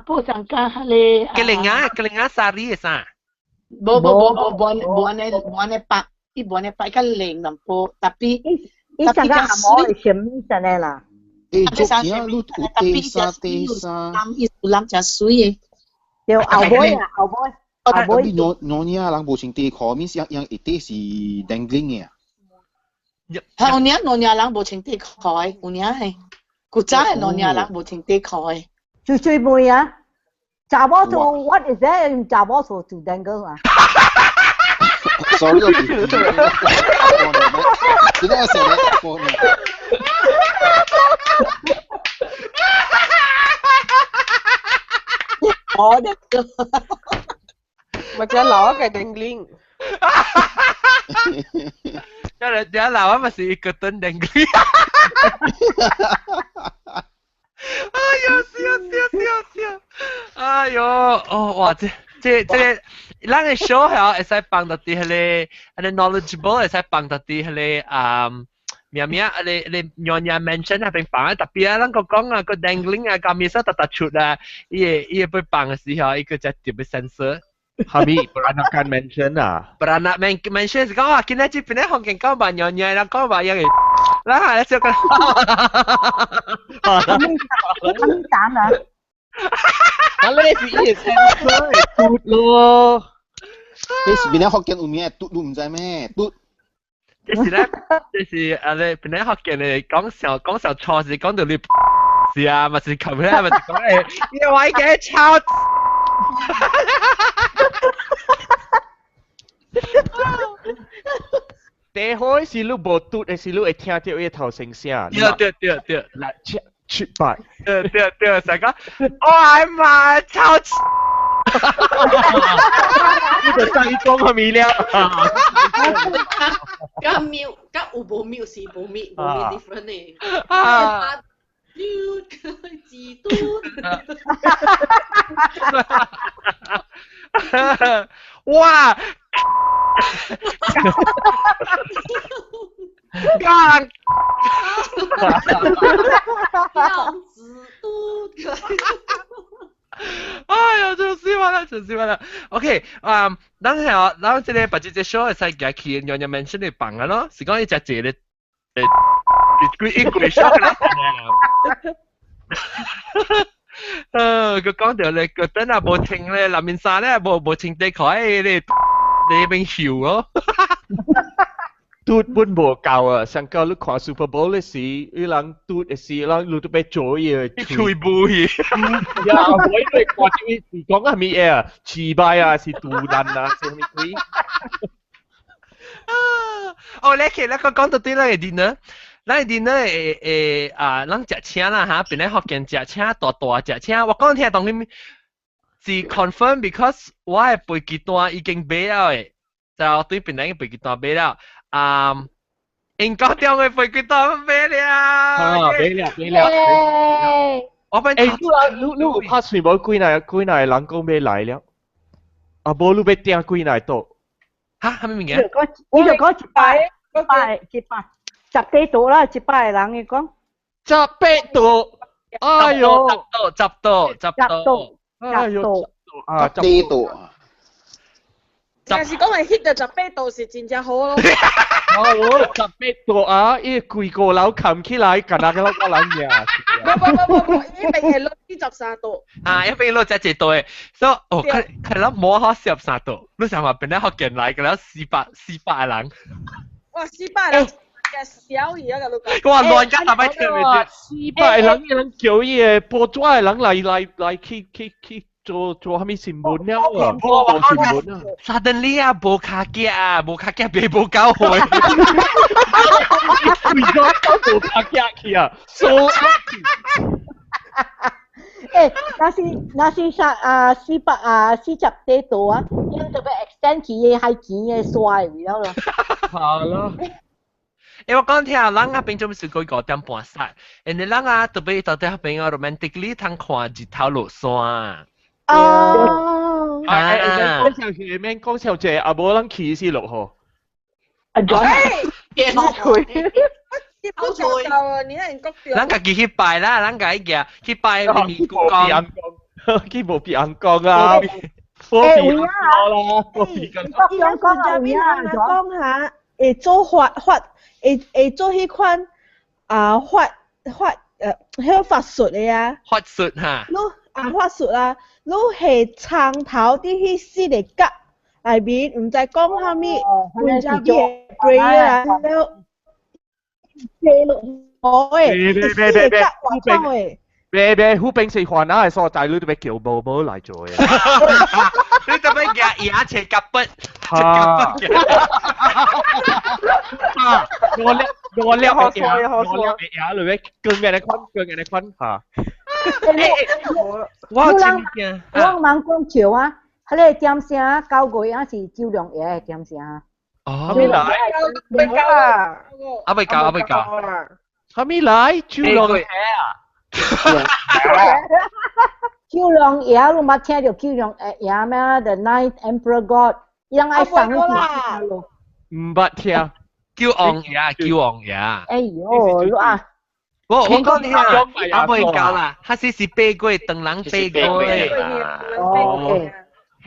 薄上加迄個。吉linga sari 嘅啥？無安尼白，伊無安尼白較靚淡薄，特別。伊上個阿毛係什麼真誒啦？做嘢你地沙，伊人真水嘅。有後尾啊，後尾。我人無穿地褲，面樣一啲是 dangling 嘅。有人無穿地褲，有係古早嘅人無穿地褲。最妹啊！查某圖 what is that？ 查某圖 to dangle 啊？Sorry， 我點解成日講呢？我的個，macam lawa kayak dangling。dia lawa masih ikutan dangling。哎呦，笑！哎呦，哦哇，這咱嘅 show 係會使幫到啲迄個knowledgeable，會使幫到啲迄個咩你讓人 mention 係邊幫啊？特別啊，咱講啊個 dangling 啊，咁面色突出啊，伊會幫嘅時候，伊個就特別 sensor。係咪peranakan mention 啊？ Peranak mention 是講啊，今日這邊咧學見講話讓人啦，講話樣嘅，啦係少個。咁膽啊！我呢是伊 sensor 嚟嘟咯。你是邊咧學見有咩嘟都唔知咩嘟？這是咧，這是啊！你邊咧學見你講上錯是講到你是啊，咪是琴咧，咪是講你呢位嘅抄。第開是你無嘟，還是你會聽到伊頭聲聲？對，來七百。對，成個我係嘛抄。呢個西裝係咪了？甲秒，甲有無秒是無秒 different 嘅。啊！自嘟。哇！幹！要自嘟。哎呀，真死完了。OK，咱這個把這 show 係使去讓人 mention 嚟幫啊咯，是講一隻字咧，一句 show 咧。佢講到你個燈啊冇停咧，南面山咧冇停地開，你邊笑咯。嘟本無夠啊！上個你看 Super Bowl 嘅時，啲人嘟嘅時，人你都俾做嘢，吹杯。呀，我以為掛住是講係咩嘢啊？自拜啊，是杜蘭啊，是咩鬼？哦，你講到啲啦嘅dinner。咱dinner 咱食車啦嚇，本來福建食車大食車，我講聽當你是 confirm because 我嘅飛機單已經買了誒，就對本來嘅飛機單買了，英國中嘅飛機單買了，買了。我本你拍全部幾耐人講買來了，啊無你要訂幾耐到？嚇，係咪嘅？你就講一百。10度啦，100個人嘅講。10度，哎呦，10度，哎呦，10度。但是講係 hit 到10度是真正好咯。哦，10度啊！伊幾個樓冚起來，近下個人呀。唔，一邊係落13度。啊，一邊落1度嘅，所以哦，佢諗摸下13度，你想話邊咧學見嚟嘅啦，400人。哇，400人。小而家個老哇，亂加大擺跳嚟400人叫伊個播抓嘅人嚟去做虾米新聞了啊？冇新聞啊！Suddenly 啊，冇卡夾啊，冇卡夾俾冇交會。為咗冇卡夾去啊？So 40度啊，因特別 extend 佢嘅係錢嘅衰為咗啦。係咯。我講聽啊，人啊平常是5點半曬，人哋人啊特別到底係邊個 romantically 通看日頭落山。哦。講笑啫，啊冇人企先落河。啊，別落佢。好錯啊！你係國掉。人家去拜啦，人家去拜面骨講，佢冇別人講啊。我別人講啦，我別人講下，做法。會做迄款迄法術嘅啊，法術嚇，法術啊，你係長頭啲迄個甲內面，唔知講蝦米，本身嘅 prayer 啊，了，寫落去，甲話講嘅。別，好平時看下係所在，你都俾叫冇嚟做嘅。你做咩嘅牙切夾筆？我叻學牙裏邊更嘅坤嚇。我問講潮啊，佢哋點聲9個月是照亮嘢點聲啊？哦，咪來？未教。係咪來？照亮嘢啊！照亮嘢，你冇聽到照亮嘢咩 ？The Ninth Emperor God，讓愛上啦。唔捌聽。叫昂嘢。哎呦，你啊！我講聽啊，我未教啦，他是背過等人背過。哦。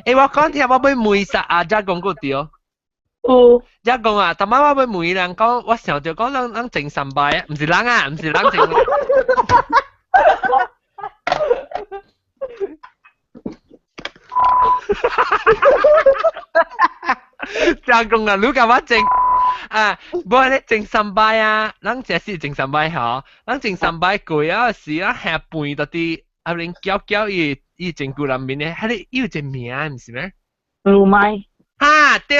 誒，我講聽，我俾梅薩阿姐講過啲哦。哦。一講啊，但媽我俾梅人講，我想就講人整神拜啊，唔是人啊，唔是人整。就講啊，你教我整啊，冇咧整三拜啊，人這是整三拜嗬，人整三拜攰啊時啊下半到啲，阿連叫伊整古人面咧，係你要隻名唔是咩？魯麥。哈對，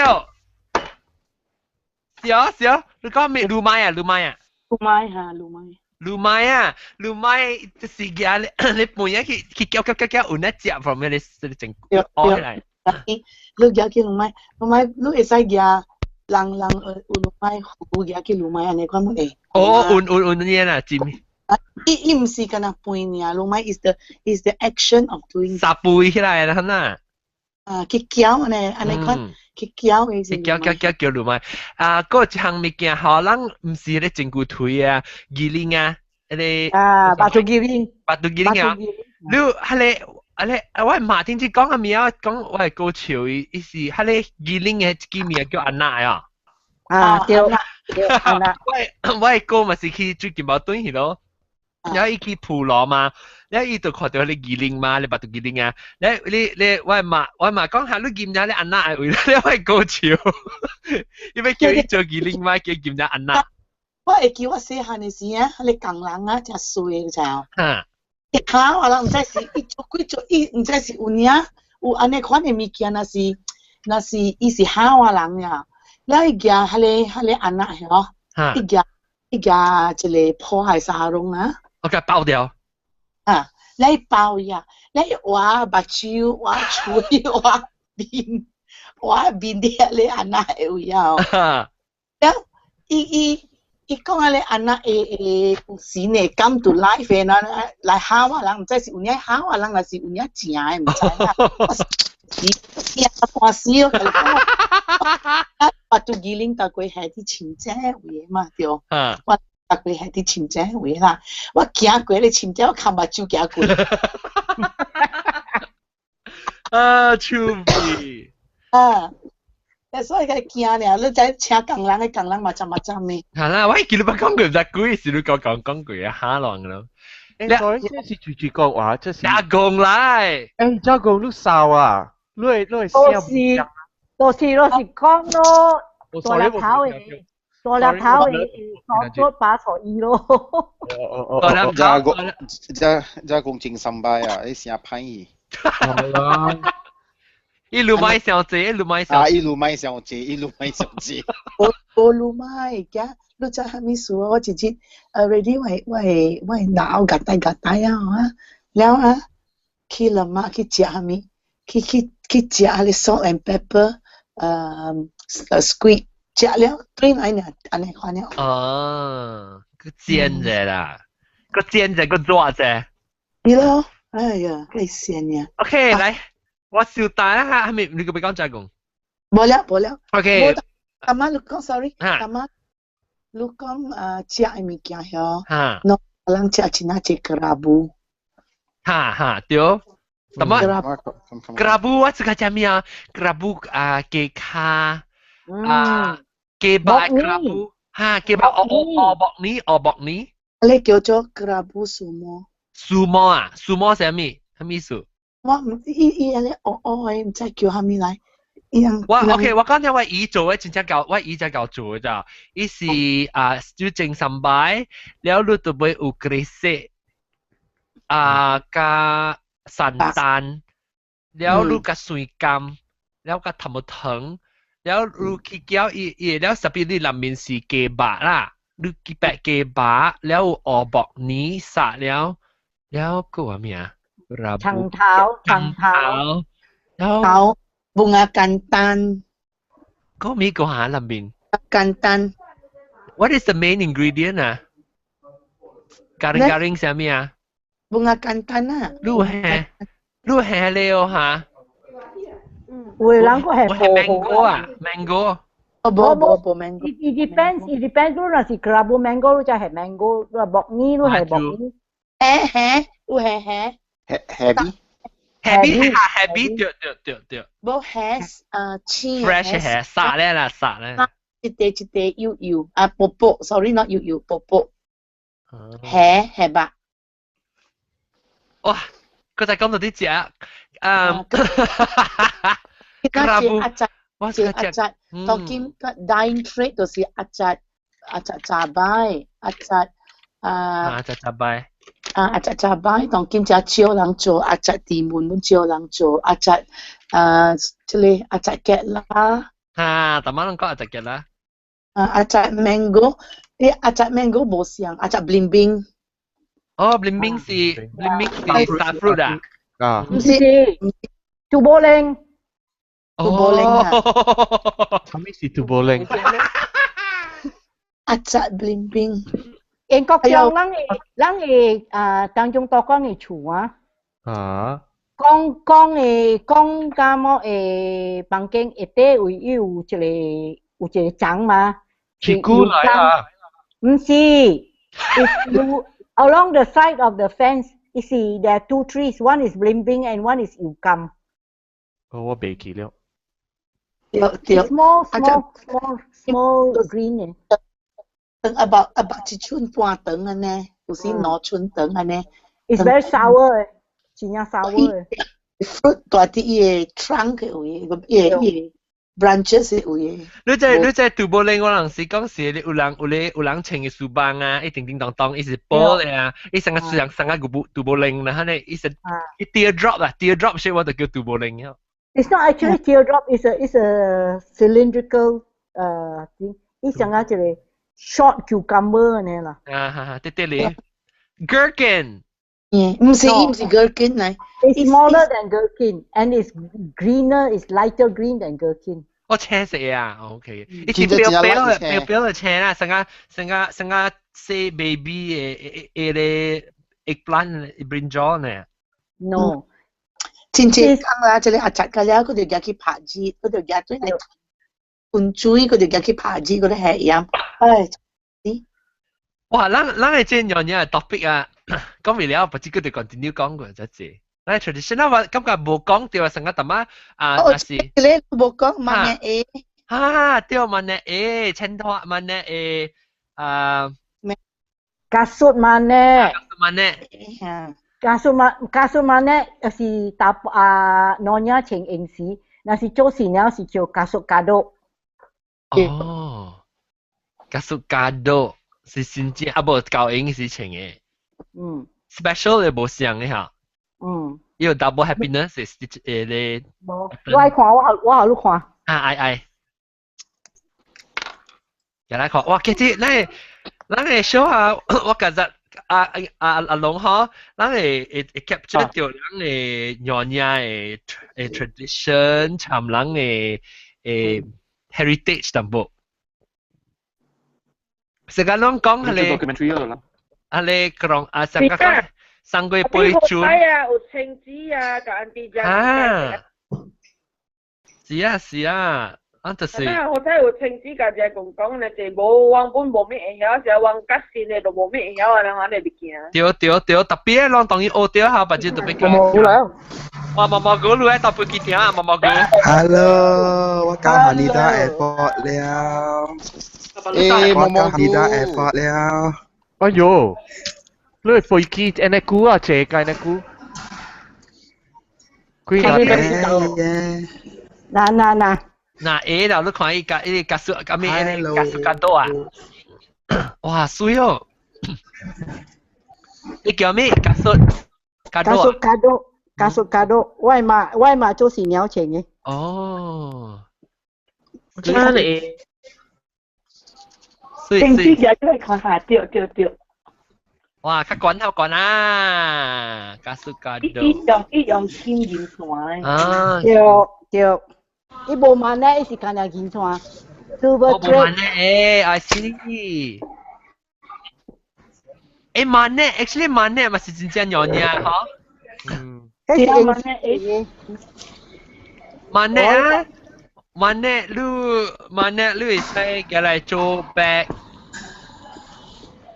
小，你講咩？魯麥啊。魯麥嚇，魯麥。魯麥就是嘅，你半夜去叫，有那隻 from 你整攞起來。你叫魯麥，你會使叫人有魯麥，有叫魯麥安尼款冇誒。哦，有呢啦，知咩？伊唔是干那背呢，魯麥 is the action of doing。撒背起來啦，嗱。啊，去叫安尼款，去叫嘅是。叫魯麥。啊，嗰一項物件，可能唔是咧整骨腿啊，魚鱗啊，啊，巴肚魚鱗啊，你我馬天子講下面啊，講我係高潮，意思係咧魚鱗嘅一個名叫安娜啊。啊，對，安娜。我係高咪是去最近冇對去咯。然後伊去普羅嘛，然後伊就看到你魚鱗嘛，你巴肚魚鱗啊，你我係講下你見咗你安娜係為咗你係高潮，因為叫伊做魚鱗嘛，叫見咗安娜。我會叫我細漢嘅時啊，你工人啊，真衰嘅就。一下話啦，唔知是伊做幾做，伊唔知是有影有安尼款嘅物件，那是伊是下話人呀。แล้วอีกอย่างฮัลเลอันน่ะเหรออีกอย่างจะเลยพอหายสารงนะโอเค爆掉แล้วเป่าอย่าแล้วว่าบัชิวว่าช่วยว่าบินเดียเลยอันน่ะเอวยาวแล้วอีก講咧อันน่ะสีเนี่ยกำตัวไลฟ์นะไลฟ์หาว่าหลังใจสิอุ่นเนี่ยหาว่าหลังน่ะสิอุ่นเนี่ยจริงไม่ใช่นะเนี่ยพอสิ我都二零大概係啲前者位嘛，對。我大概係啲前者位啦。我行過你前者，我看目睭行過。啊，超味。所以佢驚咧，你在請工人，嘅工人嘛咩？係啦，喂，叫你不講句唔得句，是你講句啊，下浪咯。所以這是主講話，這是。加工嚟。加工你少啊，你笑。都是講咯，大粒頭嘅，做把錯意咯。加工整三擺啊，你成歹去。好啦。一路买小姐，一路买小姐，一路买小姐，一路买小姐。我路買嘅，你就係咪數我直接ready 喂鬧夾帶啊แล้ว去了嘛去食係咪？去食係 salt and pepper squid 食了對嚟呢，安尼看了。哦，個煎啫啦，個煎啫個做啫。係咯，哎呀，幾鮮呀。OK，嚟。我小大啦，係咪你個俾講再講？冇了。OK。阿媽，你講 sorry。阿媽，你講食嘅物件嗬。嚇。我人食錢啊，食kerabu。哈，對。咁啊，kerabu 我食嘅咩啊？kerabu 雞卡雞巴 kerabu 嚇雞巴薄呢？你叫做 kerabu sumo。sumo 啊？sumo 係咩？係咩意思？我唔伊安尼唔知叫蝦米來。OK， 我講咗我姨做嘅，真正教我姨就教做嘅咋。伊是要正三擺，แล้ว你就會有grisy加散蛋，แล้ว你加水甘，แล้ว加頭毛糖，แล้ว你去叫伊，แล้ว特別你裡面是雞巴啦，你雞白雞巴，แล้ว有薄泥撒了個話咩啊？長頭，好bunga kantan 嗰咩個下裡面 kantan What is the main ingredient 啊 garing 係咩啊 bunga kantan 啊鹿係了嚇會兩個係 mango 啊 mango 冇 mango it depends 如果係 kerabu mango 就係 mango 如果薄呢都係薄呢Happy 對。冇 has 青 fresh 係殺咧。一地油薄 sorry not 油薄係吧？哇！佢就講到啲隻我食阿扎，當今個 dine trade 就是阿扎炸擺阿扎炸擺，當今只少人做，阿扎地門本少人做，阿扎即係阿扎嘅啦。大媽能講阿扎嘅啦。阿扎 mango， 阿扎 mango 冇上，阿扎 blimbing。哦 blimbing 是 star fruit 啊？唔是，tuboleng。什麼是 tuboleng？ 阿扎 blimbing。英國上人嘅當中多講嘅厝啊，講咁麼誒房間一底會有一個牆嘛，屁股嚟啊！唔是 ，along the side of the fence， you see there are two trees， one is blimbing and one is 油柑。我未記了。small green 嘅。about 一寸半長安尼，有時兩寸長安尼。It's very sour， 真正 sour。fruit 大啲嘢 trunk 嘅位，嘢 branches 嘅位。你在杜波林，我人是講是有人穿嘅書包啊，一叮叮當當，一是波嘅啊，一成個杜波林啦，呢一是 teardrop 啦 ，teardrop shape 我就叫杜波林啊。It's not actually teardrop. It's a cylindrical thing. 伊成個一個 short cucumber 呢啦。對咧 ，gherkin。唔是 gherkin 嚟。It's smaller than gherkin and it's greener. It's lighter green than gherkin. 我青色啊 ，OK。一條標嘅青啦，成個細 baby 嘅 eggplant brinjal 呢。No。真正講啦，即係阿扎嘅了，佢哋夾去拍子，佢哋夾對嚟灌水，佢哋夾去拍子嗰啲係飲。唉，哇！咱係真樣嘢 topic 啊，講完了，不知佢哋 continue 講過就係。咱 traditional 我感覺冇講掉成個乜那是。你冇講乜嘢？對乜嘢？青花乜嘢？kasut mana? Kasut mana si tap nonya cheng eng si, nasi cho si nya si cho kasut kado. Oh, kasut kado si新鮮，啊無教英是請嘅。Special 嘅無相嘅嚇。有 double happiness 是咧。我爱看，我好看。啊爱。又来看，哇！其實咱嘅 show 啊，我覺得阿龍嗬，咱會 capture 到咱嘅原嘅tradition，參咱嘅heritage 淡薄。成個攏講係咧講啊，成個講上個背轉。有青子啊，個安迪啊，是啊。我睇有青子家姐講咧，就無往本無咩會曉，就往甲線咧就無咩會曉啊，人哋袂驚。對，特別攏當然學掉下，或者特別講。冇啦。哇，毛毛哥，你喺特別幾點啊？毛毛哥。Hello， 我到Haneda Airport 了。毛毛哥。Haneda Airport 了。哎呦，你係飛機誒？你估啊，借計你估？佢係嗱。嗱 A 啦，你看伊加速加咩？加速加多啊！哇，水哦！你叫咩？加速加多？加速加多，外馬就是鳥情嘅。哦，真係。政治嘅都係看下，對。哇，較管啊！加速加多。一樣天然線。啊，對。伊無慢咧，伊是干那金川。無慢咧，I see。慢咧 ，actually 慢咧，咪是真正樣嘢嗬。慢咧啊，慢咧，你會使過來做 back。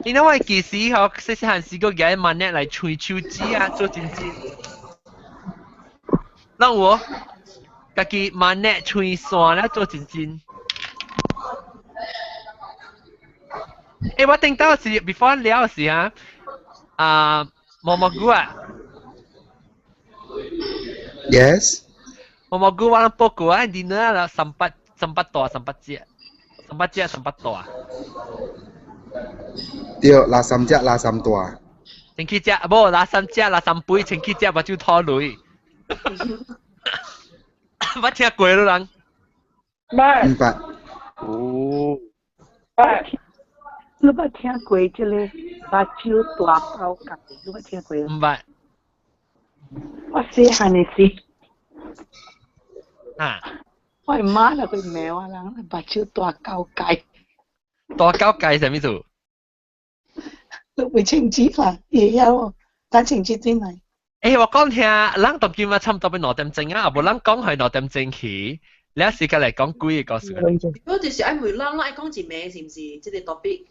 你諗我幾時嗬？細細漢時個嘅慢咧嚟吹手指啊，做真正。讓我。家己慢咧吹線咧做真。我聽到是 before 聊時啊，毛毛菇啊。Yes。毛毛菇我諗報告啊，dinner 啦300多啊。對，拿3多。前幾隻冇拿3杯，前幾隻我就拖累。捌聽過咯，人。唔捌。哦。你捌聽過即個目睭大高角？你捌聽過？唔捌。我細漢嘅時。啊。我媽就佢罵我人目睭大高界。大高界係咩意思？你會清楚啦，會曉，但清楚點嚟？我講聽，人當今嘛差唔多要2點鐘啊，無人講係2點鐘起，你一時間嚟講幾個故事。嗰段時愛梅人愛講一名是唔是？即個 topic。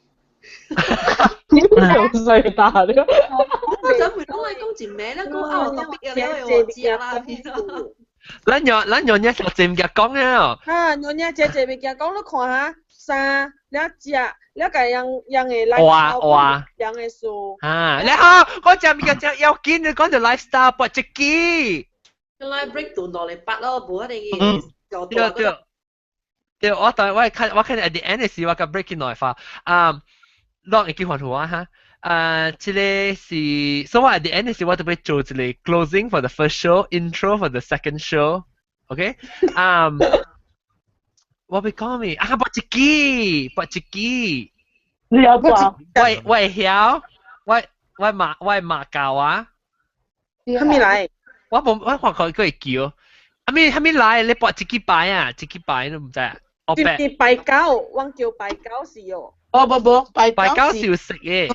你好衰大了。我想梅人愛講一名咧，講out topic 啊，你我知啦。咱用嘢實際物件講啊。用嘢實際物件講，你看下衫，你食。了解人嘅 lifestyle， 人嘅數。你好，我就咪就要見你講到 lifestyle， 不只機。個 life break 斷落嚟8咯，冇一定嘅。對，我看 at the end 時我個 breaking 來發，落嚟叫換圖啊嚇，即係是，所以 at the end 時我特別做一個 closing for the first show，intro for the second show，OK？我被講咩？不一機。你有講？喂曉，喂馬教啊？係咪嚟？我看佢叫，係咪來？你播一機擺啊？一機擺都唔知啊？是拜狗，我叫拜狗是哦。不，拜狗是要食嘅。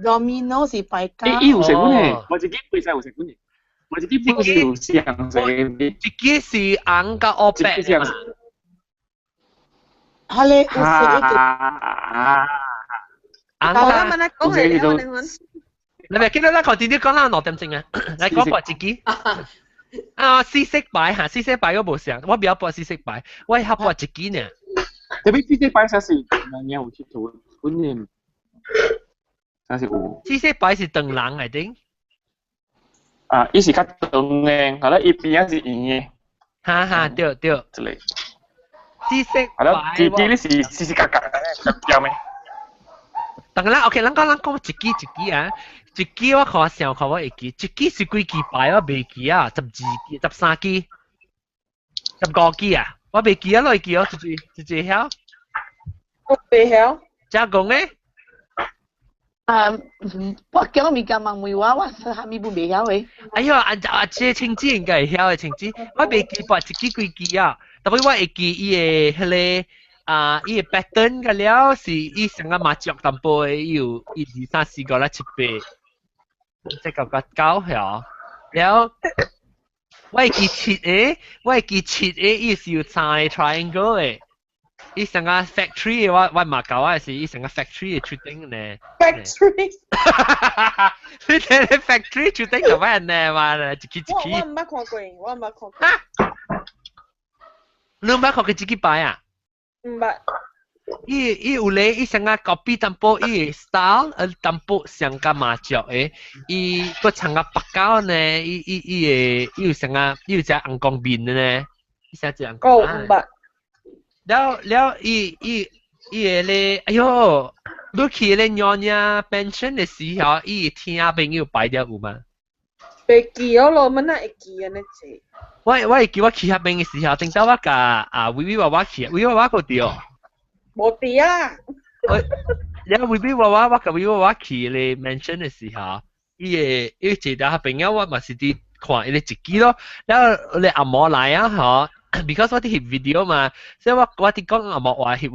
Domino 是拜狗。伊有食款嘅，我自己背晒有食款嘅。我自己不是有相食嘅，自己是紅甲烏白嘅嘛。係咧，有食嘅。你咪記得啦，佢點啲講啦，6點鐘啊，你講播自己。試色擺嚇，試色擺嗰部上，我比較播試色擺，我係播自己呢。特別試色擺才是人有去做觀念，才是有。試色擺是長人嚟定？伊是較長嘅，係啦，伊邊仔是圓嘅。對。之類。知識係啦，自己你是格格嘅，有咩？當然啦 ，OK， 咱講自己啊，一支我看上看我會記，一支是幾支牌我未記啊，12支、13支、15支啊，我未記啊，攞記哦，一曉。我未曉。真講誒？我叫我咪講問梅話，我下面不未曉誒。哎呦，這青枝應該會曉嘅青枝，我未記噃，一支幾支啊？特別我會記伊個迄個。伊個 pattern 個了是伊成個麻雀淡薄誒，有1、2、3、4個啦7、8，即個個9曉。了，我會記7個，我會記7個，伊是有3個 triangle 誒，伊成個 factory 我嘛搞啊是伊成個 factory 嘅出頂呢。factory。你睇你 factory 出頂做咩呢嘛？一支。我唔捌看過，我唔捌看過。你唔捌看過自己擺啊？唔捌。伊有咧，伊成個 copy 淡薄伊 style， 淡薄像個麻雀誒，伊個成個白膠呢，伊有成個伊有隻紅光面嘅呢，伊成隻紅光。哦，唔捌。了，伊個咧，哎呦，你去咧娘娘 pension 嘅時候，伊聽朋友擺掉有嗎？袂記哦咯，乜那會記安尼濟。我會記我去遐邊嘅時候，等到我甲微娃娃去，微娃娃個掉。冇掉啊！然後微娃娃我甲微娃娃去咧 mention 嘅時候，伊一到遐邊啊，我嘛是啲看伊咧一支咯。然後你阿嬷來啊，嗬 ，because 我啲翕 video 嘛，所以我啲講阿嬷話翕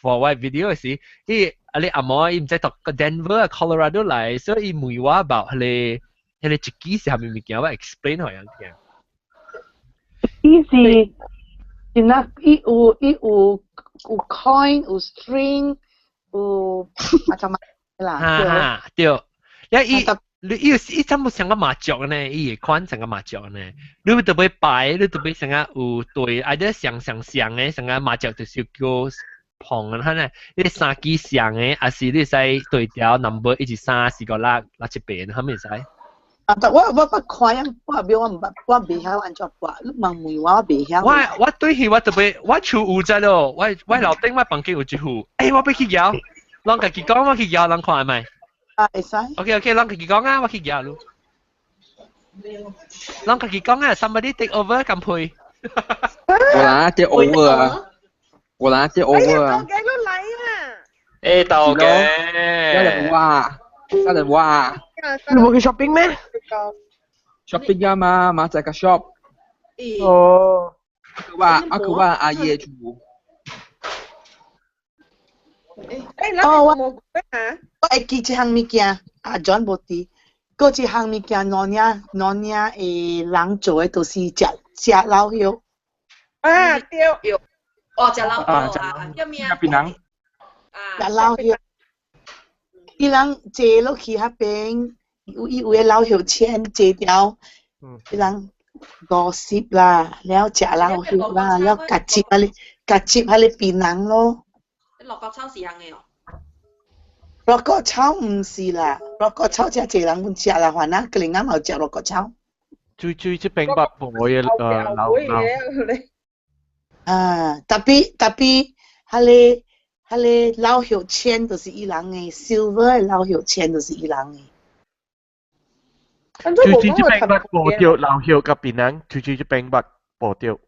我 video 嘅時，你阿嬷伊唔知讀個 Denver Colorado 來，所以伊問我 about 迄個一支是蝦米物件，我 explain 佢樣嘅。伊是，然後伊有 coin 有 string 有macam啦。對。伊差唔多成個麻雀呢，伊會款成個麻雀呢。你特別擺，你特別成個有對，或者像嘅成個麻雀就是叫碰啊，呢，你3支像嘅，還是你使對調 number 1、2、3、4、5、6、7、8，係咪使？但我看樣，我未曉安怎畫，你問梅話我未曉。我對佢我特別，我厝有隻咯，我樓頂我房間有一戶，我要去搖，啷家己講我去搖，啷看係咪？會使。OK，啷家己講啊，我去搖咯。啷家己講啊 ，somebody take over 咁配。我拿take over 啊！我拿take over 啊！豆嘅都嚟啊！誒，豆嘅，有人話，有人話。你冇去 shopping 咩 ？shopping 啊嘛，馬仔個 shop。哦。Aku話阿爺住。我會記一項物件，阿 John 無佇。嗰一項物件，農業誒人做誒，都是食老肉。啊，對。哦，食老肉啊，叫咩啊？邊人？食老肉。伊人坐落去遐邊，有誒老肉錢坐條，伊人50啦，了食老肉啦，了夾接迄個檳榔咯。落角炒是樣嘅哦。落角炒唔是啦，落角炒只濟人本食啦，反正佢哋啱好食落角炒。最即並不薄嘅老。特別迄個老肉錢就是伊人嘅 ，silver 嘅老肉錢就是伊人嘅。最即並不薄掉老肉甲檳榔，最即並不薄掉。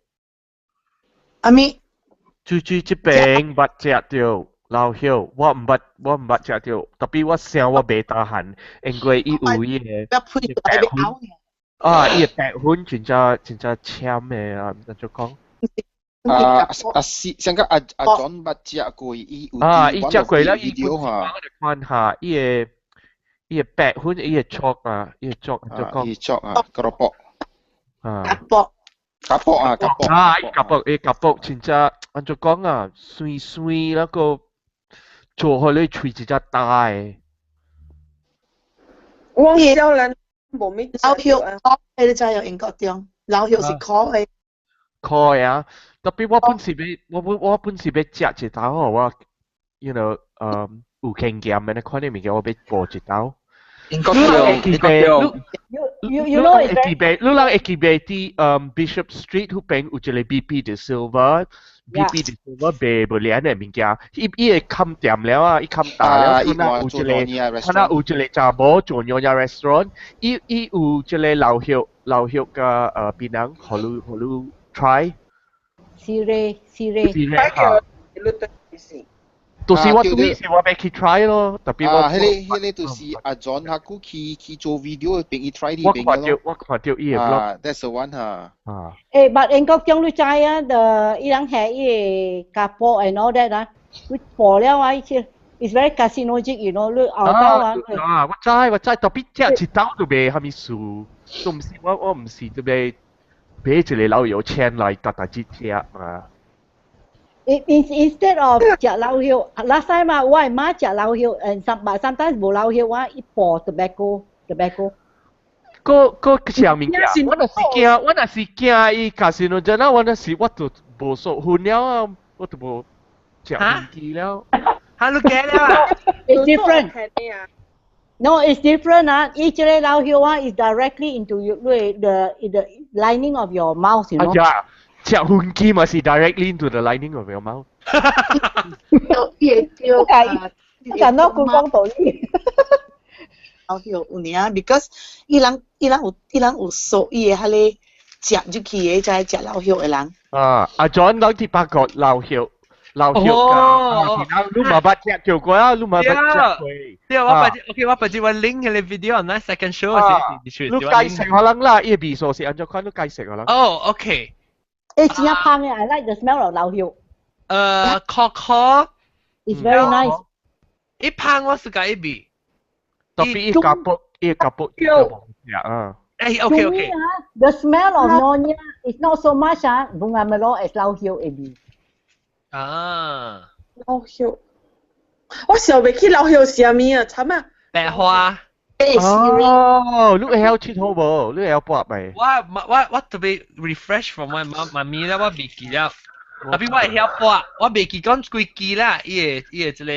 阿咪？最即並不食掉。老曉，我唔捌食到，特別我想我未打閒，因為伊有伊個白粉，伊個白粉真正攕嘅啊，唔就講。上個阿 John 捌食過，伊食過啦，伊看下，伊個白粉，伊個粥啊，伊個粥就講。伊粥啊，keropok。kapok，真正按就講啊，酸酸那個。做開你喙真正大誒。我少人無咩老肉烤誒，你知有英國中，老肉是烤誒。烤誒啊！特別我本時要食一刀吼，我 you know 有經驗嘅，你看你物件我要播一刀。英國中。You know it. 你人會記得啲Bishop Street 嗰邊有一個 BP de Silva。BB 就是我賣不靚嘅物件，伊會冚店了啊，伊冚大了，看那有一個查某做樣嘢 restaurant，伊有一個老血嘅檳榔，好你 try。Sire。嚇。就是我對是我要去 try 咯，特別我。迄個就是阿 John 下古去做 video 並伊 try 啲病咯。我看到伊個 blog。That's the one 嚇。but 英國將你知啊，the 伊人係伊個家婆 and all that 啊，佢破了啊，伊 it's very carcinogenic you know， 你熬到啊。我知，特別隻一刀都未係咪數，都唔是我唔是特別俾一個老有錢來搭隻隻啊。Instead of 食老葉 ，last time 啊，我係媽食老葉，and sometimes 冇老葉啊，伊破 tobacco。個上面嘅，我那是驚伊卡士諾真啊，我都無數混了啊，我都無食唔記了。嚇你驚了 ？It's different. No, it's different 啊！伊即個老葉啊 is directly into the lining of your mouth, you know. 食混機嘛是 directly into the lining of your mouth。不敢攞官方道理。老葉有呢 ，because 伊人有數伊嘅迄個食入去嘅，就係食老葉嘅人。阿 John 講啲八個老葉㗎，你冇捌食叫過啊？你冇捌食過？對，我把我 link 嘅 video 那 second show 先。你解釋可能啦，伊味素是按照看你解釋可能。哦 ，OK。真係香嘅 ，I like the smell of 老葉。coco。It's very nice。一香我是介意味。特別伊夾卜啊。OK。The smell of Nyonya is not so much bunga melon as 老葉嘅味。老葉，我想未起老葉是啥物啊？慘啊！白花。哦，你會曉佚佗無？你會曉搏未？我特別 refresh from 我媽咪啦，我未記了。特別我會曉搏，我未記講幾記啦，伊個即個。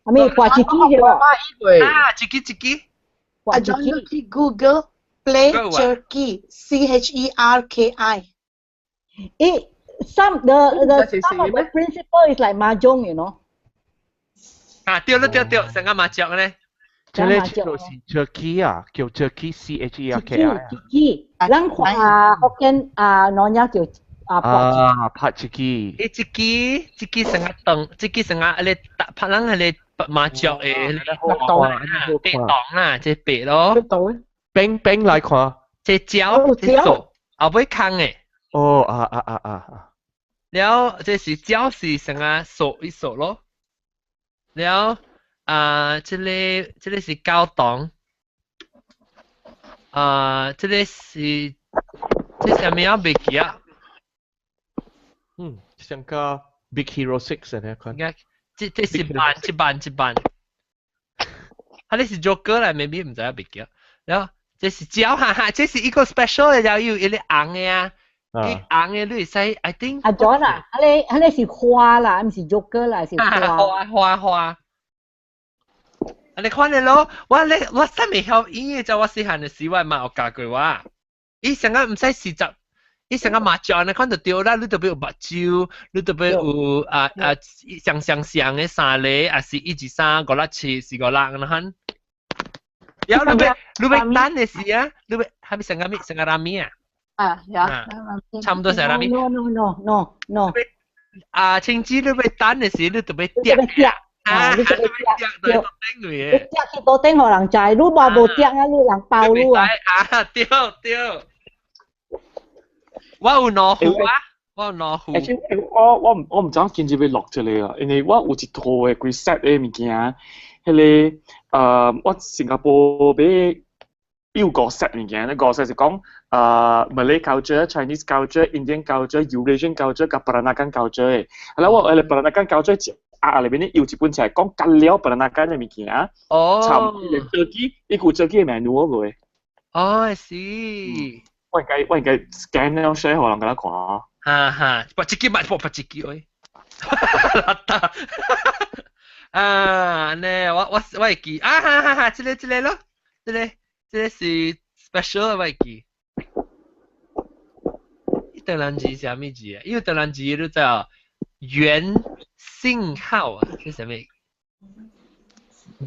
阿咪掛一支嘅喎。一支。阿 John 你去 Google play Cherki CHERKI。Some of the principle is like mahjong, you know. 對，成個麻雀咧。這個就是Cherki啊，叫 Cherki CHERKI。咱話福建Nyonya叫拍Cherki。Cherki成個檔，Cherki成個咧拍人係咧麻雀嘅白檔啦，即係白咯。冰來看。即係椒，即係熟，後尾坑嘅。แล้ว這是椒是成個熟一熟咯，แล้ว這個是高檔，這個是什麼樣？未記啊？像個 Big Hero 6呢？看。這是一版。啊，你是 Joker 啦 ，maybe 唔知啊，未記啊。แล้ว這是椒，這是一個 special 嘅，有啲紅嘅啊。啲硬嘅你使 ，I think。阿 John 啊，你是花啦，唔是 Joker 啦，是花。花。你看你咯，我真未曉演嘅就我細漢嘅時，我媽有教過我。伊成個唔使試習，伊成個麻將你看到對啦，你特別有目睭，你特別有上嘅衫咧，還是1、2、3、5、6、7、4、5、6咁樣。然後你別單嘅時啊，你別係咪成個拉麵啊？差唔多成啦咪。No。青椒你被蛋嘅時，你特別掉。你特別掉。你掉去多頂，可能就係你冇掉啊，你人爆你啊。掉。我有攞壺啊，我有攞壺。我唔知見住佢落出嚟啊，因為我有一套嘅佢 set 嘅物件，係我新加坡俾。有個 set 物件，個 set 是講Malay culture、Chinese culture、Indian culture、Eurasian culture 及 Peranakan culture 嘅。係啦，我哋 Peranakan culture 裏邊咧有一本就係講緊了 Peranakan 嘅物件啊。參與 Turkey， 呢個 Turkey 嘅 menu 嘅。I see。我應該 scan 咗 share 可能俾你看。把自己買破把自己喂。呢我會記這個咯，這是 special 嘅記。伊唐人字是啥物字啊？伊有唐人字你知啊？原信號啊，即係什麼？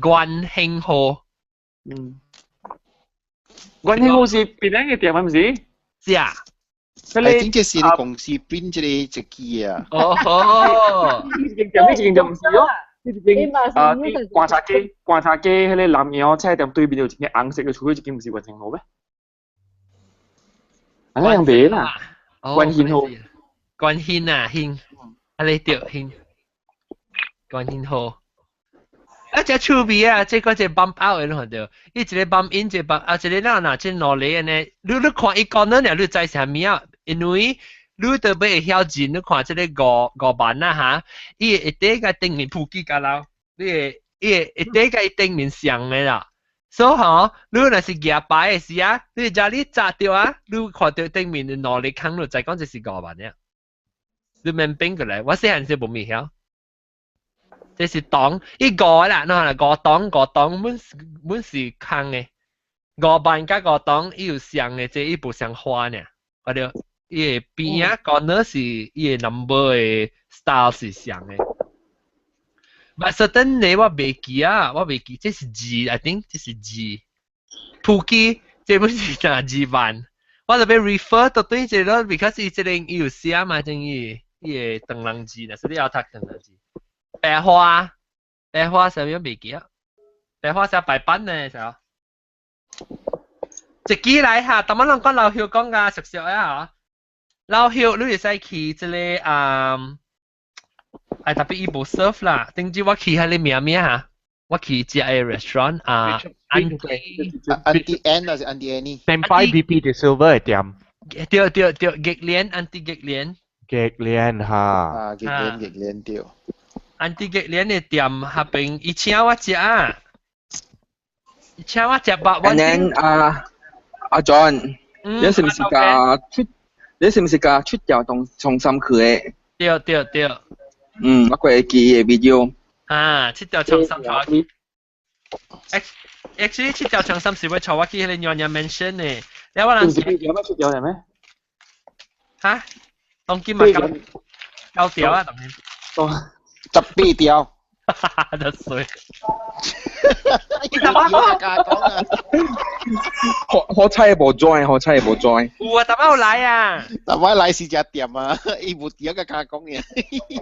關興號。關興號是邊間嘅店啊？唔是？是啊。係點解是你公司編咗你隻機啊？哦。呢件就唔是咯。啲觀察機，喺你南洋車店對面有一間紅色嘅廚，呢件唔是關興號咩？啊，樣別啦。關興號。關興啊，興。啊，你對興。關興號。啊，只趣味啊，即嗰隻 bump out 嘅看到，伊一個 bump in， 一個 bump out， 一個嗱即攞嚟嘅呢，你看伊講呢，你知啥物啊？因為你都要曉錢，你看即個五萬啊嚇，伊會第一個頂面普及㗎啦，伊會第一個頂面上嘅啦，所以嗬，你若是夾擺嘅時啊，你就你砸掉啊，你看到頂面嘅攞嚟坑咯，就講這是五萬嘅，你明白過來？我細漢時冇咪曉。這是檔，一個啦，嗱個檔滿是坑嘅，五萬加個檔伊有上嘅，即一部上花呢，或者伊個邊啊個呢是伊個 number 嘅 style 是上嘅。But certain 你我未記啊，這是 G，I think 這是 G。普及這不是哪 G 版，我就被 refer 到對這咯 ，because 伊這個伊有寫嘛，正伊個鄧郎字呢，所以要讀鄧郎字。白花上面未記啊，白花是白板呢，就一支來下，當晚人講老曉講噶熟熟啊嚇，老曉你會使去即個特別伊無 serve 啦，頂住我去喺你名嚇，我去食個 restaurant Auntie Anne 還是 Auntie Annie？ Senpai BP 的 silver 嘅店。對，極廉 Auntie 極廉。極廉嚇。啊，極廉對。Auntie 極廉嘅店下邊，伊請我食啊，百蚊。And then 阿 John，你是唔是架出條重心區嘅？對。我過去嘅 video。啊，出條重心區。Actually 出條重心是會坐我去迄個娘娘 mention 嘅，你我諗。有咩出條係咩？嚇？當今咪夠條啊，當然。18條，得衰。好彩冇 join。有啊，特有來啊。特擺來是隻店啊，伊冇條嘅加講嘅。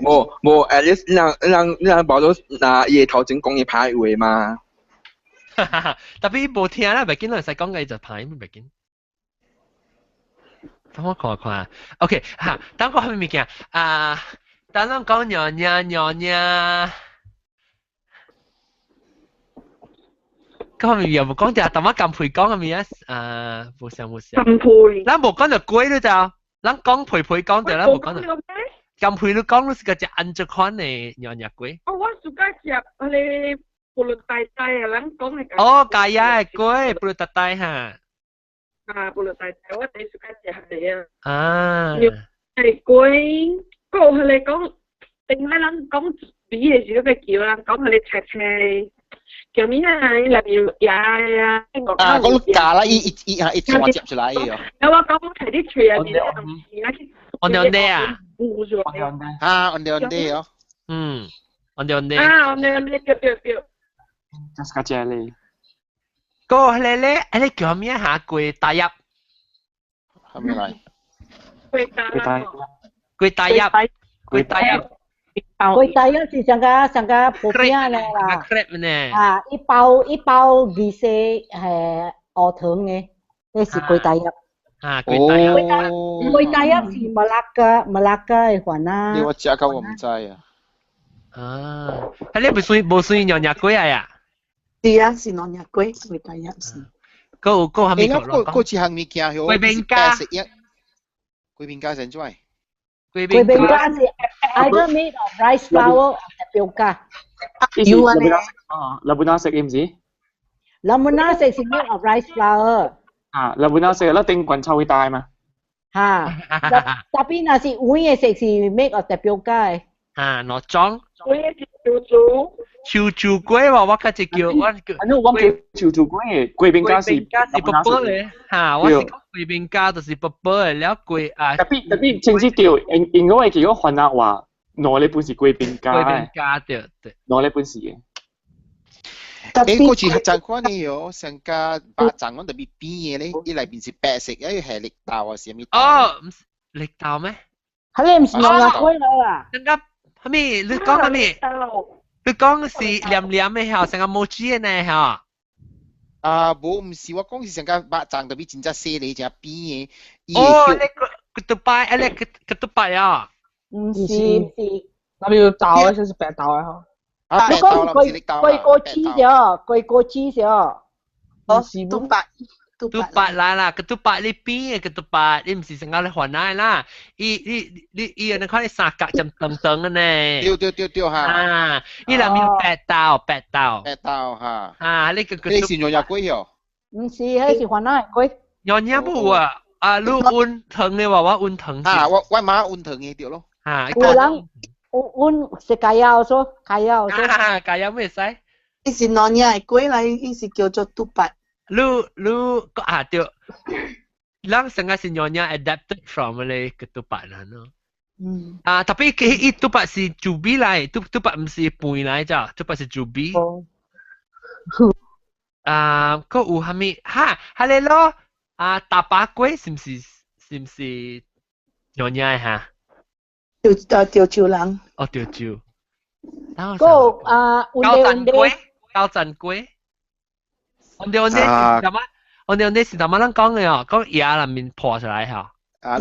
冇 ，at least 你保到嗱嘢頭前講嘢排位嘛。特別冇聽啦，咪見到人使講嘅就排咪見。等我看看啊 ，OK 嚇，等我係咪見啊？等我講娘娘。咁係咪又冇講就等我撳陪講係咪啊？冇上。撳陪。咱冇講就貴咯就，咱講陪講就，咱冇講就。撳陪你講都是個只按照款嘅娘貴。我暑假食你布魯大大啊，咱講係。哦，假呀貴，布魯大大嚇。啊，布魯大大，我第暑假食係啊。啊。係貴。嗰個佢哋講，定咧諗講比嘅時候佢叫啦，講佢哋赤叫咩啊？入邊呀，啊，嗰碌架啦，一撮接出來嘅。有啊，講睇啲樹入邊同事啦。我哋啊？啊，我哋哦。我哋。啊，我哋對。just 個啫你。嗰個咧，你叫咩嚇？貴大入。係咪嚟？貴大入。貴大入是上個普遍嘅啦。啊，一包二四係鵝腸嘅，呢是貴大入。啊，貴大入。貴大入是馬拉加嘅款啦。你我食過我唔知啊。啊，係你冇算娘娘龜啊？是啊，是娘娘龜，貴大入是。嗰係咪講？嗰次行物件係貴賓家。貴賓家成災。貴賓家是 either made of rice flour or tapioca。有啊。Lamunasek 唔是？ Lamunasek 是 made of rice flour。啊 ，Lamunasek 一定滾臭會大嘛。嚇，特別那是碗嘅食是 made of tapioca 嘅。啊，攞裝。碗嘅是潮州龜喎，我家只叫我。我叫潮州龜，貴賓家是伯伯嘅。嚇，我是講貴賓家就是伯伯嘅，了貴啊。特別前次調，因為佢個換下話，攞你本是貴賓家，貴賓家對，攞你本是嘅。嗰次就講嘅哟，成家白粽我特別邊嘅咧，伊內邊是白色，因為係綠豆啊，是咩？哦，唔是綠豆咩？係你唔是用牙龜嚟啊？成家係咪？你講係咪？你講是黏黏嘅嚇，成個mochi嘅呢嚇？冇唔是，我講是成家白粽特別真正細嚟，就邊嘅。哦，你ketupat，你ketupat啊？唔是，那邊有豆啊，就是白豆啊嗬。白豆啦，唔是綠豆啦。貴過芝咗，貴過芝咗。哦，都白。ketupat lah ketupat ni pi ketupat ni mesti sengal warna lah i nak kau sakak jam teng-teng ni tiêu ha i là mình bẹt tàu ha lấy cái cái gì nyonya quế hả không是还是warna quế nyonya不啊lu un theng ni wa un theng wa ma un theng ni tiêu lo orang un是kaya so kaya咩使伊是nyonya quế啦伊是叫做ketupat lu kok ada lang sangat senyonya adapted from le ketupat lah no tapi itu pak si jubi lah itu pak mesti pui lah je itu pak si jubi kau hami halelo tapa kuih simsi nyonya ha Teochew lang oh Teochew kau cao trần kuih onde是怎麼樣講嘅啊？講牙入面破出來嚇。解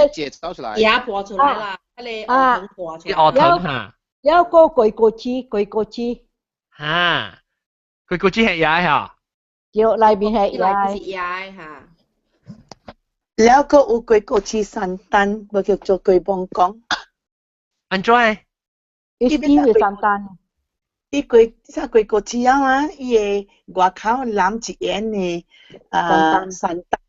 直接走出來。牙破出來啦，你耳筒破出來。耳筒嚇。有個貴過枝。嚇，貴過枝係牙嚇。叫裏邊係牙。係牙嚇。แล้วก็有貴過枝散蛋，我叫做貴邦講。安怎？伊是嘅散蛋。伊貴過枝啊，伊個外口攬一眼嘅散蛋，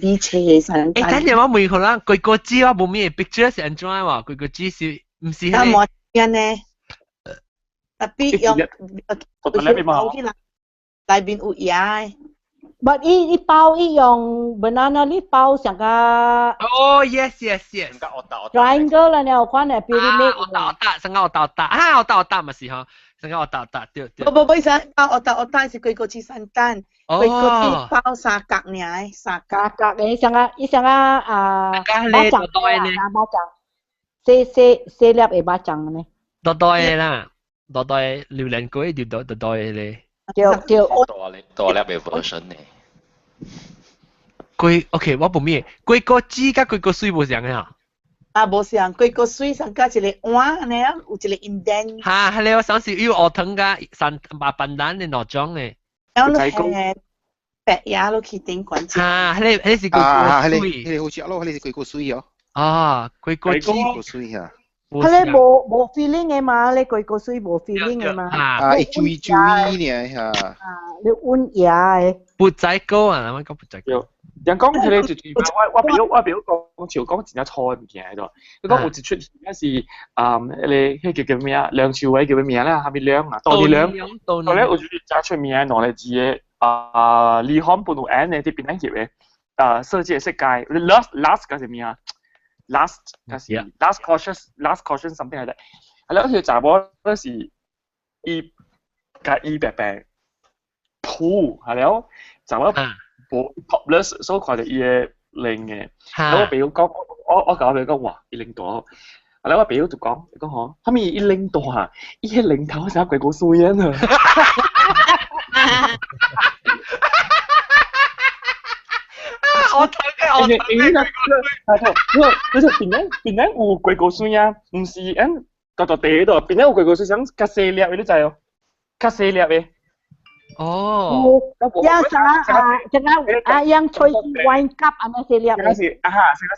米切嘅散蛋。等陣我問佢啦，貴過枝我冇咩 picture 是安怎喎？貴過枝是唔是？啊冇樣呢，特別用包起來，裏邊有椰。But 伊包伊用 banana leaf 包成個。哦 ，yes。triangle 啦，你有看係 pyramid。otak，成個otak咪是嗬。成個otak對。不，意思包otak是貴過枝散蛋，貴過枝包三角呢，三角嘅，成個巴掌，細粒嘅巴掌呢。多啦，多榴蓮龜條多咧。叫多粒嘅 version 呢？貴 OK， 我冇咩，貴過枝加貴過水冇相嘅嚇。無相，貴過水上加一個碗呢，有一個 indent。係你我想是要學堂噶白笨蛋嘅那種嘅。然後係白牙落去頂管子。你是貴過水。你好似咯，你是貴過水哦。貴過枝。貴過水啊。係你冇 feeling 嘅嘛？你貴過水冇 feeling 嘅嘛？注意呢嚇。你換牙嘅。缽仔糕啊，我講缽仔糕。人講佢哋就我表講潮講真係錯唔見喺度。佢講有一出嗰時你叫咩啊？梁朝偉叫咩名啦？下面梁啊，到你梁。到咧我就揸出面攞嚟自嘅李漢本路 N 嘅啲變形嘅設計設計 last 嗰係咩啊 ？last 嗰時 last cautious something like that。係啦，佢查波嗰時伊白白鋪係了，查波。topless 所以佢哋嘢靚嘅，咁我表講，我教佢講話，伊領導，然後我表就講嗬，係咪伊領導啊？伊係領頭成鬼個衰人啊！我睇你邊間有鬼個衰啊？唔是人個地度，邊間有鬼個衰想加細粒，你知哦？加細粒嘅。哦，yang yang choy wine cup 安尼細粒。嗰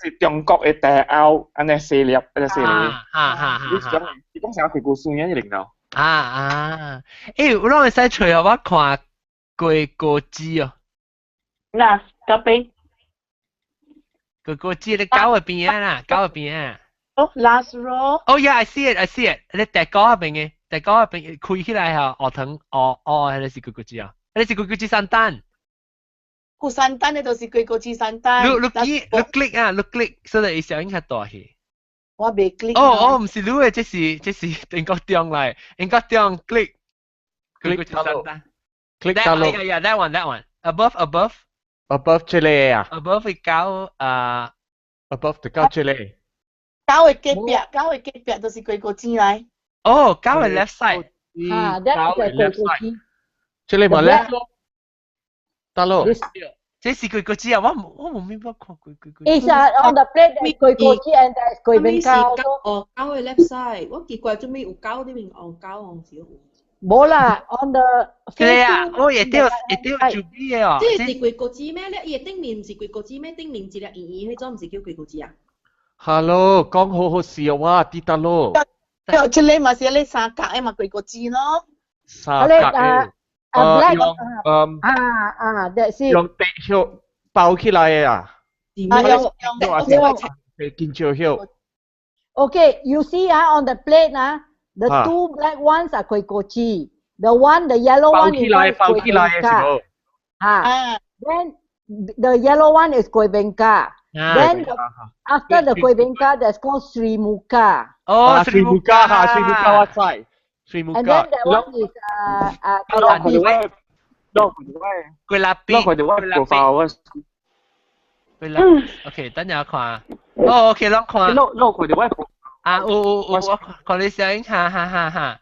時中國嘅大歐安尼細粒，安尼細粒。你講成個鬼故事嘅領導。誒，我讓你使除我看鬼故事哦。嗱，嗰邊。鬼故事你搞入邊啊？搞入邊啊？哦 ，last row。Oh yeah, I see it. 你第個入邊嘅。大家開起來嚇，學堂係是鬼故事啊！你是鬼故事散蛋。個散蛋呢度是鬼故事散蛋。你 click 啊，你 click，所以你小應該大些。我未 click。哦，唔是你嘅，這是英國中嚟，英國中 click ，click that one above 這裡啊 above 會搞above 就搞這裡，搞嘅隔壁都是貴國字嚟。哦，搞嘅 left side，啊，that is 貴國字。這裡咪 left 咯，得咯。這是貴國字啊，我冇明白過貴。Is on the plate that 貴國字 and that is 貴賓膠咯。哦，膠嘅 left side，我奇怪做咩有膠呢邊紅膠紅少？冇啦 ，on the 係啊，我亦都注意嘅哦。即係貴國字咩咧？伊頂面唔是貴國字咩？頂面一粒圓圓，迄種唔是叫貴國字啊 ？Hello，講好笑啊，啲得咯。這裡咪是你三格嘅嘛貴國字咯。三格嘅。用地殼包起來嘅啊。用建造殼。Okay, you see on the plate the two black ones are koi kochi. The yellow one is koi bengka. Then the yellow one is koi bengka. Then after the koi bengka, there's called Sri Muka. Oh, Sri Muka what side? Sri Muka. And then that one is Koi lapis. Okay, 等下看。哦 ，OK， 啷看？佢哋啊，我看你聲，哈。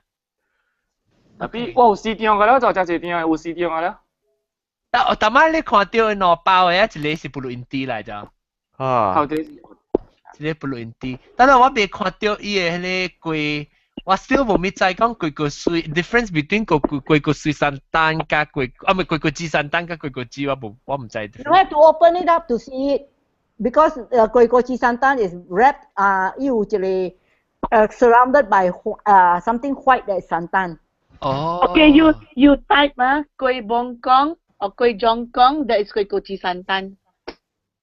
特別我有試點嘅啦，就真係點有試點嘅啦。但係你看到嘅兩包嘅，一個是 blue Indie 嚟咋？啊。一個 blue Indie，但係我未看到伊嘅迄個貴，我 still 冇咩知講貴個水 difference between 貴個水散蛋加貴，啊唔係貴個芝散蛋加貴個芝，我唔知。You have to open it up to see it because 貴個芝散蛋 is wrapped usually surrounded by something white that is santan. Oh. Okay, you type kuih bongkong or kuih jongkong, that is kuih kochi santan.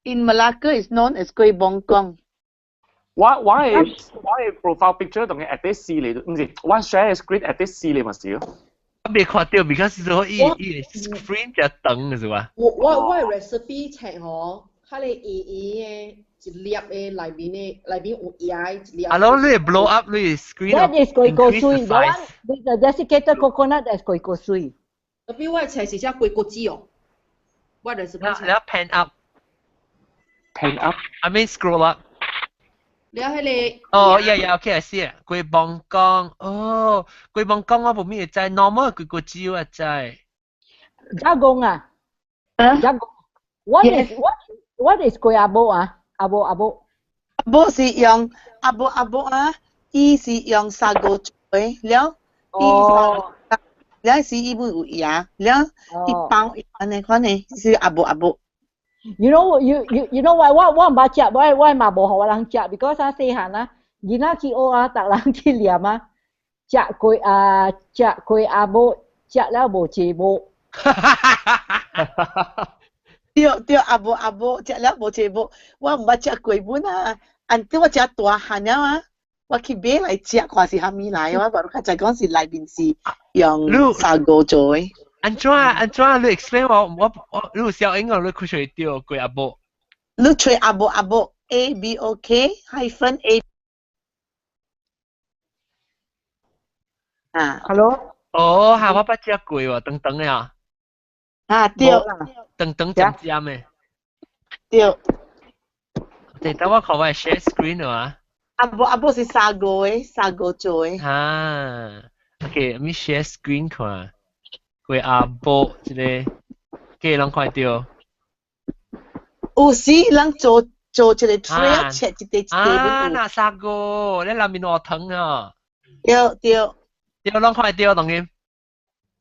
In Malacca, it's known as kuih bongkong. 我profile picture 同佢 at this 試嚟，唔是，我 share screen at this 試嚟咪是咯。我未看到 because 伊 screen 就長嘅是嘛？我 recipe 冊嗬，佢哋圓嘅。一粒嘅內面有椰一粒。Hello， 你 blow up 你 screen。That is koi kosui. The one with the desiccated coconut is koi kosui. 特別我係是只koi kochi哦。我係是。你 pan up。pan up。I mean scroll up。你喺你。哦，yeah，OK， I see 啊。貴邦江，哦，貴邦江我冇咩知 ，normal 貴kochi 我知。Jagung啊。Jagung。What is koi abo 啊？abo 是用abo 伊是用砂鍋做嘅，了伊是伊會有椰，了伊包安尼款呢是abo。You know why 我唔捌食，我嘛無互人食 ，because 細漢囡仔去學逐人去念食粿abo，食了無食無。對abo，食了無食無，我唔捌食粿本按我食大漢了我去買來食，看是蝦米來，我無較知講是內面是用砂鍋做嘅。安怎你 explain 我你有小英文你開出嚟掉粿abo。你吹abo ABOK hyphen A。Hello。哦，嚇我捌食粿喎，等等呀。對。等針嘅。對。等我看我 share screen 啊。abo 是砂鍋做嘅。OK， 我 share screen 看。粿abo 一個，幾人看到？有時人做一個 tray 切一塊。那砂鍋，你內面有湯啊？對。人看到當然。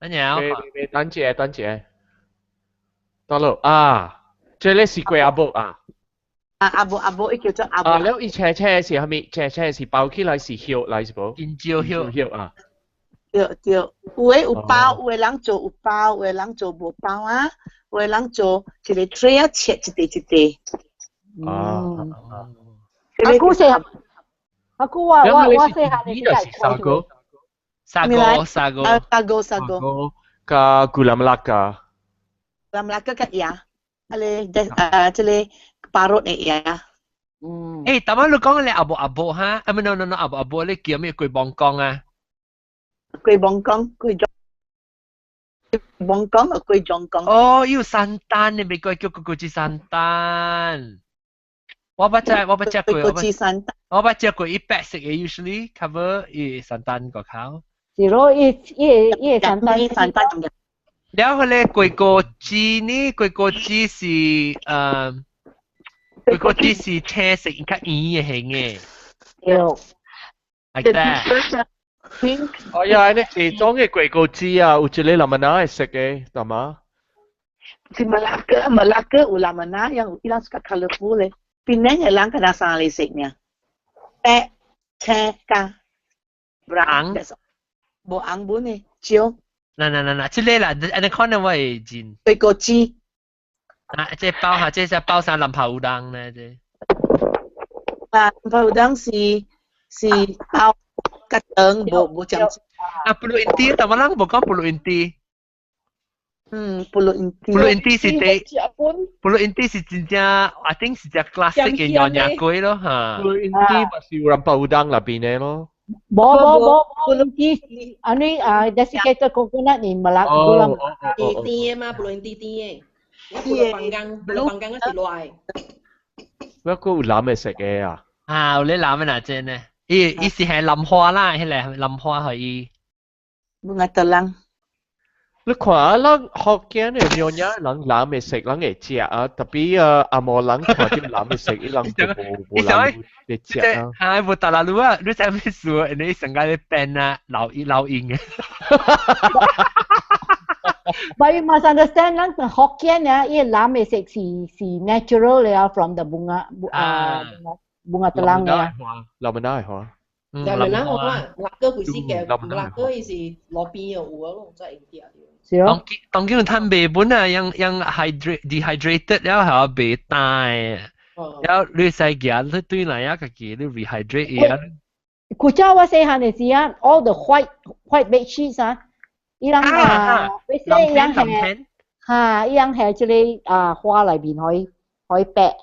等陣。等陣。得咯這裡是粿abo abo 伊叫做abo。แล้ว伊車是係咪？車是包起來是肉來是無？香蕉肉對，有誒有包，有誒人做有包，有誒人做無包有誒人做一個 tray 切一塊。阿姑細漢你砂鍋加gula melaka。gula melaka 嘅椰，即係parut 嘅椰。誒，但係你講你阿伯哈，啊唔係 no 阿伯你叫咩鬼幫講啊？鬼幫講，幫講啊鬼裝講。哦，要散蛋，你咪叫鬼子散蛋。我不知鬼。鬼子散蛋。我不知鬼100食嘅 usually cover 散蛋個口。是咯，一散蛋。แล้วเขาเรียกก๋วยโกจีนี่ก๋วยโกจี是ก๋วยโกจี是青色而家圓嘅形嘅。like that。哦呀，你其中嘅ก๋วยโกจี啊，有一個老媽奶食嘅，係嘛？是Malacca 有老媽奶，有伊朗是個 colorful 咧，邊呢嘅人佢哋生嚟食呢？白、青、咖、brown，冇紅本嘅，椒。嗱，即係啦，你可能會見。ก๋วยโกจี。啊，即係包下，即係包晒林泡蛋咧，即。林泡蛋是包吉等，冇咁。啊，pulut inti，但係我冇講pulut inti。pulut inti。pulut inti 是第，pulut inti 是真正 ，I think 是只 classic 嘅nyonya kuih咯嚇。pulut inti 咪是林泡蛋入邊嘅咯。冇，pulut inti，ini desiccated coconut ni Malacca dalam。甜嘛，pulut inti 甜嘅。pulut panggang 嗰時來。不過有攬嘅食嘅啊。啊，有你攬嘅嗱真咧。伊是係淋花啦，迄個淋花可以。bunga telang。你看人福建嘅nyonya人攬嘅食，人會食啊，特別阿摩人看啲攬嘅食，伊人冇攬嘅食啊。係冇大陸啊，你知咩事啊？你成家啲病啊，流煙嘅。But you must understand, lang Hokkien ya, ia lam esek si natural ya from the bunga telang ya. Lam na hả? Lam na hả? Lạc cơ quý sĩ kẹo, lạc cơ is lò bì ở ủa luôn, chắc anh tiệt điều. 當然攤鼻本啊，ยัง dehydrated แล้ว係鼻大，แล้ว你細件你對嚟啊個件你 rehydrate 啊。佢教我細漢嘅時啊 ，all the white bed sheets 啊。伊人伊人係伊人係即係花裏邊可以白。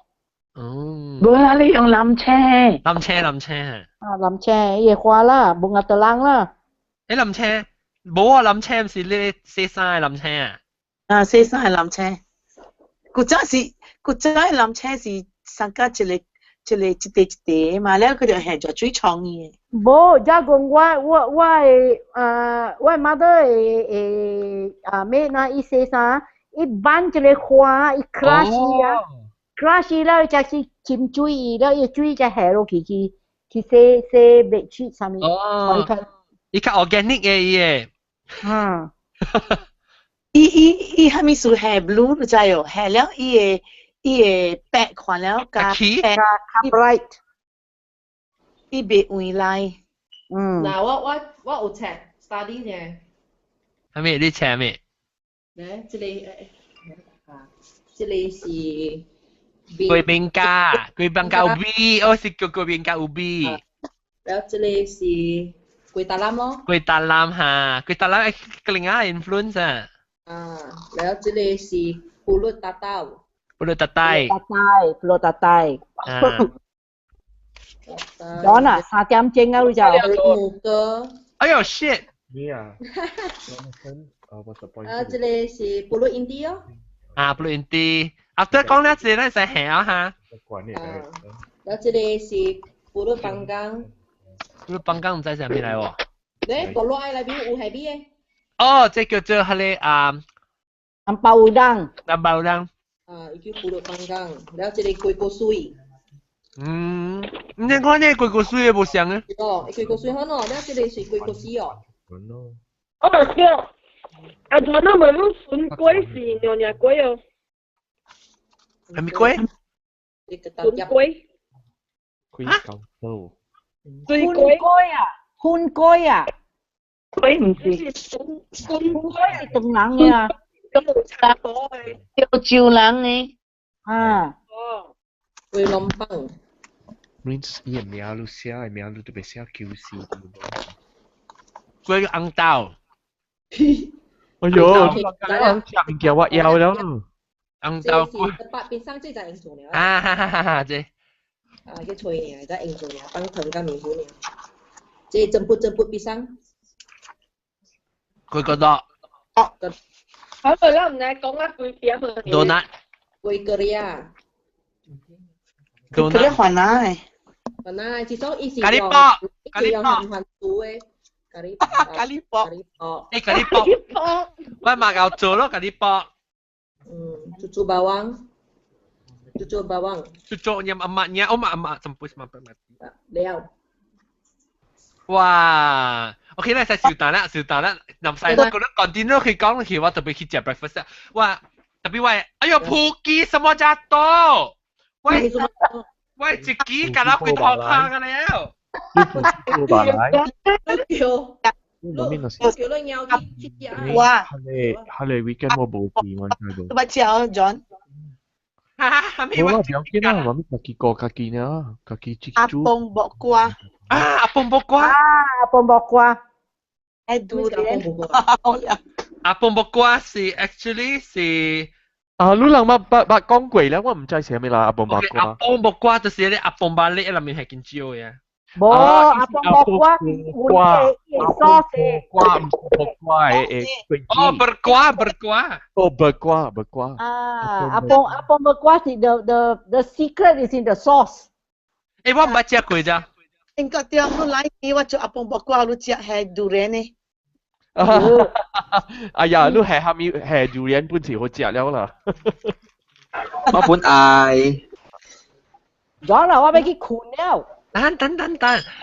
冇啦，你用冧車。冧車。冧車，伊花啦，bunga telang啦。誒冧車，冇啊冧車唔是你西山嘅冧車啊？啊，西山係冧車。古早冧車是上家一地嘛，แล้ว佢就係做最創意嘅。冇，即係講我 mother 咩那伊西山，伊搬一個花，伊 crush 啦，就是浸水，แล้ว伊水就下落去洗白出上面。哦，伊較 organic 嘅嘢。伊係咪屬係 blue 就係哦，係แล้ว伊嘅白看了加白 bright， 伊別換來。嗱，我有冊 study 嘅。係咩？你冊咩？咧，這裡是龜邊加 ubi， 哦是叫龜邊加 ubi。然後這裡是龜達蘭咯。龜達蘭嚇，龜達蘭係另外 influence 啊。然後這裡是pulut tatal。pulut tatai。pulut tatai。đó là 3點鐘啊，就。哎呦 shit！ 咩啊？這裡是 pulut inti 哦。pulut inti。after 講咧，這裡係下嚇。然後這裡是 pulut panggang。pulut panggang 唔知係咩嚟喎？咧，個內裏邊有係咩嘅？哦，即叫做係你Lampau udang。Lampau udang。itu pulut panggang，然後這裡龜骨水。你看呢龜骨水冇像啊？哦，龜骨水好喏，然後這裡是龜骨絲哦。哦，對，我那麼多筍龜是nyonya龜哦。係咪龜？筍龜。龜狗都。灰龜啊，灰龜啊。龜唔是。筍龜係凍冷嘅啊。咁冇差火去，叫照冷嘅。龜冧崩。Means 伊個名路寫，個名路特別寫 QC。龜紅豆。哎呦，唔叫我要了。紅豆。邊生即係英雄了。哈，即。cái chơi này đã anh rồi à băng thần cái mình vui này chị chấm bút bị sang佢覺得好佢啦唔係講啊佢點啊 donut 貴個呀 donut 還來至少一時咖喱煲咖喱煲還煮嘅咖喱煲咖喱煲咖喱煲我馬牛做咯咖喱煲cucu bawang cucunya emaknya emak sempus sampai mati leo Wah, OK 咧，就是但啦，臨晒都覺得 continue 佢講嘅話特別去食 breakfast 啊，哇，特別喂，哎呦，普吉什麼咋多？喂，自己隔粒佢托下㗎了。哇，係你 weekend 我冇見我睇到。乜嘢 John？好啦，唔要見啦，我咪自己個自己呢，自己煮。阿崩木瓜。Apong bokwa. Apong bokwa. Durian. Apong bokwa actually 是你兩乜講過啦，我唔知係咪啦，Apong bokwa。Apong bokwa 就是啲Apong balik 入面係見蕉嘅。冇Apong bokwa 會sauce。berkuah。berkuah。Apong bokwa 是 the secret is in the sauce。我唔食過咋。應該啲我來啲我做Apong bokwa 你食係 durian 呢？哎呀，你係咪係 durian 本時好食了啦？我本愛。咗啦，我俾佢困了。等。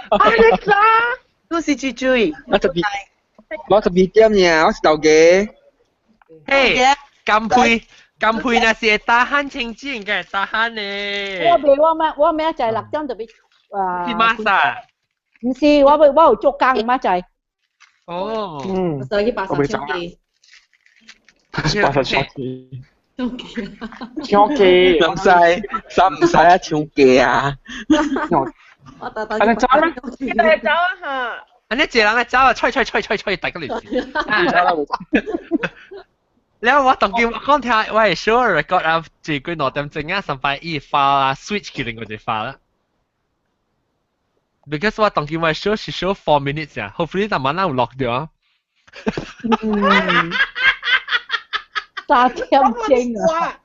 Alexa，都是豬豬。我特別點呀，我是豆嘅。嘿，金配那是大漢青椒應該係大漢呢。我咩就係辣椒特別。是嗎啥？唔是，我有做工嘛就係。哦。就係八十千幾。80千幾。唱機唔使啊，唱機啊。我等。你走啊嚇！你一人走啊，吹，大家嚟。แล้วว่าต้องกินข้าวเที่ยวว่าsure record 啊，自己攞點正啊，上班一發啊 switch 佢另外一發啦。Because 我當見話 show 是 show 4 minutes 啊 ，hopefully 但晚黑會落掉啊。3點鐘啊！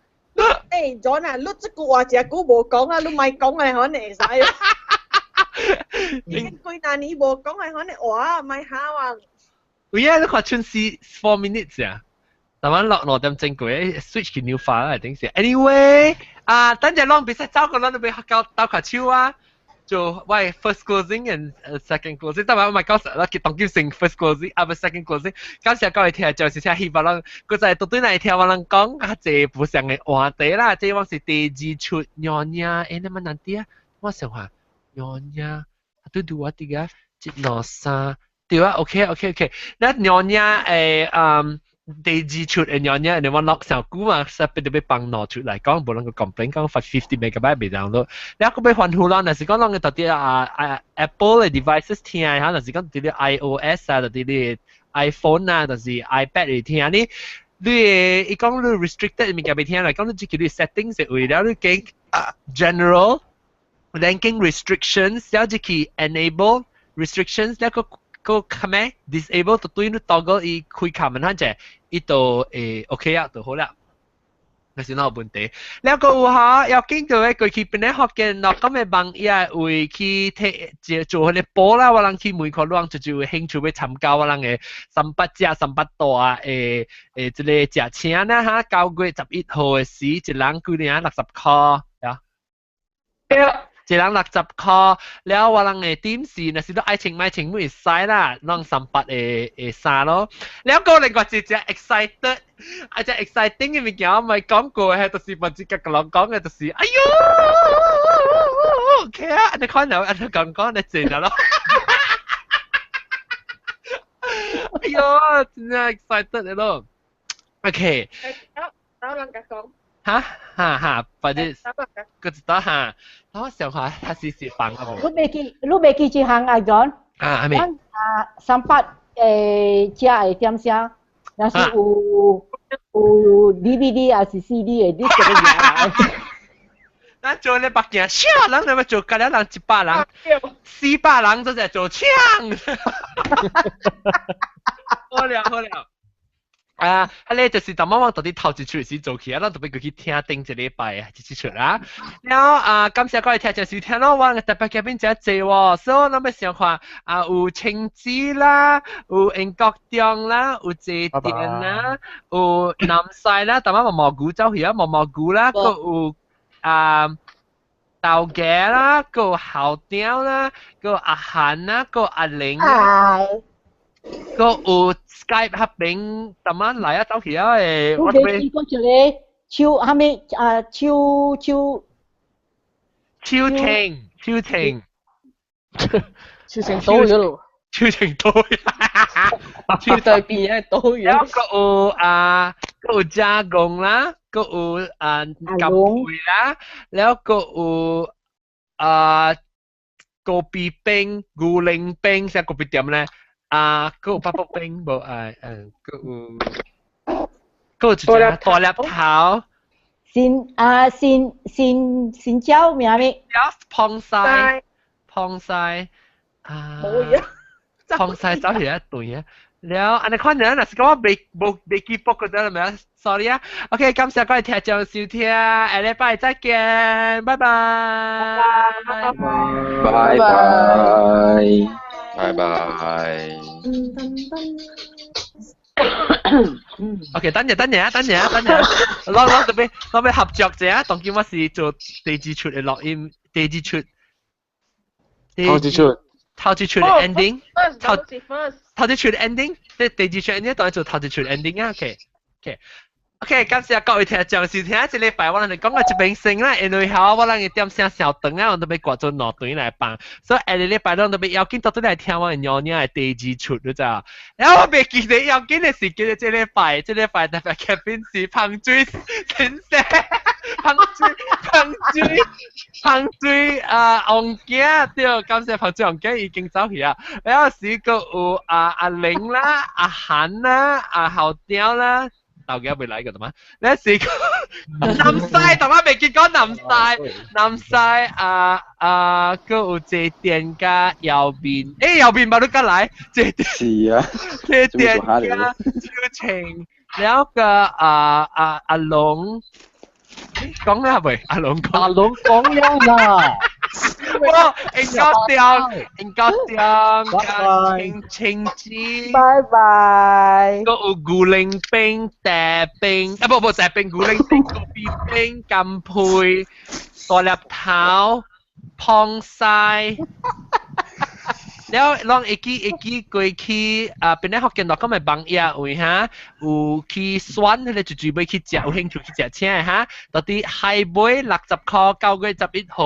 誒，John 啊，你這個話只股冇講啊，你咪講係可能會使啊。佢但你冇講係可能話咪嚇啊。喂啊，你看春是4 minutes 啊，但晚落點正佢 switch 佢 new 發啦，係點先 ？Anyway，等陣浪比賽走過，浪你俾教打球超啊！做喂 first closing and second closing，但係我咪講實啦，佢當叫成 first closing，啊唔 second closing，嗰時候講嚟聽就是聽希望啦，佢就係到對嚟聽我哋講啊，這不上嘅話題啦，這往是第二出娘呀，誒你問難啲啊，我想話娘呀，都讀我啲嘅，接落沙，對啊 ，OK，那娘呀第二出嘅娘呀，你話落上股嘛，實俾你俾幫攞出嚟講，無論個 complaint 講發50 megabyte 未 download，你一個俾換戶啦，嗱是講攞嘅特啲Apple 嘅 devices 聽嚇，嗱是講啲 iOS 啊，啲 iPhone 啊，就是 iPad 嚟聽你講你 restricted 物件未聽嚟講你自己啲 settings 係為了你經general ranking restrictions，然後自己 enable restrictions，然後個咩 disable 到對你 toggle 伊開卡門嗰陣，伊就OK 啊，就好啦。嗰時冇問題。แล้วก็話要經過佢去邊咧學嘅，嗱咁嘅幫嘢會去睇做佢哋波啦，我諗去每個人就興趣去參加我諗嘅300多啊，即係價錢啦嚇，9月11號嘅時，一人幾年60塊呀。一人60塊，แล้ว我諗嘅點是那時都愛情買情會使啦，攞300嘅衫咯。แล้วก็另外一隻 excited， 一隻 exciting 嘅物件我咪講過係，就是唔知個人講嘅，就是哎呦 ，OK 啊，你看到你講你正啦咯。哎呦，真係 excited 嚟咯。OK。等我諗緊講。哈，或者個知道哈，我想下他是放啊冇。你未記住行啊 John？ 係咪？300只係點聲，那是有 DVD 還是 CD 嘅啲咁嘅嘢。咱做咧北京车，咱那么做隔了人100人，400人都在做枪。好了好了。啊，咧就是當晚到啲頭一出時做起啊，咱特別佢去聽頂一禮拜啊，一出啦。然後啊，感謝各位聽眾收聽咯，我嘅特別嘉賓真濟喎，所以咱要想看啊，有青枝啦，有英國中啦，有謝電啦，有南西啦，當晚蘑菇走去啊，蘑菇啦，個有啊豆嘅啦，個有校長啦，個阿涵啦，個阿玲啦。個有 Skype 合併，特晚嚟啊走起啊誒，我哋試過一個超下面啊超情島咗咯，超情島，超對邊嘅島咗。然後個有個有加工啦，個有金培啦，然後個有個別冰、古靈冰，成個別點咧？個有八卜冰無個有大粒頭，線椒咩咩？螃蟹螃蟹走起一對啊！แล้วอันนี้คนนั้นน่ะสก็ว่าเบรกกี้ปกติแล้วมั้ย sorry อ่ะโอเค感謝各位聽眾收聽下禮拜再見拜拜拜拜。拜拜。OK， 等陣，攞特別合作者，當今我是做地址出嘅錄音，地址出嘅 ending， 頭址出嘅 ending， 即係地址出 ending， 當係做頭址出 ending 啊 ，OK， 感謝各位聽眾收聽，這禮拜我哋講嘅一邊先啦，因為後我哋嘅點聲小長啊，我哋要掛做兩段來放，所以下個禮拜我哋要緊到嚟聽我娘娘嘅地址出咗咋，然後我未記得要緊嘅時間，這禮拜特別嘉賓是彭水先生，彭水王家對，感謝彭水王家已經走去啊，然後是個有阿玲啦、阿涵啦、阿校長啦。豆嘅未嚟嘅點啊？你試過南西同我未見過南西個有謝電加右邊，右邊咪都跟嚟謝電。是啊，謝電加超情，然後個阿龍講咩係咪？阿龍講咗啦。哇！應該青枝，拜拜。個有古靈冰、大冰，不大冰古靈冰、個別冰、金配、大粒頭、螃蟹。แล้วลองเอกกี้กุยขี้เป็นได้ฮอกเกนดอกก็ไม่บางอย่างอุ้ยฮะอูขี้สวนเลยจู่ๆไปขี้เจ้าเฮงจู่ขี้เจ้าเช่ฮะตอนที่ไฮบอยหลักจับคอเก้าก็จับอิดโห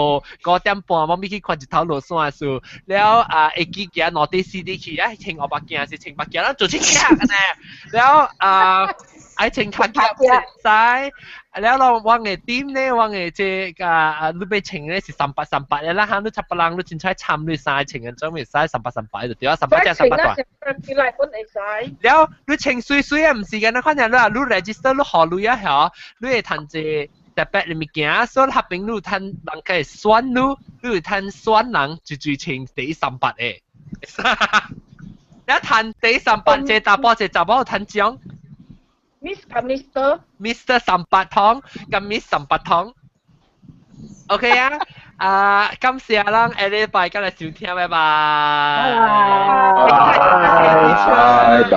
ก็เต็มปอมันมีขี้ควันจิตเท้าหลุดส่วนสูแล้วเอกกี้แกนอตีซีดีขี้อ่ะเชิงออกปากแกสิเชิงปากแกแล้วจู่ชิ้นแค่กันแน่แล้วไอ้เชิงขันแค่ซ้ายแล้วเราวางไอ้ทีมเนี่ยวางไอ้เจ้าลูกไปเชิงเนี่ยสิ38แล้วฮะลูกชับปลังลูกชิ้นใช้ชามลูกซ้ายเชิงกันจ้องไม่ซ้าย38就對啊38加38段แล้วลูกเชิงซุยๆ唔是嘅นะ看人啦ลูก register ลูกหอลูก啊เหรอลูก係ทันเจแต่แปด你咪驚所以合併ลูกทัน人嘅選ลูกทัน選人就เชิง第38嘅แล้วทัน第38隻大波隻雜波ทัน獎Miss กับ Mr. 38湯กับ Miss 38湯 OK 啊感謝啦下禮拜今日收聽拜拜拜拜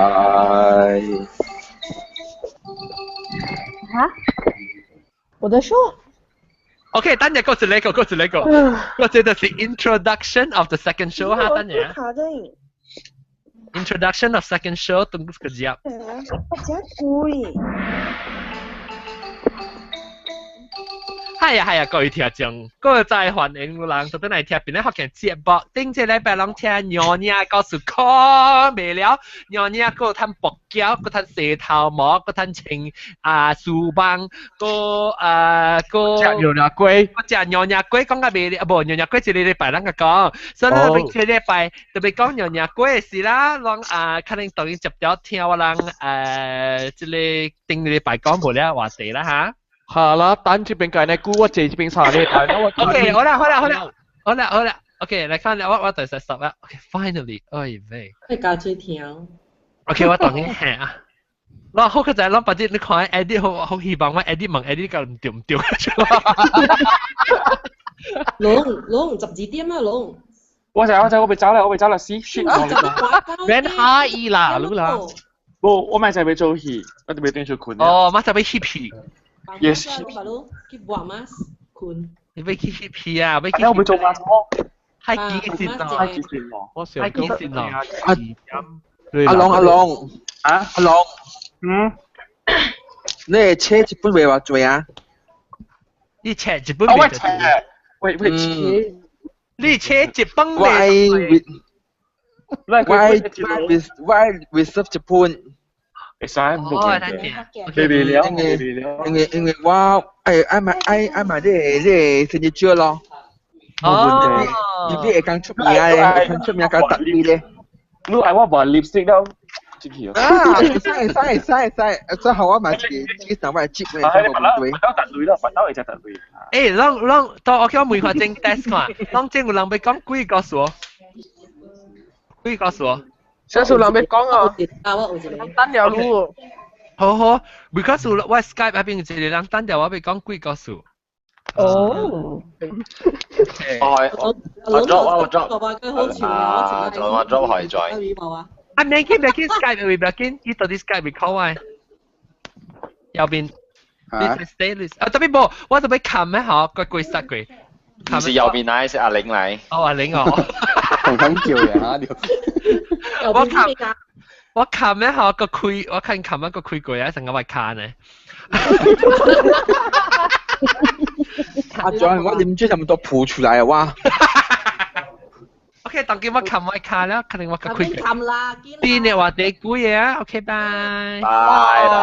我的 show OK 等陣過一個我這就是 introduction of the second show 哈等陣Introduction of second show tunggu sekejap. Hai 各位聽眾，各位再歡迎有人到底嚟聽邊咧學嘅節目。頂這禮拜攏聽娘娘告訴講未了，娘娘個攤薄膠，個攤蛇頭毛，個攤青樹棒，個隻娘娘龜，講個未了，娘娘龜這禮拜攏個講，所以咧這禮拜特別講娘娘龜嘅事啦，攏可能當然接咗聽我人這裡頂禮拜講無了話題啦嚇。好啦，等這邊計呢，估我這邊查呢，但係我 OK， 好啦 ，OK， 嚟看我第10啦 ，OK， finally， 哎喂，你教最條 ，OK， 我當緊下啊，嗱，好嘅就係攞把啲你看 edit 好希望我 edit 問 edit 夠唔掉龍十字點啊龍，我被找了 C shit， Ben 下意啦，รู้啦，我咪就被做戲，我就被定做困，哦，咪就被 hippy。Yes. Keep buat mas kun. 你俾 P 啊，俾 P。我會做乜錯？係幾線咯？係幾線咯？我成日幾線咯？阿龍，阿龍，你車日本會話做啊？你車日本會做？喂，你車日本會？ Why we serve Japan？Sai một cái đi léo anh wow ai mà để sinh nhật chưa lo những cái càng chụp nhà càng tặng đi đi lúc aiว่าbỏ lipstick đâu chị hiểu sao họ mà chỉ tặng vài chip này không có tuổi tặng tuổi đó phải nói là tặng tuổi ê long tao ok每個正 test 看long正有人要講幾個數幾個數上次人要講啊，單條路。好，每個數我 Skype 入邊一個人單條我要講幾個數。哦。我 drop 我 drop 可以再。啊，唔緊 Skype 會唔緊，呢度啲 Skype 會 call 我。右邊。This is stainless。啊，特別冇，我特別冚咩嚇個鬼殺鬼。唔是右邊嚟，是阿玲嚟。哦，阿玲哦。同咁叫人啊！我琴一下個開，我看琴一個開過啊，成個咪看呢。阿John，我點知咁多鋪出嚟啊？哇 ！OK， 當佢我琴咪看啦，肯定我個開。琴啦，邊你話地估嘢啊 ？OK，拜。拜拜。